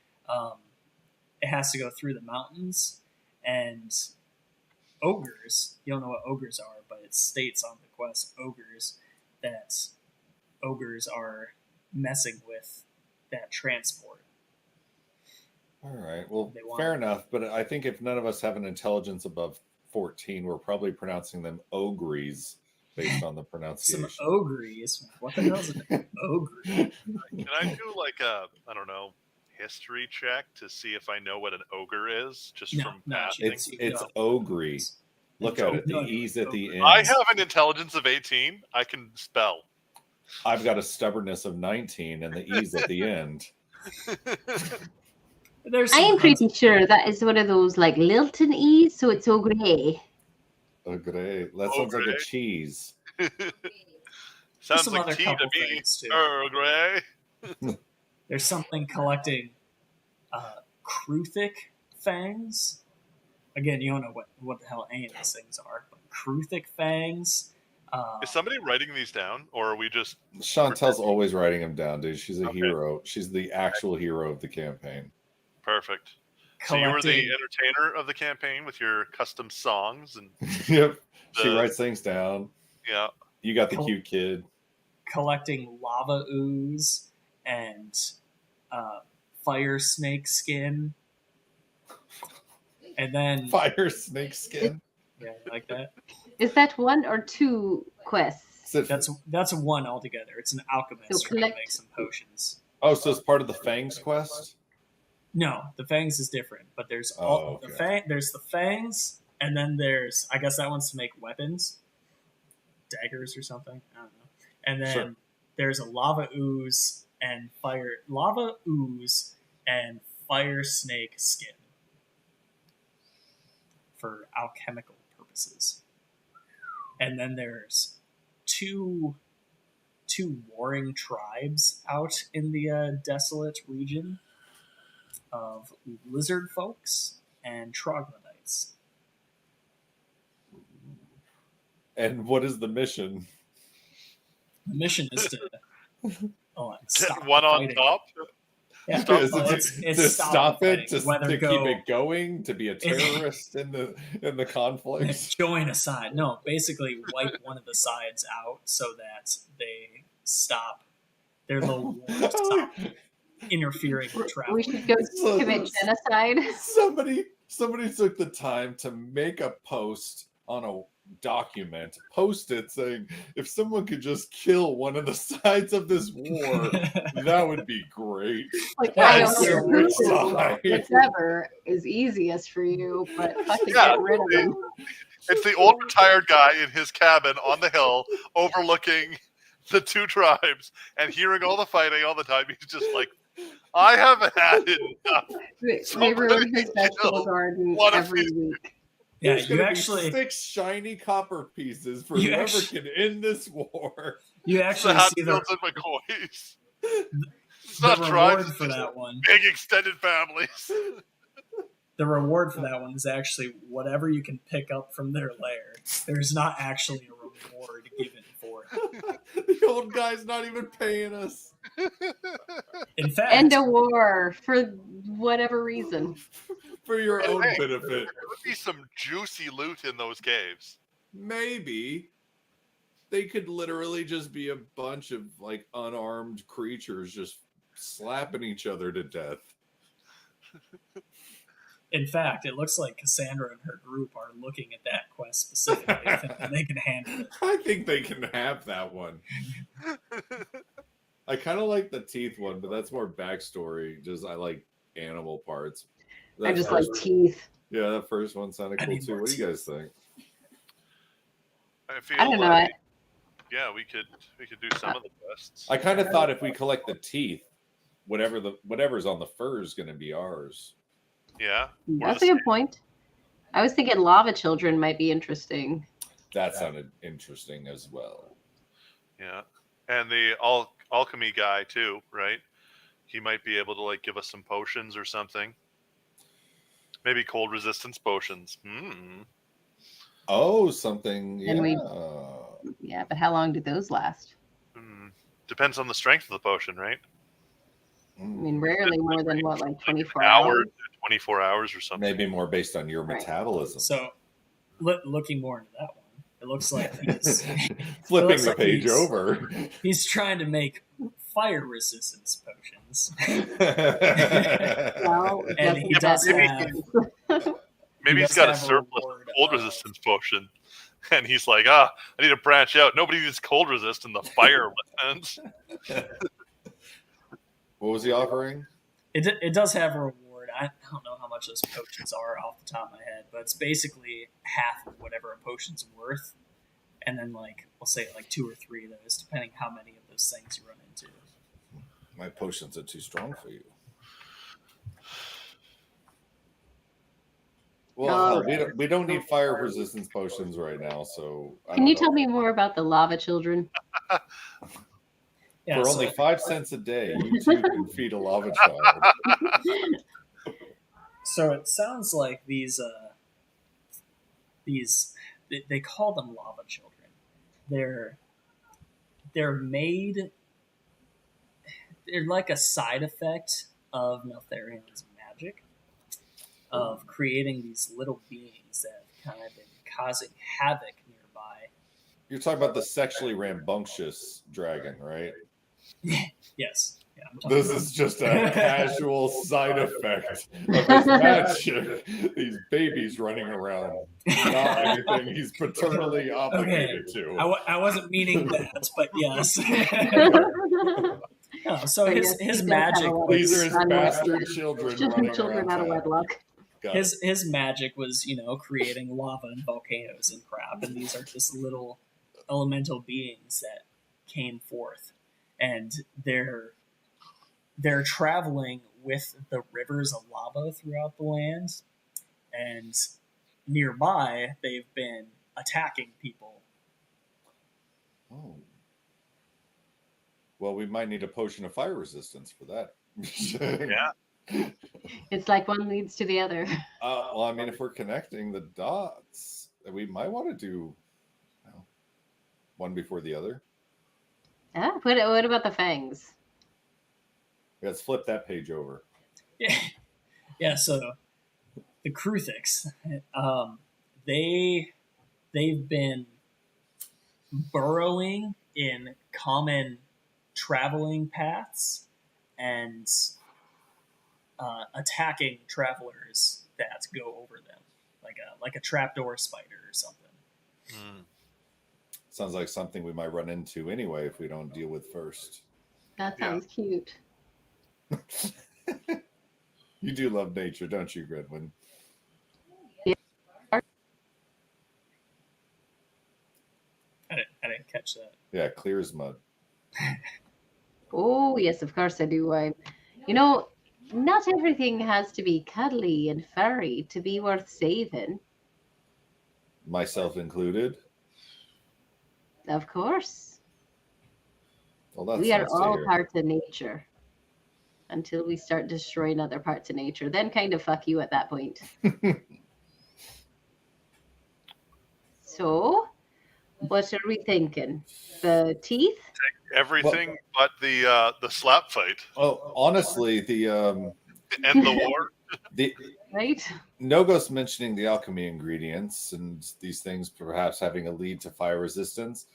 It has to go through the mountains, and ogres, you don't know what ogres are, but it states on the quest, that ogres are messing with that transport. All right, well, fair enough, but I think if none of us have an intelligence above 14, we're probably pronouncing them ogres based on the pronunciation. Some ogres? What the hell is an ogre? Can I do like a, I don't know, history check to see if I know what an ogre is? Just from past things? It's ogre. Look at it, the E's at the end. I have an intelligence of 18. I can spell. I've got a stubbornness of 19 and the E's at the end. I am pretty sure that is one of those like Lilton E's, so it's ogre. Ogre. That sounds like a cheese. Sounds like tea to me. Earl Grey. There's something collecting Kruthic fangs. Again, you don't know what the hell any of these things are, but Kruthic fangs. Is somebody writing these down, or are we just... Chantel's always writing them down, dude. She's a hero. She's the actual hero of the campaign. Perfect. So you were the entertainer of the campaign with your custom songs and... Yep. She writes things down. Yeah. You got the cute kid. Collecting lava ooze and fire snake skin. And then... Fire snake skin? Yeah, like that. Is that one or two quests? That's one altogether. It's an alchemist So trying to make some potions. Oh, so it's part of the Fangs quest? No, the fangs is different, but there's there's the fangs, and then there's, I guess that one's to make weapons, daggers or something. I don't know. And then there's a lava ooze and fire snake skin for alchemical purposes. And then there's two warring tribes out in the desolate region of lizard folks and troglodytes. And what is the mission? The mission is to stop one on fighting. top. Yeah, to stop it, to keep it going, to be a terrorist in the conflict. Join a side. No, basically wipe one of the sides out so that they stop. Their little wars stop interfering with travel. We should go commit genocide. Somebody took the time to make a post on a document, post it saying, if someone could just kill one of the sides of this war, that would be great. Like, I don't know whichever is easiest for you, but fucking get rid of them. It's the old retired guy in his cabin on the hill overlooking the two tribes and hearing all the fighting all the time. He's just like, I haven't had enough. They ruin his vegetable garden every week. Yeah, There's you actually 6 shiny copper pieces for whoever can end this war. You actually see the McCoys. reward for that one. Big extended families. The reward for that one is actually whatever you can pick up from their lair. There's not actually a reward given for it. The old guy's not even paying us. In fact, end a war for whatever reason. For your own benefit. There would be some juicy loot in those caves. Maybe. They could literally just be a bunch of like unarmed creatures just slapping each other to death. In fact, it looks like Cassandra and her group are looking at that quest specifically, thinking they can handle it. I think they can have that one. I kind of like the teeth one, but that's more backstory. Just I like animal parts. I just like teeth. Yeah, that first one sounded cool too. What do you guys think? I don't know. Yeah, we could do some of the quests. I kind of thought if we collect the teeth, whatever's on the fur is going to be ours. Yeah, that's a good point. I was thinking lava children might be interesting. That sounded interesting as well. Yeah, and the alchemy guy too, right? He might be able to like give us some potions or something. Maybe cold resistance potions. Oh, something. Yeah, but how long did those last? Depends on the strength of the potion, right? I mean, rarely more than what, like 24 hours? 24 hours or something. Maybe more based on your metabolism. So, looking more into that one, it looks like he's flipping the page over. He's trying to make fire resistance potions. Well, and he does have. Maybe he's got a surplus cold resistance potion. And he's like, I need to branch out. Nobody needs cold resist in the fire weapons. What was he offering? It does have a reward. I don't know how much those potions are off the top of my head, but it's basically half of whatever a potion's worth. And then, like, we'll say like 2 or 3 of those, depending how many of those things you run into. My potions are too strong for you. Well, we don't need fire resistance potions right now, so... Can you tell me more about the lava children? For only 5 cents a day, you too can feed a lava child. So it sounds like these they call them lava children. They're made... They're like a side effect of Neltharion's magic, of creating these little beings that have kind of been causing havoc nearby. You're talking about the sexually rambunctious dragon, right? Yes. This is just a casual side effect of his magic. These babies running around. Not anything he's paternally obligated to. I wasn't meaning that, but yes. No, so But his yes, he does magic. have a lot of These are his unwed bastard children running children around out of town. wedlock. Got it. His magic was, creating lava and volcanoes and crap, and these are just little elemental beings that came forth, and they're traveling with the rivers of lava throughout the land, and nearby they've been attacking people. Oh. Well, we might need a potion of fire resistance for that. Yeah. It's like one leads to the other. Well, I mean, if we're connecting the dots, we might want to do one before the other. Ah, what about the fangs? Let's flip that page over. Yeah. So the Kruthiks, they've been burrowing in common traveling paths and attacking travelers that go over them, like a trapdoor spider or something. Mm. Sounds like something we might run into anyway if we don't deal with first. That sounds cute. You do love nature, don't you, Gredwin? I didn't catch that. Yeah, clear as mud. Oh, yes, of course I do. Not everything has to be cuddly and furry to be worth saving. Myself included. Of course. Well, that's We are nice to all hear. parts of nature until we start destroying other parts of nature. Then kind of fuck you at that point. So, what are we thinking? The teeth? Everything but the slap fight Oh, honestly, the and the war. Right? Nogos mentioning the alchemy ingredients and these things perhaps having a lead to fire resistance.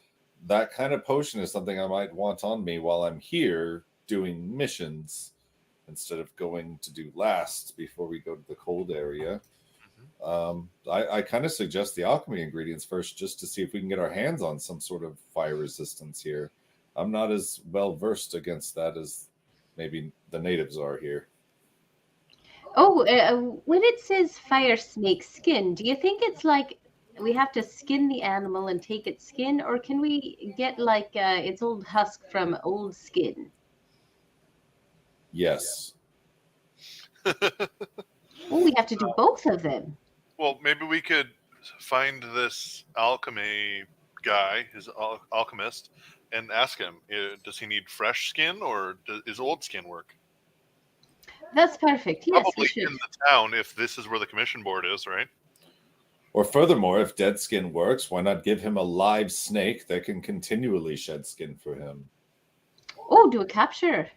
That kind of potion is something I might want on me while I'm here doing missions instead of going to do last before we go to the cold area. I kind of suggest the alchemy ingredients first just to see if we can get our hands on some sort of fire resistance here. I'm not as well versed against that as maybe the natives are here. Oh, when it says fire snake skin, do you think it's like we have to skin the animal and take its skin, or can we get like its old husk from old skin? Yes. Oh, we have to do both of them. Well, maybe we could find this alchemy guy, his alchemist, and ask him, does he need fresh skin or is old skin work? That's perfect. Yes, we Probably should. in the town if this is where the commission board is, right? Or furthermore, if dead skin works, why not give him a live snake that can continually shed skin for him? Oh, do a capture.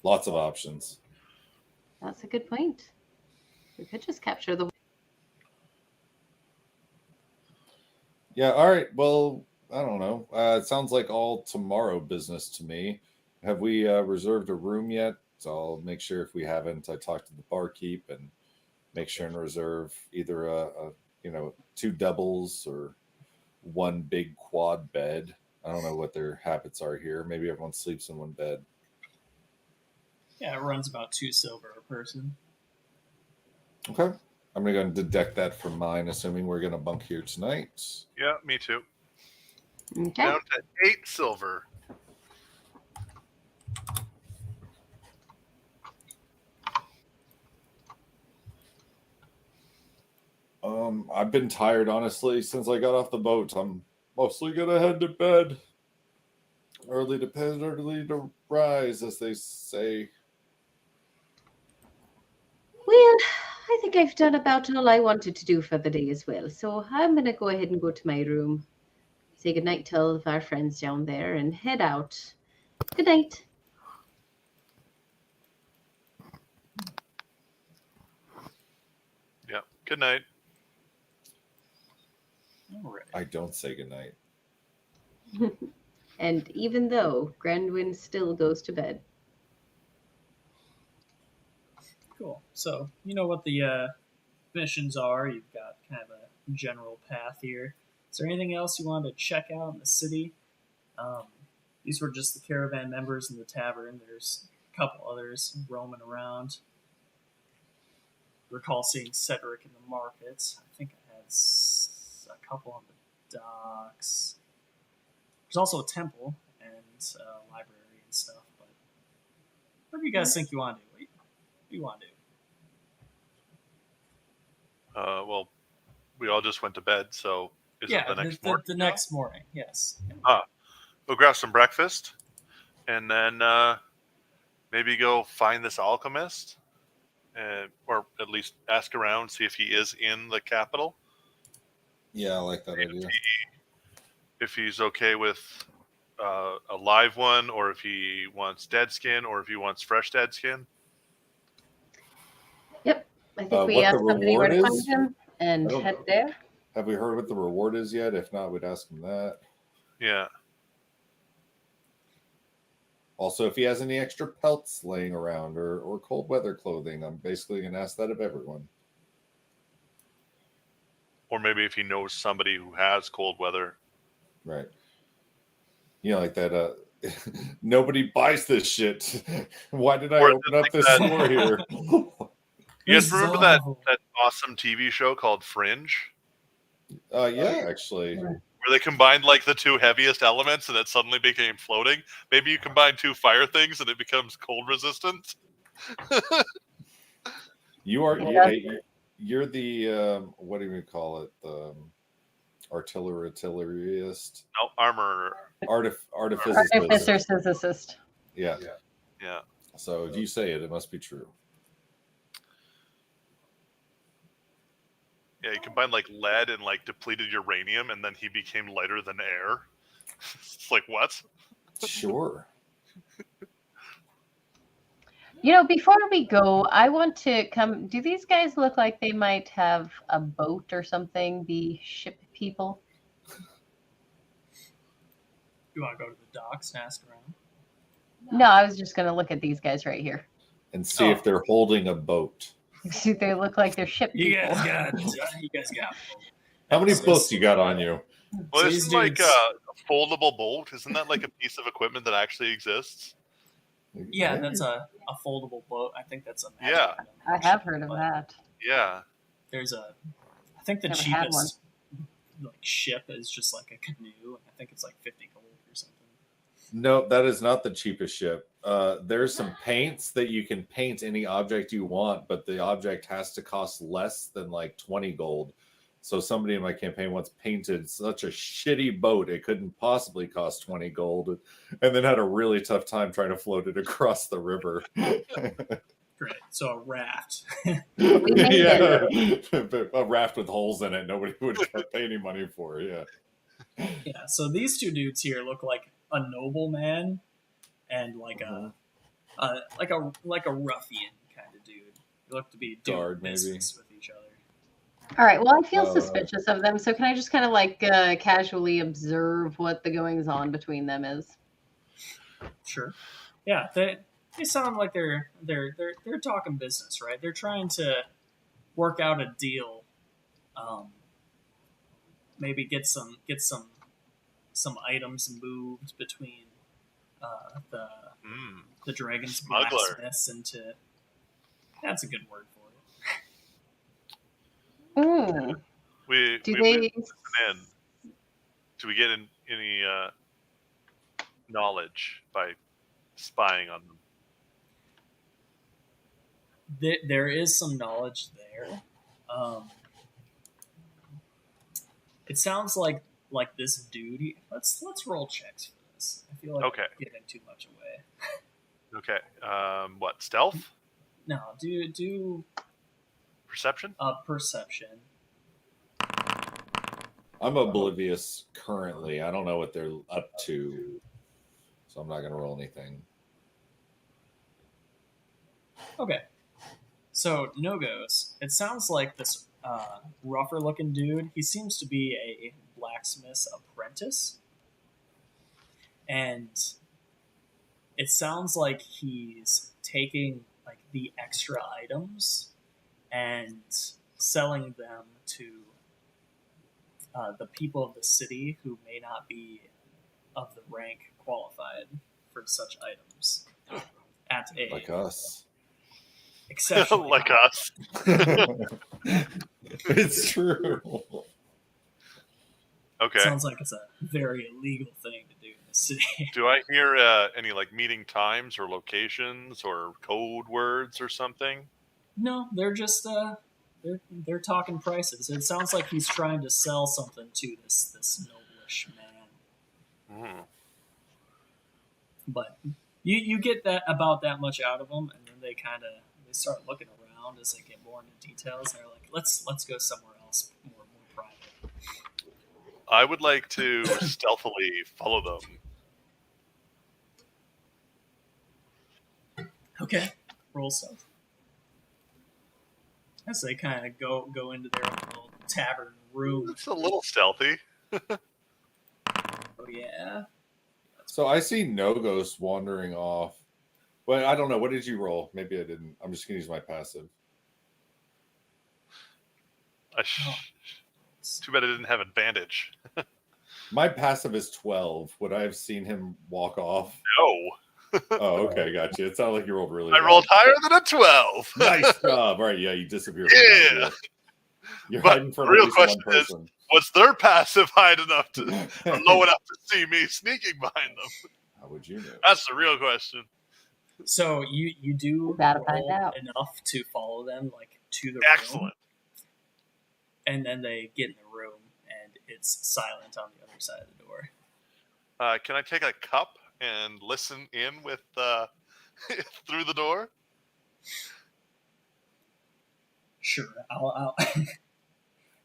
Lots of options. That's a good point. We could just capture the. Yeah, all right. Well, I don't know. It sounds like all tomorrow business to me. Have we reserved a room yet? So I'll make sure if we haven't, I talk to the barkeep and make sure and reserve either a 2 doubles or 1 big quad bed. I don't know what their habits are here. Maybe everyone sleeps in 1 bed. Yeah, it runs about 2 silver a person. Okay. I'm going to go and deduct that from mine, assuming we're going to bunk here tonight. Yeah, me too. Okay. Down to 8 silver. I've been tired, honestly, since I got off the boat. I'm mostly going to head to bed. Early to bed, early to rise, as they say. Well, I think I've done about all I wanted to do for the day as well. So I'm going to go ahead and go to my room, say goodnight to all of our friends down there, and head out. Good night. Yeah, good night. All right. I don't say goodnight. And even though Grandwin still goes to bed. Cool. So you know what the missions are. You've got kind of a general path here. Is there anything else you wanted to check out in the city? Um, these were just the caravan members in the tavern. There's a couple others roaming around. Recall seeing Cedric in the markets. I think I had a couple on the docks. There's also a temple and a library and stuff. But what do you guys think you want to do? What do you want to do? Well, we all just went to bed, so is it the next morning? The next morning, yes. We'll grab some breakfast, and then maybe go find this alchemist, or at least ask around, see if he is in the capital. Yeah, I like that idea. If he's okay with a live one, or if he wants dead skin, or if he wants fresh dead skin. Yep. I think we asked somebody where to find him and head there. Have we heard what the reward is yet? If not, we'd ask him that. Yeah. Also, if he has any extra pelts laying around or cold weather clothing, I'm basically going to ask that of everyone. Or maybe if he knows somebody who has cold weather. Right. You know, like that, nobody buys this shit. Why did I open up this store here? You guys remember that awesome TV show called Fringe? Yeah, actually. Where they combined like the two heaviest elements and it suddenly became floating. Maybe you combine two fire things and it becomes cold resistant. You're the what do we call it? The artillerist. No, armor. Artificer-physicist. Yeah. So if you say it, it must be true. Yeah, he combined like lead and like depleted uranium, and then he became lighter than air. It's like, what? Sure. You know, before we go, I want to come. Do these guys look like they might have a boat or something? The ship people? You want to go to the docks and ask around? No, I was just going to look at these guys right here. And see if they're holding a boat. See if they look like they're ship people. You guys got. How many boats you got on you? Well, isn't like a foldable boat? Isn't that like a piece of equipment that actually exists? Yeah, that's a foldable boat. I think that's a magic item, I have heard of that. Yeah. There's I think the cheapest ship is just like a canoe. I think it's like 50 gold or something. No, that is not the cheapest ship. There's some paints that you can paint any object you want, but the object has to cost less than like 20 gold. So somebody in my campaign once painted such a shitty boat it couldn't possibly cost 20 gold, and then had a really tough time trying to float it across the river. Great. So a raft. Yeah, a raft with holes in it. Nobody would pay any money for. Yeah. Yeah. So these two dudes here look like a nobleman and like a ruffian kind of dude. They look to be doing business with each other. All right. Well, I feel suspicious of them. So can I just kind of like casually observe what the goings on between them is? Sure. Yeah. They sound like they're talking business, right? They're trying to work out a deal. Maybe get some items moved between the dragon's blacksmiths into. That's a good word for it. Do we get any knowledge by spying on them? There is some knowledge there. It sounds like this dude. Let's roll checks for this. I feel like I'm giving too much away. Okay. What, stealth? No, do perception. Perception. I'm oblivious currently. I don't know what they're up to, so I'm not going to roll anything. Okay. So Nogos. It sounds like this rougher-looking dude. He seems to be a blacksmith's apprentice, and it sounds like he's taking like the extra items and selling them to the people of the city who may not be of the rank qualified for such items at a Like us. exceptionally Like high. us. It's true. Okay. Sounds like it's a very illegal thing to do in the city. Do I hear any like meeting times or locations or code words or something? No, they're just they're talking prices. It sounds like he's trying to sell something to this noblish man. Hmm. But you get that about that much out of them, and then they start looking around as they get more into details. They're like, let's go somewhere else, more private. I would like to stealthily follow them. Okay, roll stealth. As they kind of go into their own little tavern room. It's a little stealthy. Oh yeah. So I see no ghost wandering off. Well, I don't know. What did you roll? Maybe I didn't. I'm just gonna use my passive. Too bad I didn't have advantage. My passive is 12. Would I have seen him walk off? No. Oh, okay, gotcha. It sounded like you rolled really I well. rolled higher than a 12. Nice job. All right, yeah, you disappeared. Yeah. You're But hiding from the real at least one question is, person. was their passive high enough to, or low enough to see me sneaking behind them? How would you know? That's the real question. So you do Gotta find roll out. enough to follow them like to the room, Excellent. and then they get in the room and it's silent on the other side of the door. Can I take a cup and listen in with through the door? Sure, I'll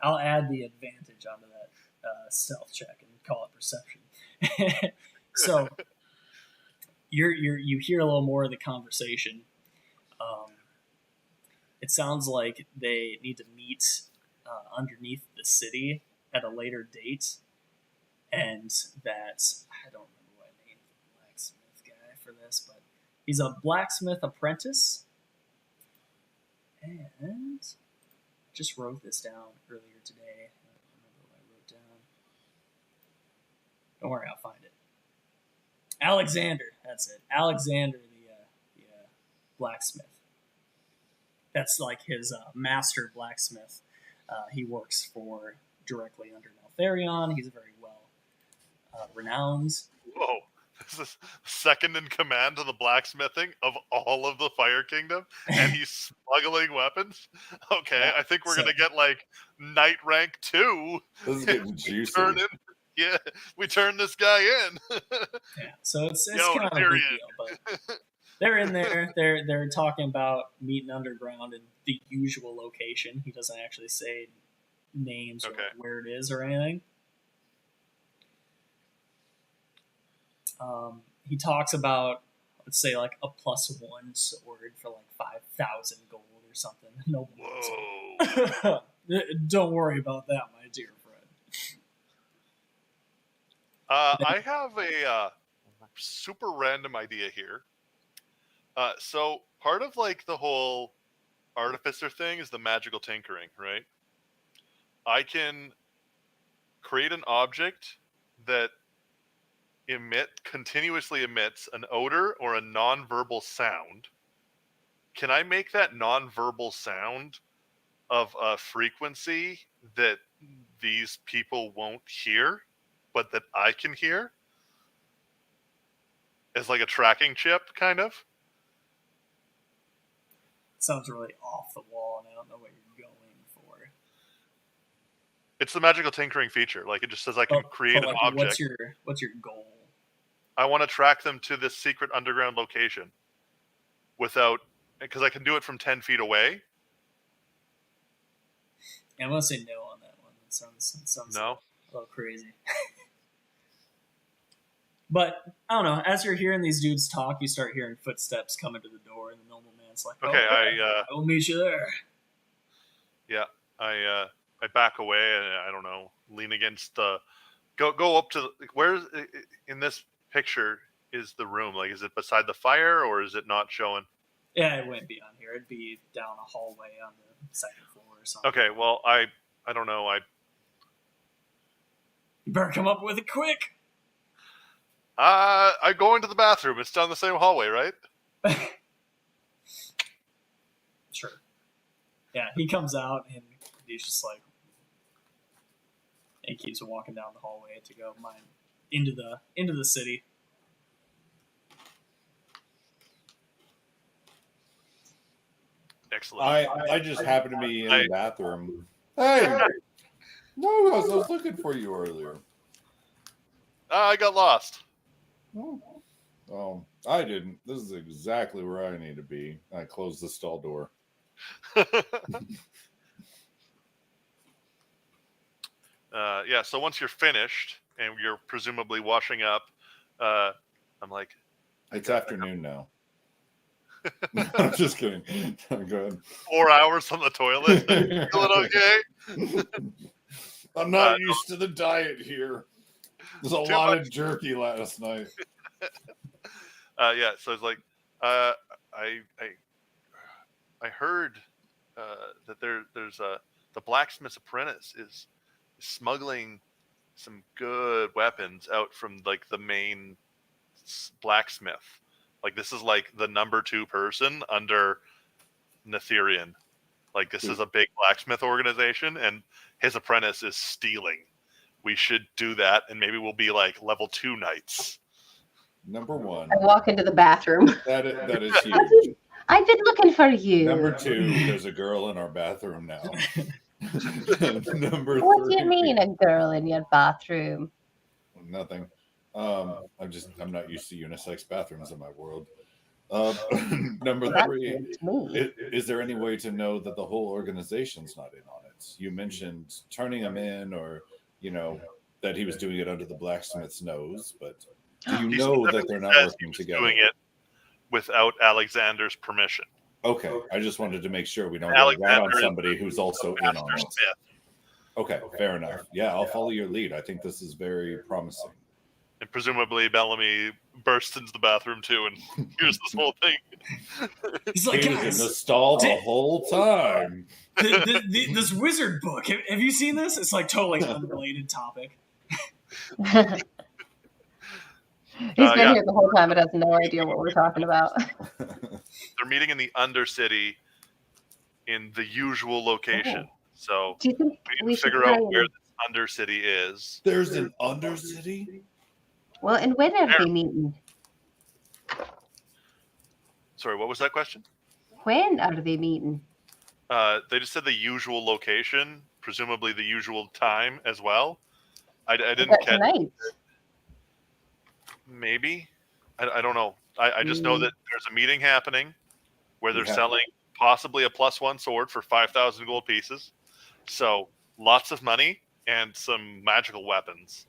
I'll add the advantage onto that stealth check and call it perception. So you hear a little more of the conversation. It sounds like they need to meet underneath the city at a later date, and that I don't remember what I named the blacksmith guy for this, but he's a blacksmith apprentice. And I just wrote this down earlier today. I don't remember what I wrote down. Don't worry, I'll find it. Alexander, that's it. Alexander, the blacksmith. That's like his master blacksmith. He works for directly under Neltharion. He's very well renowned. Whoa. This is second in command to the blacksmithing of all of the Fire Kingdom, and he's smuggling weapons? Okay, Yeah, I think we're so- going to get like Knight rank 2. This is getting juicy. We turn this guy in. Yeah, so it's Yo, kind of a big Tyrion. deal, but they're in there. They're talking about meeting underground in the usual location. He doesn't actually say names or Okay. where it is or anything. He talks about, let's say, like a +1 sword for like 5,000 gold or something. No one knows. Whoa. Don't worry about that, my dear friend. I have a super random idea here. So part of like the whole artificer thing is the magical tinkering, right? I can create an object that continuously emits an odor or a non-verbal sound. Can I make that non-verbal sound of a frequency that these people won't hear, but that I can hear? As like a tracking chip, kind of? Sounds really off the wall, and I don't know what you're going for. It's the magical tinkering feature. Like, it just says I can create But, an like, object. What's your goal? I want to track them to this secret underground location without, because I can do it from 10 feet away. Yeah, I'm gonna say no on that one. That sounds No? a little crazy. But I don't know. As you're hearing these dudes talk, you start hearing footsteps coming to the door, and the normal man's like, Okay, I will meet you there." Yeah, I back away and I don't know, lean against the, go up to, where's, in this picture is the room? Like, is it beside the fire, or is it not showing? Yeah, it wouldn't be on here. It'd be down a hallway on the second floor or something. Okay, well, I don't know. You better come up with it quick. I'm going to the bathroom. It's down the same hallway, right? Sure. Yeah, he comes out and he's just like, and keeps walking down the hallway to go into the city. Excellent. I just happened to be in the bathroom. Hey, no, I was looking for you earlier. I got lost. Oh, I didn't. This is exactly where I need to be. I closed the stall door. Yeah, so once you're finished and you're presumably washing up, I'm like, it's afternoon now. I'm just kidding. Go ahead. 4 hours on the toilet. Feeling okay? I'm not used to the diet here. There's a lot of jerky last night. Yeah, so it's like, I heard that there's the blacksmith's apprentice is smuggling some good weapons out from like the main blacksmith. Like, this is like the number 2 person under Neltharion. Like, this is a big blacksmith organization, and his apprentice is stealing. We should do that, and maybe we'll be like level 2 knights. Number 1. I walk into the bathroom. That is huge. I've been looking for you. Number 2, there's a girl in our bathroom now. Number 3. What do you mean, a girl in your bathroom? Nothing. I'm not used to unisex bathrooms in my world. Number 3, is there any way to know that the whole organization's not in on it? You mentioned turning them in, or that he was doing it under the blacksmith's nose, but do you know that they're not working together? Doing it without Alexander's permission. Okay, I just wanted to make sure we don't get right on somebody who's also in on it. Okay, fair enough. Yeah, I'll follow your lead. I think this is very promising. And presumably Bellamy bursts into the bathroom too and here's this whole thing. He's like, he was in the stall the whole time. This wizard book. Have you seen this? It's like totally unrelated topic. He's been here the whole time but has no idea what we're talking about. They're meeting in the Undercity in the usual location. So do you think we should figure out where this Undercity is. There's an Undercity? Well, and when are they meeting? Sorry, what was that question? When are they meeting? They just said the usual location, presumably the usual time as well. I didn't catch tonight? Maybe. I don't know. I just know that there's a meeting happening where they're selling possibly a +1 sword for 5,000 gold pieces. So lots of money and some magical weapons.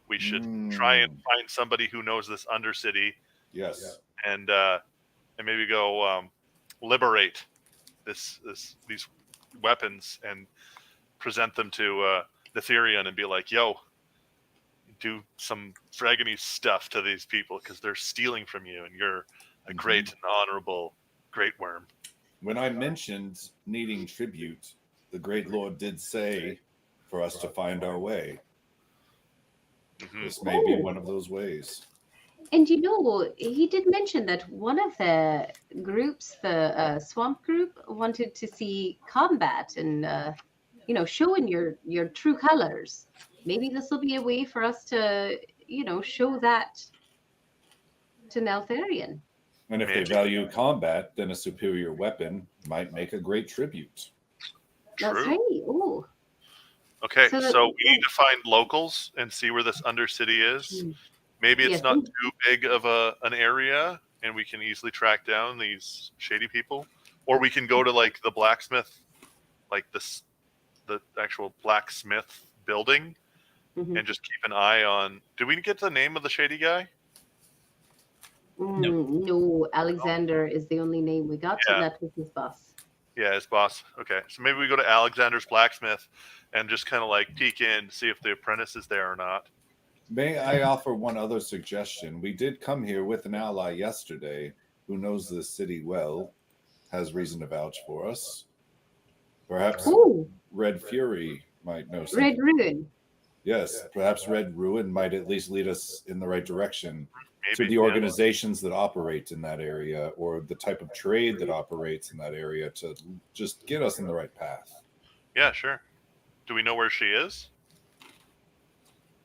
We should try and find somebody who knows this Undercity. Yes. And maybe go liberate these weapons and present them to Neltharion and be like, yo, do some fragony stuff to these people because they're stealing from you and you're a great and honorable Great Wyrm. When I mentioned needing tribute, the Great Lord did say for us to find our way. This may be one of those ways. And he did mention that one of the groups, the swamp group, wanted to see combat and showing your true colors. Maybe this will be a way for us to show that to Neltharion. And if they value combat, then a superior weapon might make a great tribute. True. That's right. Ooh. Okay, so we need to find locals and see where this Undercity is. Maybe it's not too big of an area, and we can easily track down these shady people. Or we can go to like the blacksmith, like the actual blacksmith building, and just keep an eye on. Did we get the name of the shady guy? No, Alexander is the only name we got, and that was his boss. Yeah, his boss. Okay, so maybe we go to Alexander's blacksmith and just kind of like peek in, see if the apprentice is there or not. May I offer one other suggestion? We did come here with an ally yesterday who knows the city well, has reason to vouch for us. Perhaps Ooh, Red Fury might know something. Red Ruin. Yes, perhaps Red Ruin might at least lead us in the right direction to Maybe, the yeah. organizations that operate in that area or the type of trade that operates in that area to just get us in the right path. Yeah, sure. Do we know where she is?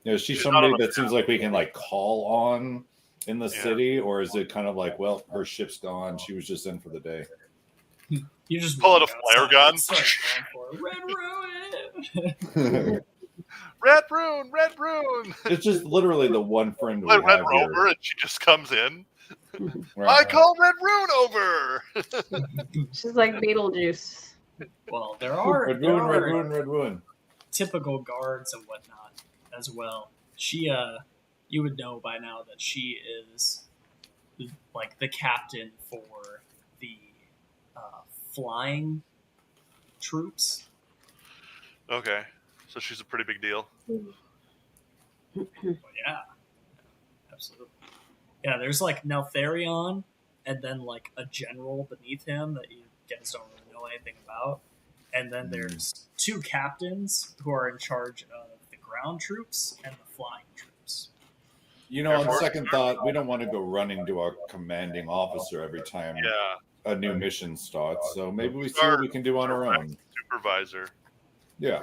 Is she She's somebody not on the that seems like we can like call on in the Yeah. city, or is it kind of like, well, her ship's gone, she was just in for the day? You just Pull out walk a flare outside gun. and start going for Red Ruin. Red Rune, Red Rune. It's just literally the one friend we Let Red have Rover, here. and she just comes in. I Right. call Red Rune over. She's like Beetlejuice. Well, there are Red there Ruin, Red are Ruin, Red Ruin. typical guards and whatnot as well. She, you would know by now that she is like the captain for the flying troops. Okay, so she's a pretty big deal. But yeah, absolutely. Yeah, there's like Neltharion, and then like a general beneath him that you guys don't really know anything about. And then there's two captains who are in charge of the ground troops and the flying troops. You know, on second thought, we don't want to go running to our commanding officer every time Yeah, a new mission starts. So maybe we see what we can do on our own. supervisor. Yeah.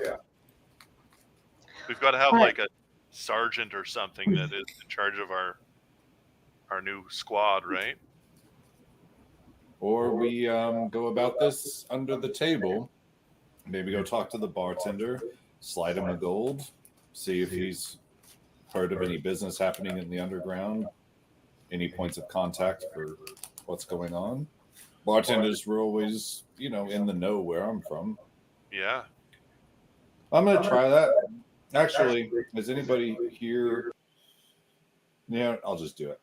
We've got to have Right. like a sergeant or something that is in charge of our new squad, right? Or we go about this under the table. Maybe go talk to the bartender, slide him a gold, see if he's heard of any business happening in the underground, any points of contact for what's going on. Bartenders were always, in the know where I'm from. Yeah. I'm going to try that. Actually, is anybody here? Yeah, I'll just do it.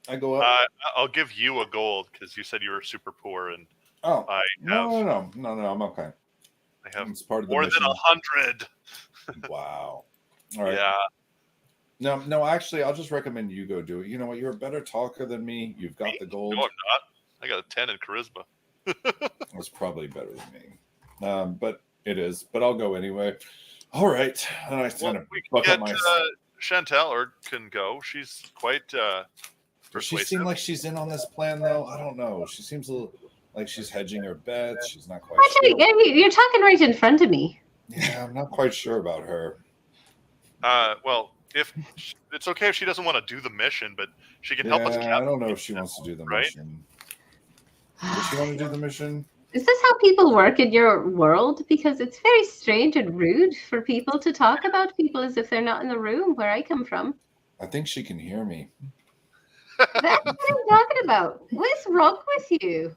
I go up. I'll give you a gold because you said you were super poor, and Oh, I no, I'm okay. I have It's part of the more mission. than 100. Wow. All right. Yeah. No, actually, I'll just recommend you go do it. You know what? You're a better talker than me. You've got the gold. No, I'm not. I got a 10 in charisma. That's probably better than me. But it is. But I'll go anyway. All right. And I kind of we buck can up get my. Chantel or can go. She's quite Does she persuasive. seem like she's in on this plan, though? I don't know. She seems a little like she's hedging her bets. She's not quite sure. You're talking right in front of me. Yeah, I'm not quite sure about her. Well, if it's okay if she doesn't want to do the mission, but she can help us. I don't know if she wants to do the right? mission. Does she want to do the mission? Is this how people work in your world? Because it's very strange and rude for people to talk about people as if they're not in the room where I come from. I think she can hear me. That's what I'm talking about. What's wrong with you?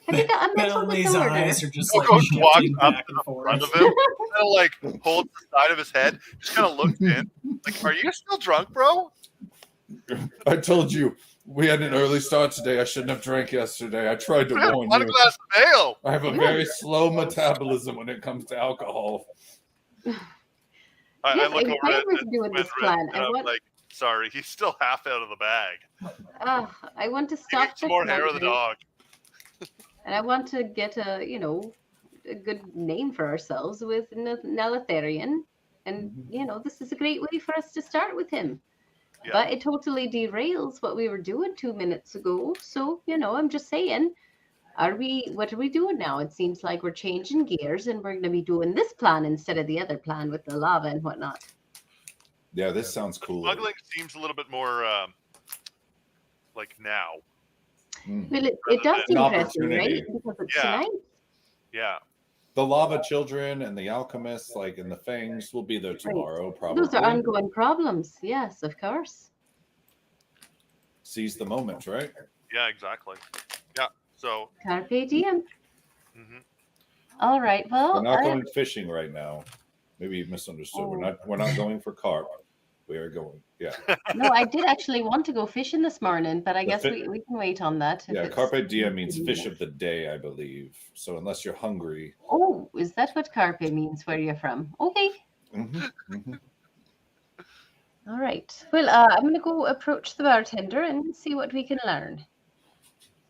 Have you got a mental Bellamy disorder? eyes are just Or like goes walks shifting up back to and the forth. front of him, kind of like holds the side of his head, just kind of looks in, like, "Are you still drunk, bro?" I told you we had an early start today. I shouldn't have drank yesterday. I tried to warn One you. glass of ale. I have a very slow metabolism when it comes to alcohol. I Yes, look I'm over fine at with doing this plan. and I'm like, "Sorry, he's still half out of the bag. I want to He stop needs some more hair of the dog." and I want to get a good name for ourselves with Neltharion, and this is a great way for us to start with him. Yeah. But it totally derails what we were doing 2 minutes ago. So I'm just saying, what are we doing now? It seems like we're changing gears and we're going to be doing this plan instead of the other plan with the lava and whatnot. Yeah, this sounds cool. Smuggling seems a little bit more like now. Well, it does An seem interesting, right? opportunity. Because it's Yeah. tonight. Yeah. The lava children and the alchemists, like in the fangs, will be there tomorrow. Probably. Those are ongoing problems. Yes, of course. Seize the moment, right? Yeah, exactly. Yeah. So. Carpe diem. Mm-hmm. All right. Well, We're not going fishing right now. Maybe you misunderstood. Oh. We're not going for carp. We are going. Yeah. no, I did actually want to go fishing this morning, but I guess we can wait on that. if Yeah, it's- carpe diem means fish of the day, I believe. So unless you're hungry. Oh, is that what carpe means? Where you're from? Okay. Mm-hmm. All right. Well, I'm going to go approach the bartender and see what we can learn.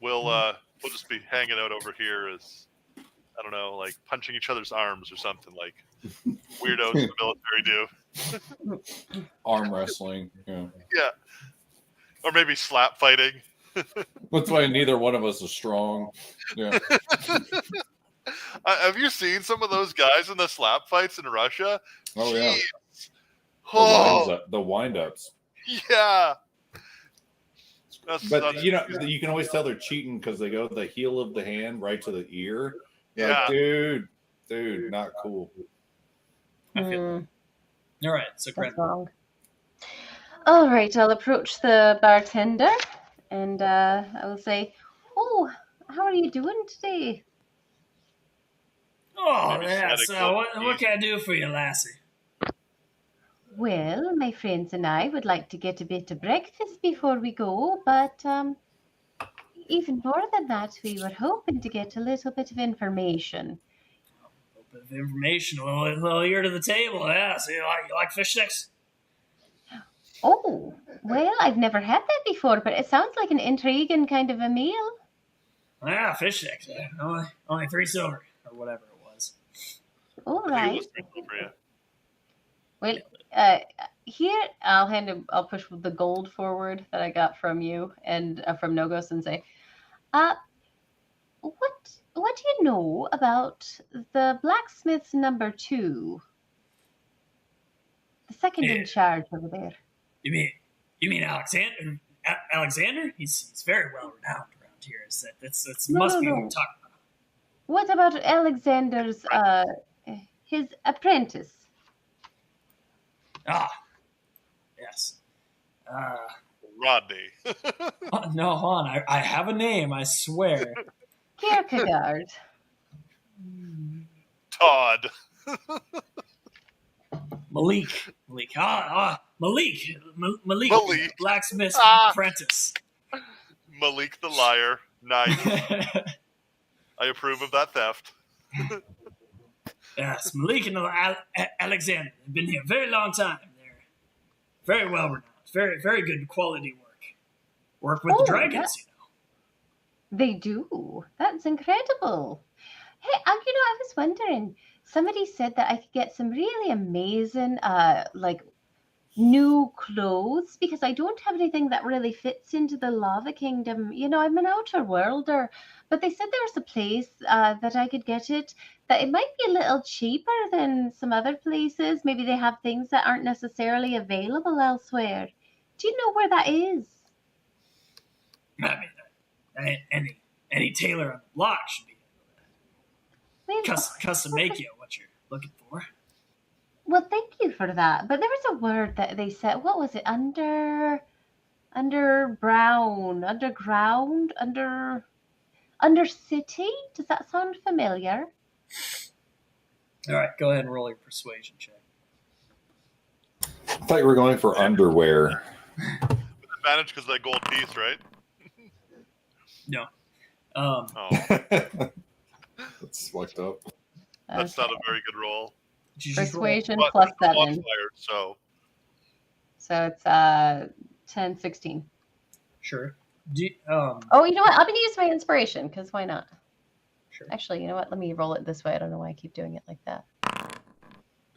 We'll just be hanging out over here as, I don't know, like punching each other's arms or something like weirdos in the military do. Arm wrestling. Yeah. Yeah. Or maybe slap fighting. That's why neither one of us is strong. Yeah. Have you seen some of those guys in the slap fights in Russia? Oh, yeah. Jeez. Oh, The wind-ups. yeah. But, you can always tell they're cheating because they go the heel of the hand right to the ear. You're Yeah. like, dude, not cool. I feel that. All right, so That's Greta. wrong. All right, I'll approach the bartender and I will say, "Oh, how are you doing today?" Oh, Maybe yeah. static So, what will- can I do for you, lassie? Well, my friends and I would like to get a bit of breakfast before we go, but even more than that, we were hoping to get a little bit of information. A little bit of information, a little ear to the table. Yeah. So you like fish sticks? Oh, well, I've never had that before, but it sounds like an intriguing kind of a meal. Yeah, fish sticks. Yeah. Only 3 silver or whatever it was. All I think it right. was pretty for you. Well, here I'll push the gold forward that I got from you and from Nogos and say, what do you know about the blacksmith's number 2, the second in charge over there? You mean Alexander? Alexander? He's very well renowned around here. Must be who you're talking about. What about Alexander's his apprentice? Ah, yes. Rodney. No, hold on. I have a name, I swear. Kierkegaard. Todd. Malik. Malik. Malik. Blacksmith's apprentice. Malik the liar. Nice. I approve of that theft. Yes, Malik and Alexander have been here a very long time. They're very well renowned. Very, very good quality work. Work with the dragons, you know. They do. That's incredible. Hey, I was wondering, somebody said that I could get some really amazing, new clothes because I don't have anything that really fits into the Lava Kingdom. I'm an outer worlder, but they said there was a place that I could get it, that it might be a little cheaper than some other places. Maybe they have things that aren't necessarily available elsewhere. Do you know where that is? I mean, any tailor on the block should be able to custom make you what you're looking for. Well, thank you for that. But there was a word that they said. What was it? Underground, undercity? Does that sound familiar? All right, go ahead and roll your persuasion check. I thought you were going for underwear. Advantage because of that gold piece, right? No. Oh, That's fucked up. that's not a very good roll. Persuasion But plus I'm on 7. fire, so So it's 10, 16. Sure. Oh, you know what? I'm going to use my inspiration because why not? Sure. Actually, you know what? Let me roll it this way. I don't know why I keep doing it like that.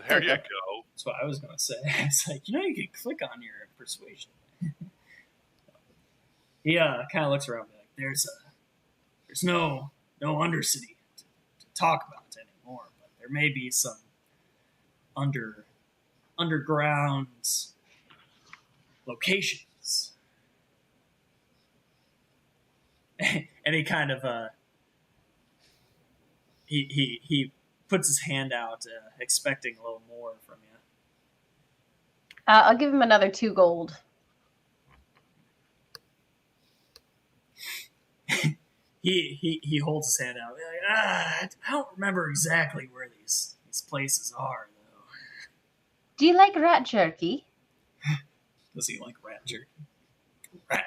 there you Okay. go. That's what I was going to say. It's like, you can click on your persuasion. He kind of looks around and like, there's no undercity to talk about anymore, but there may be some underground locations. And he kind of he puts his hand out, expecting a little more from you. I'll give him another 2 gold. He holds his hand out. Like, I don't remember exactly where these places are, though. Do you like rat jerky? Does he like rat jerky? Rat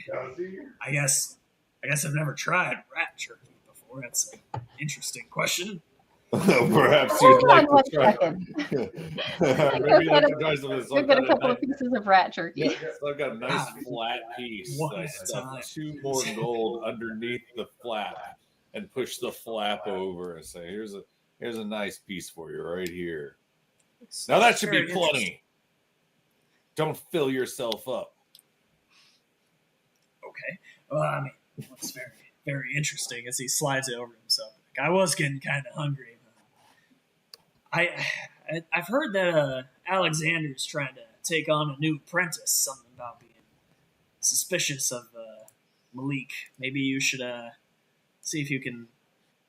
jerky. I guess I've never tried rat jerky before. That's an interesting question. Perhaps Hold you'd like on one to try. second. Maybe you'd like to try some of this. I've got a couple of pieces of rat jerky. Yeah, so I've got a nice flat piece. One I at a stuff time. 2 more gold underneath the flap and push the flap over and say, "Here's a nice piece for you right here. Now that should be Very plenty. Don't fill yourself up." Okay. Well, I mean, it's very, very interesting as he slides it over himself. Like, I was getting kind of hungry. I've heard that Alexander's trying to take on a new apprentice. Something about being suspicious of Malik. Maybe you should see if you can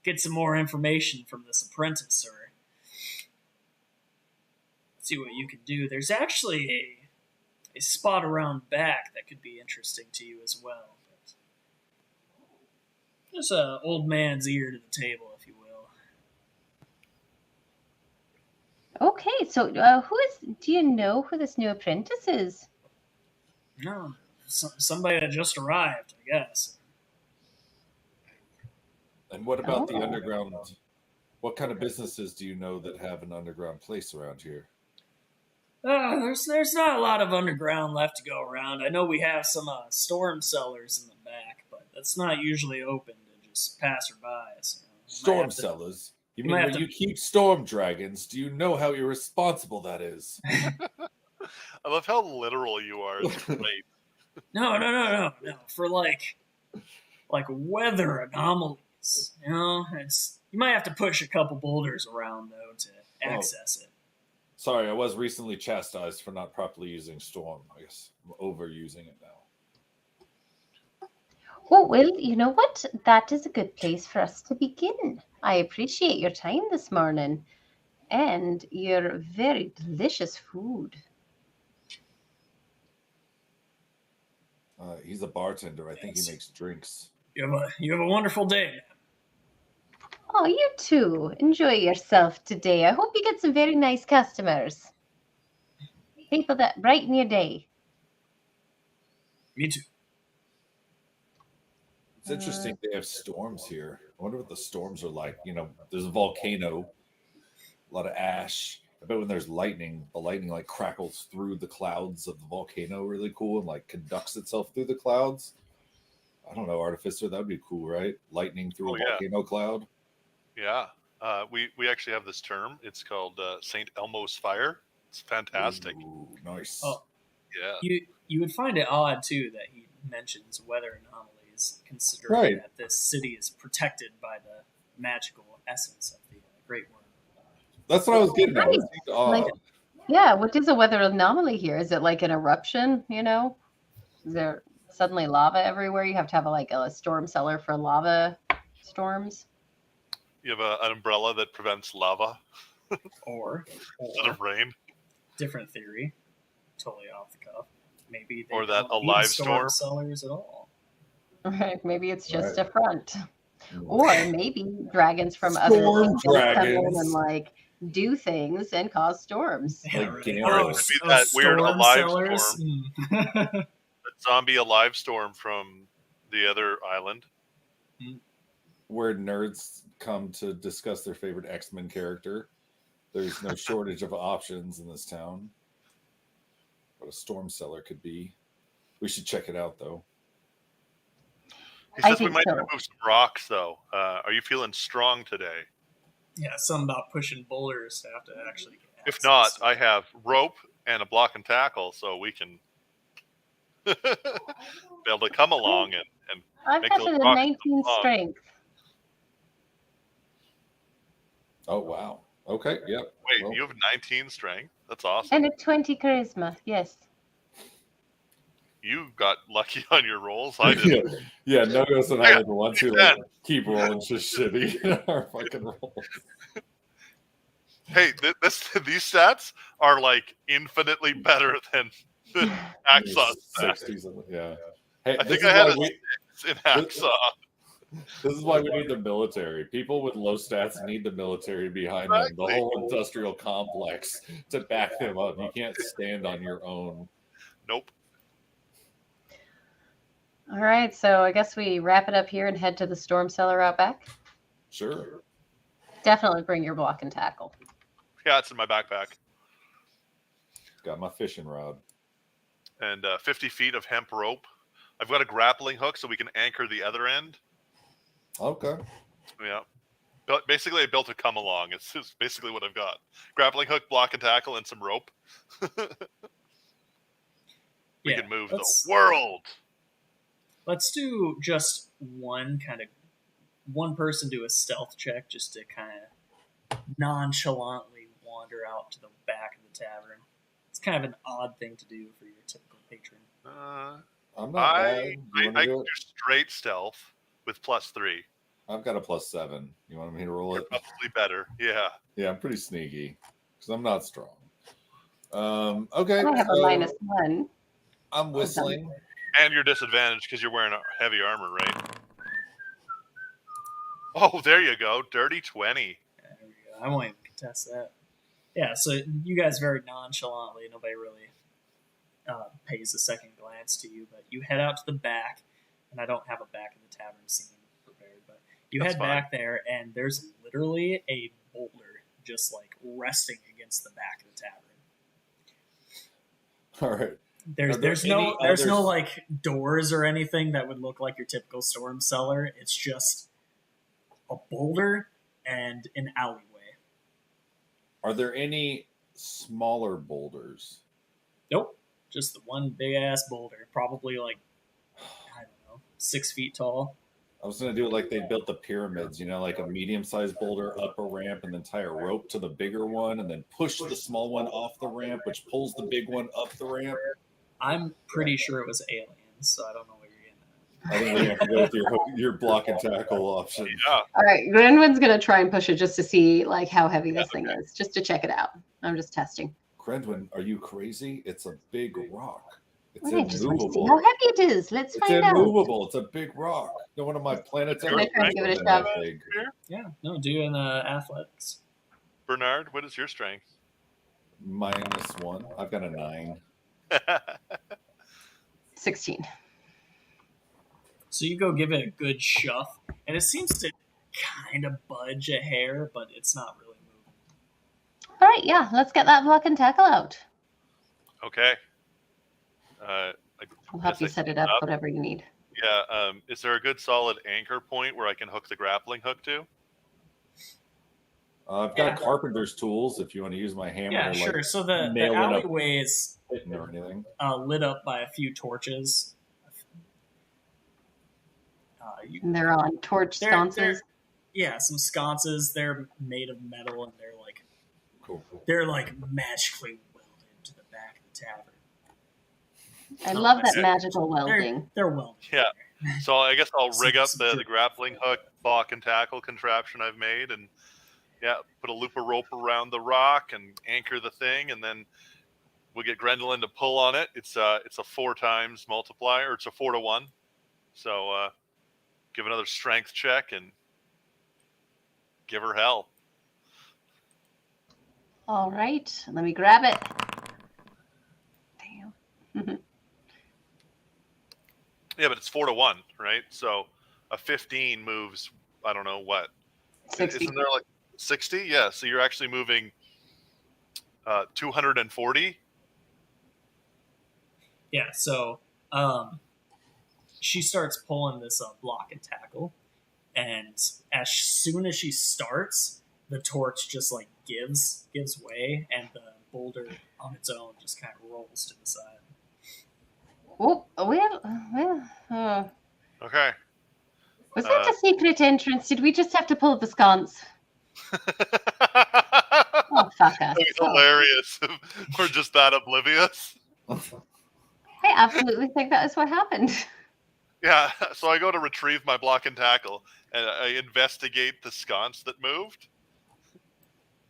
get some more information from this apprentice, or see what you can do. There's actually a spot around back that could be interesting to you as well. But just an old man's ear to the table, if you will. Okay, so do you know who this new apprentice is? No, somebody that just arrived, I guess. And what about the underground? What kind of businesses do you know that have an underground place around here? There's not a lot of underground left to go around. I know we have some storm cellars in the back, but that's not usually open to just passerbys. Storm cellars? You mean when you keep storm dragons, do you know how irresponsible that is? I love how literal you are. It's great. No. For like weather anomalies, you might have to push a couple boulders around though to access it. Sorry, I was recently chastised for not properly using storm. I guess I'm overusing it now. Oh, well, you know what? That is a good place for us to begin. I appreciate your time this morning and your very delicious food. He's a bartender. I think he makes drinks. You have a wonderful day. Oh, you too. Enjoy yourself today. I hope you get some very nice customers. People that brighten your day. Me too. It's interesting they have storms here. I wonder what the storms are like. There's a volcano, a lot of ash. I bet when there's lightning, the lightning like crackles through the clouds of the volcano really cool and like conducts itself through the clouds. I don't know, Artificer, that would be cool, right? Lightning through a volcano cloud. Yeah. We actually have this term. It's called St. Elmo's Fire. It's fantastic. Ooh, nice. Oh, yeah. You would find it odd, too, that he mentions weather anomalies, considering that this city is protected by the magical essence of the Great Wyrm. That's what I was getting at. What is a weather anomaly here? Is it like an eruption, Is there suddenly lava everywhere? You have to have a storm cellar for lava storms? You have an umbrella that prevents lava. or instead of rain. Different theory. Totally off the cuff. Maybe they or that don't a live need storm storm cellars at all. Right. Maybe it's just a front. Or maybe dragons from other storm dragons come in and do things and cause storms. Yeah, or it could be that weird alive storm. A zombie alive storm from the other island. Where nerds come to discuss their favorite X-Men character. There's no shortage of options in this town. What a storm cellar could be. We should check it out, though. He says we might have to move some rocks, though. Are you feeling strong today? Yeah, something about pushing boulders to have to actually get access. If not, I have rope and a block and tackle, so we can be able to come along and I've make got those a rocks 19 strength. Oh, wow. Okay, yeah. Wait, you have 19 strength? That's awesome. And a 20 charisma, yes. You got lucky on your rolls. I didn't. Yeah, Nogos and I are the ones who keep rolling just shitty in our fucking rolls. Hey, these stats are infinitely better than the Hacksaw stats. Yeah. Hey, I think I had a 6 in Hacksaw. This is why we need the military. People with low stats need the military behind them. The whole industrial complex to back them up. You can't stand on your own. Nope. All right, so I guess we wrap it up here and head to the storm cellar out back. Sure. Definitely bring your block and tackle. Yeah, it's in my backpack. Got my fishing rod. And 50 feet of hemp rope. I've got a grappling hook so we can anchor the other end. Okay. Yeah. But basically, I built a come along. It's basically what I've got. Grappling hook, block and tackle, and some rope. We can move the world. Let's do just one person do a stealth check just to kind of nonchalantly wander out to the back of the tavern. It's kind of an odd thing to do for your typical patron. I'm not I can do straight stealth with +3. I've got a +7. You want me to roll it? Probably better. Yeah. Yeah, I'm pretty sneaky because I'm not strong. Okay. I have a -1. I'm whistling. And you're disadvantaged because you're wearing a heavy armor, right? Oh, there you go. Dirty 20. There we go. I won't even contest that. Yeah, so you guys very nonchalantly, nobody really pays a second glance to you, but you head out to the back, and I don't have a back of the tavern scene prepared, but you head back there, and there's literally a boulder just like resting against the back of the tavern. All right. There's no like doors or anything that would look like your typical storm cellar. It's just a boulder and an alleyway. Are there any smaller boulders? Nope. Just the one big ass boulder, probably like, I don't know, 6 feet tall. I was going to do it like they built the pyramids, like a medium-sized boulder up a ramp and then tie a rope to the bigger one and then push the small one off the ramp, which pulls the big one up the ramp. I'm pretty sure it was aliens, so I don't know what you're getting at. I think we have to go with your block and tackle option. Yeah. All right, Grenwyn's going to try and push it just to see like how heavy this thing is, just to check it out. I'm just testing. Grenwyn, are you crazy? It's a big rock. It's I just want to see immovable. how heavy it is. Let's find out. It's immovable. It's a big rock. No one of my planets ever Can I give it a shot? big. Yeah, no, do an athletics. Bernard, what is your strength? -1. I've got a 9. 16. So you go give it a good shove, and it seems to kind of budge a hair, but it's not really moving. All right, yeah, let's get that block and tackle out. Okay. I'll help you set it up, whatever you need. Yeah. Is there a good solid anchor point where I can hook the grappling hook to? I've got carpenter's tools if you want to use my hammer. Yeah, sure. So the alleyway is lit up by a few torches. And they're on torch sconces. Yeah, some sconces. They're made of metal, and they're like they're like magically welded to the back of the tavern. I love that magical welding. They're welded. Yeah. So I guess I'll rig up the grappling hook, block and tackle contraption I've made, and put a loop of rope around the rock and anchor the thing, and then we'll get Gwendolyn to pull on it. It's a 4 times multiplier. It's a 4 to 1. So give another strength check and give her hell. All right, let me grab it. Damn. Yeah, but it's 4 to 1, right? So a 15 moves, I don't know what. 60. Isn't there like 60? Yeah, so you're actually moving 240. Yeah, so she starts pulling this block and tackle, and as soon as she starts, the torch just like gives way, and the boulder on its own just kind of rolls to the side. Oh, Okay. Was that a secret entrance? Did we just have to pull the sconce? Oh, fuck us. It's hilarious. We're just that oblivious. I absolutely think that is what happened. Yeah, so I go to retrieve my block and tackle, and I investigate the sconce that moved.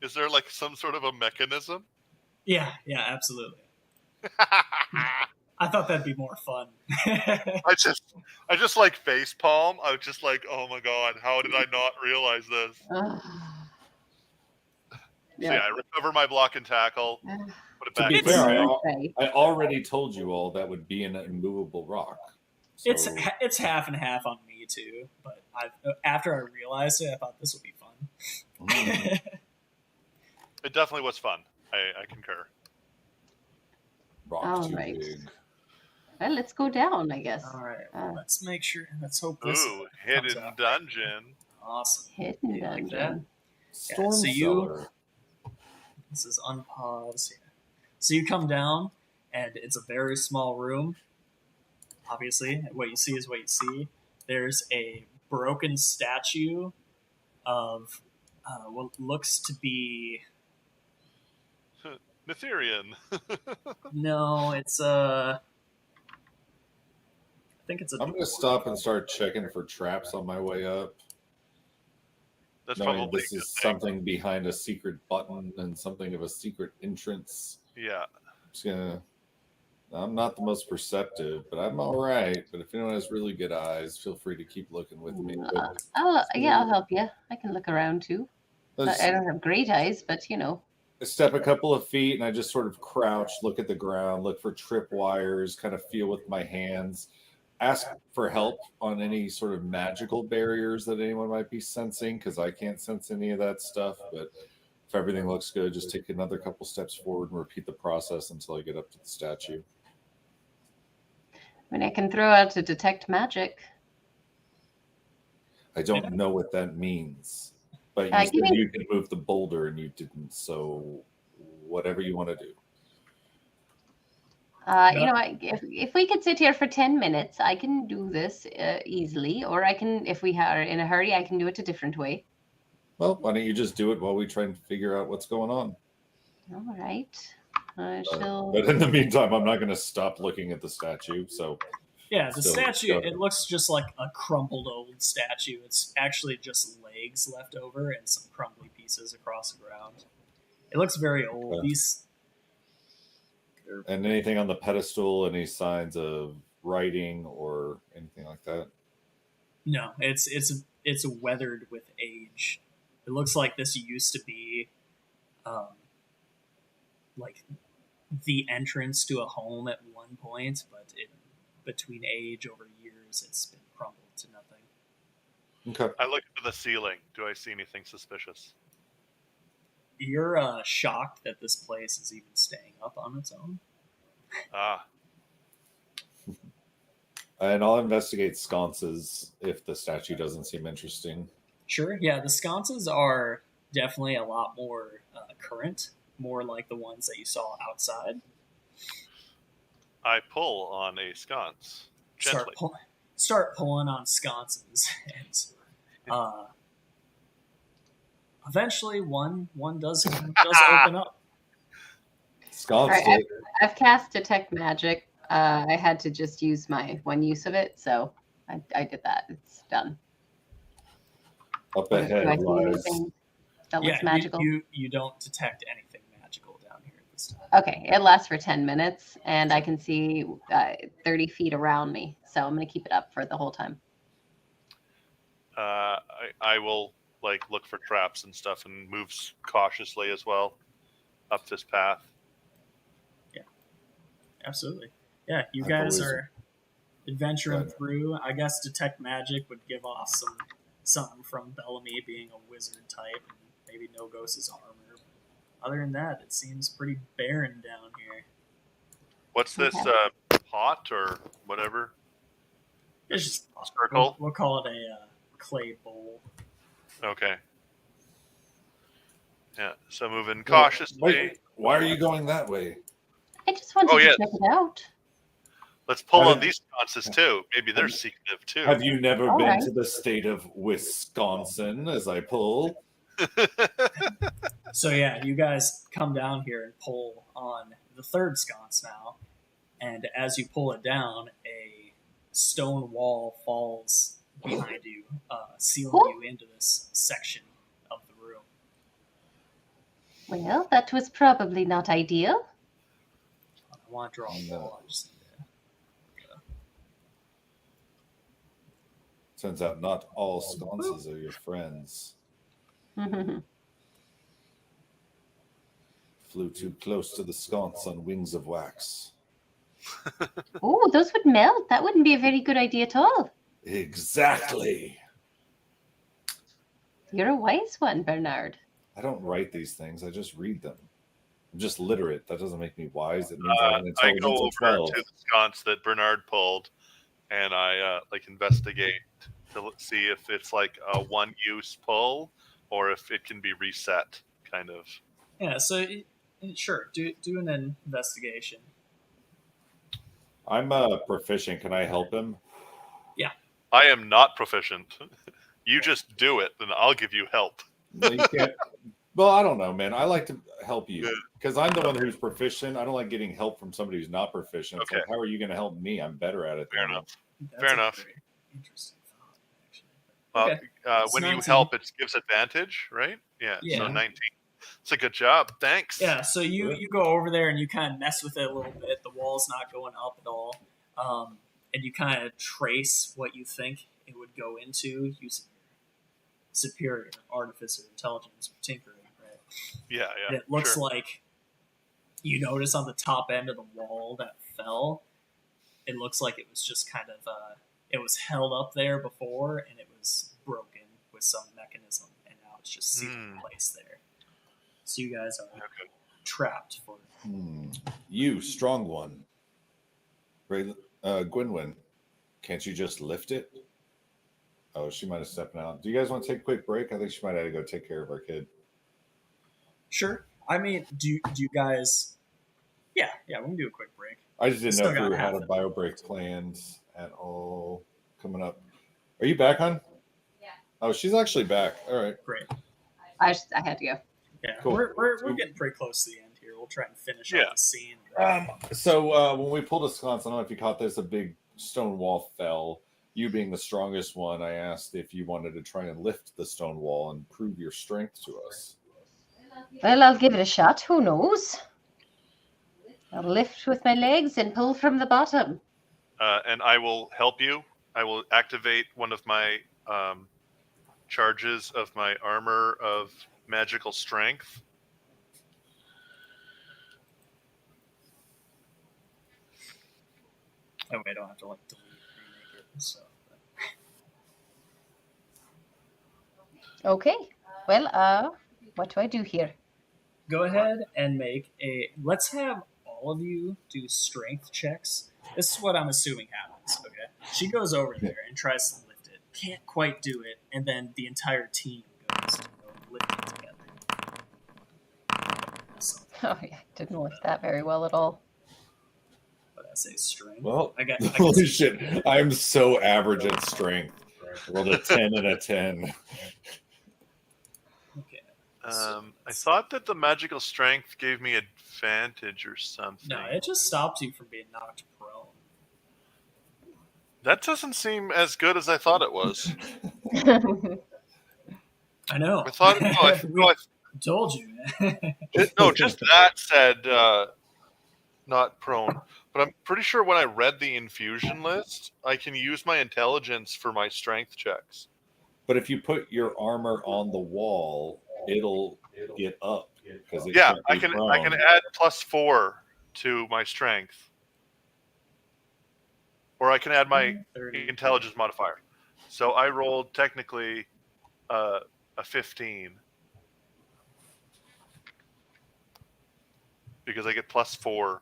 Is there like some sort of a mechanism? Yeah, absolutely. I thought that'd be more fun. I just like face palm. I was just like, oh my god, how did I not realize this? So I recover my block and tackle, put it back. To be fair, I already told you all that would be an immovable rock. So. It's half and half on me too, but after I realized it, I thought this would be fun. Mm. It definitely was fun. I concur. Rock All too right. big. Well, let's go down, I guess. All right. Let's make sure. Let's hope this Ooh, comes hidden out. dungeon. Awesome. Hidden You like that? dungeon. Storm so cellar. This is unpause. Yeah. So you come down, and it's a very small room. Obviously, what you see is what you see. There's a broken statue of what looks to be. Neltharion. No, it's I think it's a. I'm going to stop and start checking for traps on my way up. That's Knowing probably this a good is thing. something behind a secret button and something of a secret entrance. Yeah. I'm not the most perceptive, but I'm all right. But if anyone has really good eyes, feel free to keep looking with me. I'll help you. I can look around too. I don't have great eyes, but you know. I step a couple of feet and I just sort of crouch, look at the ground, look for trip wires, kind of feel with my hands, ask for help on any sort of magical barriers that anyone might be sensing, because I can't sense any of that stuff. But if everything looks good, just take another couple steps forward and repeat the process until I get up to the statue. I mean, I can throw out to detect magic. I don't know what that means, but you said you can move the boulder and you didn't, so whatever you want to do. You know, if we could sit here for 10 minutes, I can do this easily, or I can, if we are in a hurry, I can do it a different way. Well, why don't you just do it while we try and figure out what's going on? All right. I shall. But in the meantime, I'm not going to stop looking at the statue. So yeah, the statue, it looks just like a crumpled old statue. It's actually just legs left over and some crumbly pieces across the ground. It looks very old. Okay. And anything on the pedestal, any signs of writing or anything like that? No, it's weathered with age. It looks like this used to be like the entrance to a home at one point, but between age over years, it's been crumbled to nothing. Okay. I look at the ceiling. Do I see anything suspicious? You're shocked that this place is even staying up on its own. And I'll investigate sconces if the statue doesn't seem interesting. Sure. Yeah, the sconces are definitely a lot more current, more like the ones that you saw outside. I pull on a sconce gently. Start pulling on sconces, and eventually one does open up. Sconce. Right, I've cast detect magic. I had to just use my one use of it, so I did that. It's done. Up ahead lies. That looks magical. You don't detect anything magical down here at this time. Okay, it lasts for 10 minutes, and I can see 30 feet around me, so I'm going to keep it up for the whole time. I will look for traps and stuff and move cautiously as well up this path. Yeah, absolutely. Yeah, you guys are adventuring through. I guess detect magic would give off something from Bellamy being a wizard type, and maybe Nogos' armor. Other than that, it seems pretty barren down here. What's this pot or whatever? It's just a circle. We'll call it a clay bowl. Okay. Yeah. So moving cautiously. Wait, why are you going that way? I just wanted to check it out. Let's pull on these sconces too. Maybe they're secretive too. Have you never been to the state of Wisconsin as I pull? So yeah, you guys come down here and pull on the third sconce now, and as you pull it down, a stone wall falls behind you, sealing you into this section of the room. Well, that was probably not ideal. I want to draw a wall. Turns out not all sconces are your friends. Flew too close to the sconce on wings of wax. Oh, those would melt. That wouldn't be a very good idea at all. Exactly. You're a wise one, Bernard. I don't write these things. I just read them. I'm just literate. That doesn't make me wise. It means I have an I go intelligence over of 12. to the sconce that Bernard pulled, and I investigate to see if it's like a one-use pull or if it can be reset, kind of. Yeah, so sure, do an investigation. I'm proficient. Can I help him? Yeah. I am not proficient. You just do it, and I'll give you help. No, you can't. Well, I don't know, man. I like to help you because I'm the one who's proficient. I don't like getting help from somebody who's not proficient. It's Okay. like, how are you going to help me? I'm better at it. Fair enough. That's Fair a enough. very interesting thought, actually. Okay. When you 19. help, it gives advantage, right? Yeah. Yeah. So 19. It's a good job. Thanks. Yeah, so you go over there and you kind of mess with it a little bit. The wall's not going up at all. And you kind of trace what you think it would go into using your superior artificer intelligence or tinkering, right? Yeah. And it looks sure. like you notice on the top end of the wall that fell, it looks like it was just kind of, it was held up there before and it was broken with some mechanism and now it's just sealed in place there. So you guys are trapped for You, strong one. Gwynwyn, can't you just lift it? Oh, she might have stepped out. Do you guys want to take a quick break? I think she might have to go take care of our kid. Sure. I mean, do you guys? Yeah, we can do a quick break. I just didn't Still know if got we had half a an bio break planned at all coming up. Are you back, hon? Yeah. Oh, she's actually back. All right. Great. I had to go. Yeah, Cool. we're getting pretty close to the end here. We'll try and finish up the scene. So when we pulled a sconce, I don't know if you caught this, a big stone wall fell. You being the strongest one, I asked if you wanted to try and lift the stone wall and prove your strength to us. Well, I'll give it a shot. Who knows? I'll lift with my legs and pull from the bottom. And I will help you. I will activate one of my charges of my armor of magical strength. Oh, wait, I don't have to like delete and remake it. So. Okay. Well, what do I do here? Go ahead and make a. Let's have all of you do strength checks. This is what I'm assuming happens. Okay, she goes over there and tries to lift it. Can't quite do it, and then the entire team goes to go lift it together. So, Oh, yeah, didn't lift that very well at all. but I say strength. Well, I got holy shit. I'm so average at strength. Rolled a 10 and a 10. Okay. I thought that the magical strength gave me advantage or something. No, it just stops you from being knocked prone. That doesn't seem as good as I thought it was. I know. I thought. I told you. No, just that said, not prone. But I'm pretty sure when I read the infusion list, I can use my intelligence for my strength checks. But if you put your armor on the wall, it'll get up. Yeah, I can add +4 to my strength. Or I can add my 30. intelligence modifier. So I rolled technically a 15. Because I get +4.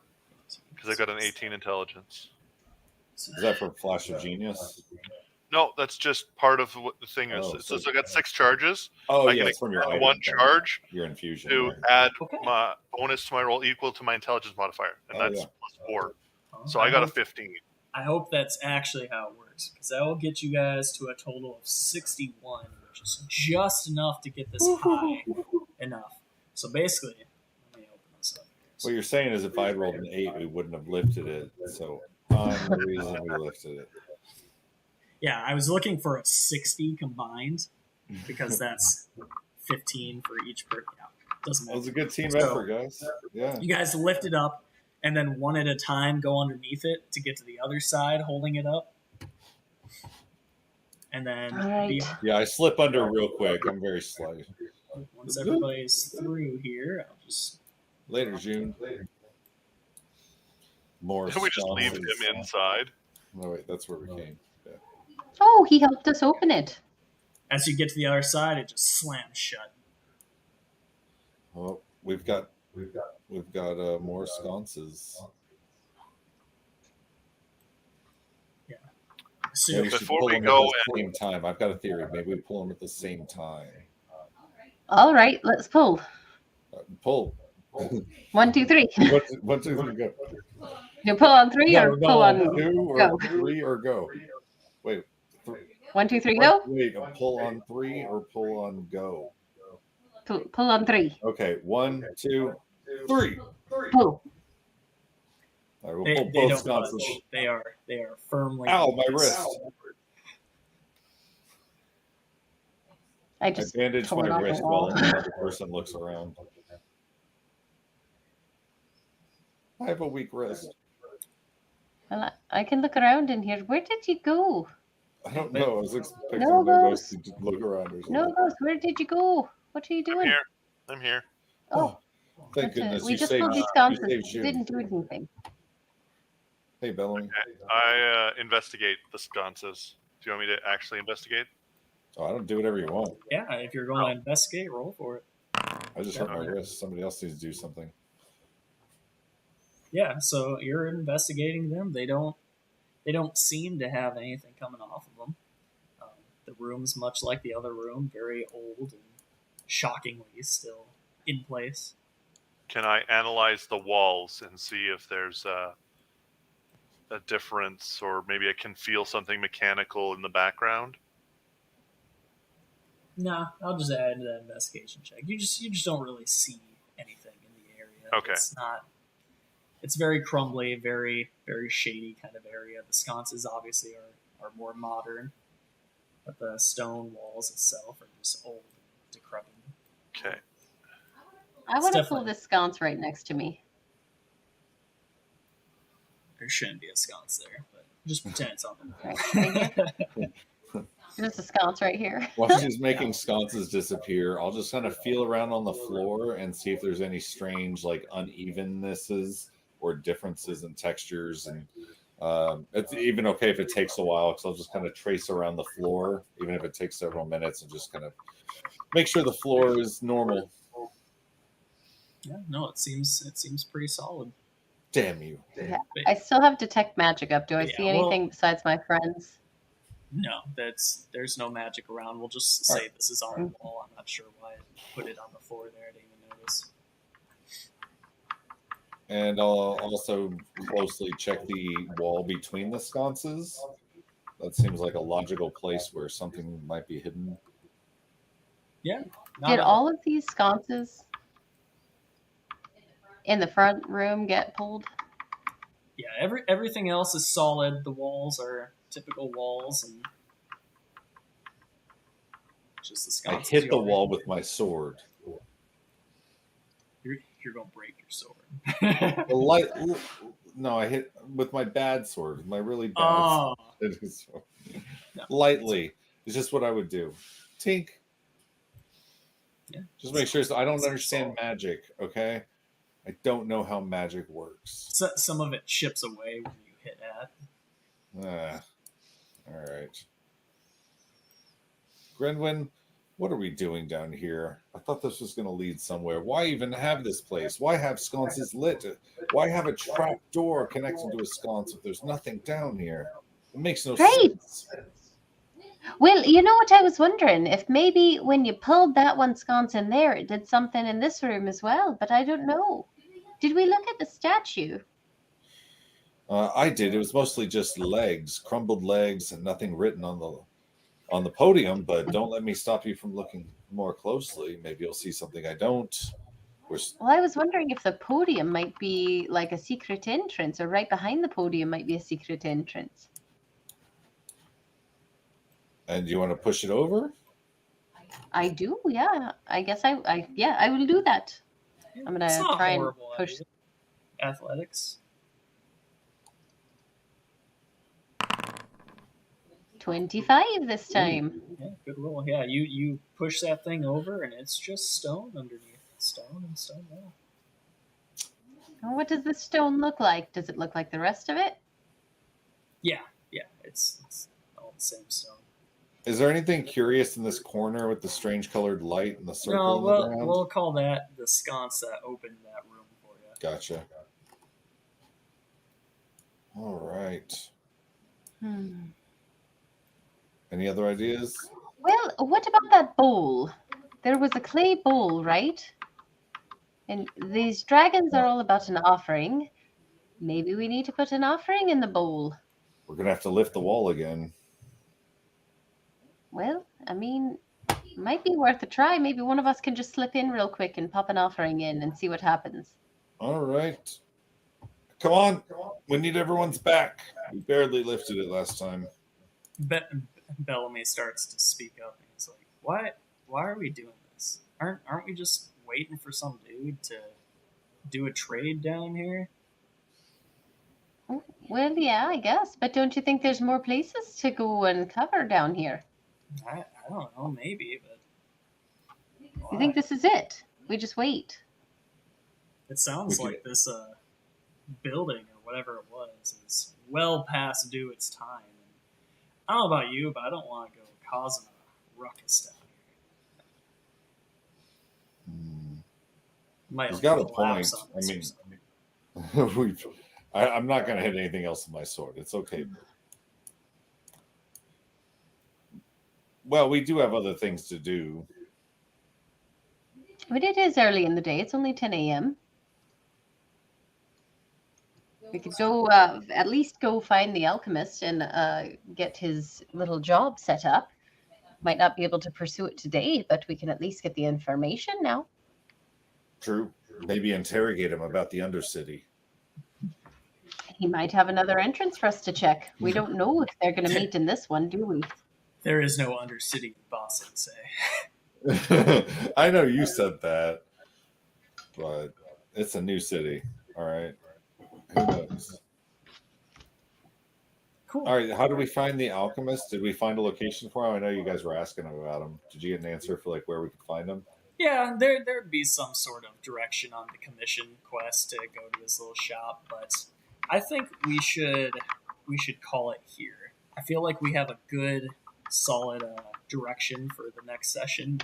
Because I got an 18 intelligence. Is that for Flash of Genius? No, that's just part of what the thing is. Oh, so so I got 6 charges. Oh, I yeah, can it's from your expend item, one charge your infusion. to right. add Okay. my bonus to my roll equal to my intelligence modifier. And Oh, that's yeah. +4. So I got a 15. I hope that's actually how it works, because that will get you guys to a total of 61, which is just enough to get this high enough. So basically, let me open this up here. What you're saying is if I had rolled an 8, we wouldn't have lifted it. So I'm the reason we lifted it. Yeah, I was looking for a 60 combined, because that's 15 for each person. Yeah, doesn't It matter. was a good team So- effort, guys. Yeah. You guys lift it up, and then one at a time go underneath it to get to the other side, holding it up. And then All right. Yeah, I slip under real quick. I'm very slight. once everybody's through here, I'll just... Later, June. More Can we just leave him sconces. inside? No, wait, that's where we came. Yeah. Oh, he helped us open it. As you get to the other side, it just slams shut. Well, we've got more sconces. Yeah. So Maybe we should Before pull we them go at the same time. I've got a theory. Maybe we pull them at the same time. All right, let's pull. Pull. 1, 2, 3. 1, 2, 3, go. You pull on 3 or pull on 2 or go? 3 or go. Wait. 1, 2, 3, go. Wait, pull on 3 or pull on go. Pull on 3. Okay, 1, 2, 3. Pull. All right, we'll they pull both don't sconces. budge. They are firmly. Ow, my wrist! I I just bandaged tore it my off the wrist wall. while another person looks around. I have a weak wrist. Well, I can look around in here. Where did you go? I don't know. I was expecting No Logos ghost. to look around or something. No, Ghost, where did you go? What are you doing? I'm here. Oh, Thank goodness we you just saved, pulled these you sconces. saved June. Didn't do anything. Hey, Bellamy. I investigate the sconces. Do you want me to actually investigate? Oh, I don't do whatever you want. Yeah, if you're going to investigate, roll for it. I just hurt my wrist. Somebody else needs to do something. Yeah, so you're investigating them. They don't seem to have anything coming off of them. The room's much like the other room, very old and shockingly still in place. Can I analyze the walls and see if there's a difference, or maybe I can feel something mechanical in the background? Nah, I'll just add to that investigation check. You just don't really see anything in the area. Okay. It's very crumbly, very, very shady kind of area. The sconces obviously are more modern, but the stone walls itself are just old and decrepit. Okay. I want to pull definitely- this sconce right next to me. There shouldn't be a sconce there, but just pretend it's on Right. There's a sconce right here. While she's making sconces disappear, I'll just kind of feel around on the floor and see if there's any strange like unevennesses or differences in textures. And it's even okay if it takes a while, because I'll just kind of trace around the floor, even if it takes several minutes, and just kind of make sure the floor is normal. Yeah, no, it seems pretty solid. Damn you. Yeah. I still have detect magic up. Do I Yeah, see anything besides my friends? No, there's no magic around. We'll just say this is on the wall. I'm not sure why I put it on the floor there. I didn't even notice. And I'll also closely check the wall between the sconces. That seems like a logical place where something might be hidden. Yeah. Did all of these sconces in the front room get pulled? Yeah, everything else is solid. The walls are typical walls, and just the I sconces. hit the wall with my sword. You're gonna break your sword. No, I hit with my bad sword, my really bad sword. No. Lightly. It's just what I would do. Tink. Yeah. Just make sure. I don't understand magic, okay? I don't know how magic works. So, some of it chips away when you hit at. All right. Grenwyn, what are we doing down here? I thought this was going to lead somewhere. Why even have this place? Why have sconces lit? Why have a trap door connected to a sconce if there's nothing down here? It makes no sense. Well, you know what I was wondering? If maybe when you pulled that one sconce in there, it did something in this room as well, but I don't know. Did we look at the statue? I did. It was mostly just legs, crumbled legs, and nothing written on the podium. But don't let me stop you from looking more closely. Maybe you'll see something I don't. Well, I was wondering if the podium might be like a secret entrance, or right behind the podium might be a secret entrance. And you want to push it over? I do, yeah. I guess I will do that. I'm gonna try and push. Idea. Athletics. 25 this time. Yeah, good roll. Yeah, you push that thing over, and it's just stone underneath. Stone and stone wall. What does this stone look like? Does it look like the rest of it? Yeah, it's all the same stone. Is there anything curious in this corner with the strange colored light and the circle No, in the ground? we'll call that the sconce that opened that room for you. Gotcha. All right. Any other ideas? Well, what about that bowl? There was a clay bowl, right? And these dragons are all about an offering. Maybe we need to put an offering in the bowl. We're going to have to lift the wall again. Well, I mean, might be worth a try. Maybe one of us can just slip in real quick and pop an offering in and see what happens. All right. Come on. We need everyone's back. We barely lifted it last time. Bellamy starts to speak up and he's like, why are we doing this? Aren't we just waiting for some dude to do a trade down here? Well, yeah, I guess. But don't you think there's more places to go and cover down here? I don't know, maybe, but You think this is it? We just wait. It sounds like this building or whatever it was is well past due its time. And I don't know about you, but I don't want to go causing a ruckus down here. Might He's got a collapse point. on us or something. I'm not going to hit anything else with my sword. It's okay. Well, we do have other things to do. But it is early in the day. It's only 10 a.m. We could go, at least go find the alchemist and get his little job set up. Might not be able to pursue it today, but we can at least get the information now. True. Maybe interrogate him about the Undercity. He might have another entrance for us to check. We don't know if they're going to meet in this one, do we? There is no Undercity, the boss would say. I know you said that, but it's a new city. All right. Who knows? Cool. All right. How do we find the alchemist? Did we find a location for him? I know you guys were asking about him. Did you get an answer for like where we could find him? Yeah, there'd be some sort of direction on the commission quest to go to his little shop, but I think we should call it here. I feel like we have a good, solid direction for the next session.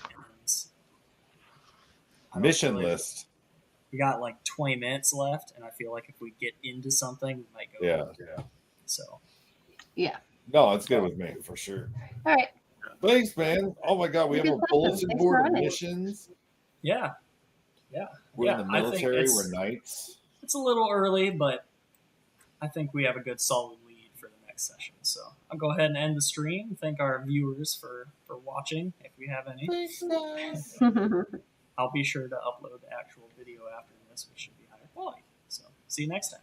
And Mission list. We got like 20 minutes left, and I feel like if we get into something, we might go. Yeah. So. Yeah. No, it's good with me for sure. All right. Thanks, man. Oh my God, we have a bulletin board of missions. Yeah. We're in the military. We're knights. It's a little early, but I think we have a good solid lead for the next session. So I'll go ahead and end the stream. Thank our viewers for watching, if we have any. I'll be sure to upload the actual video after this, which should be higher quality. So see you next time.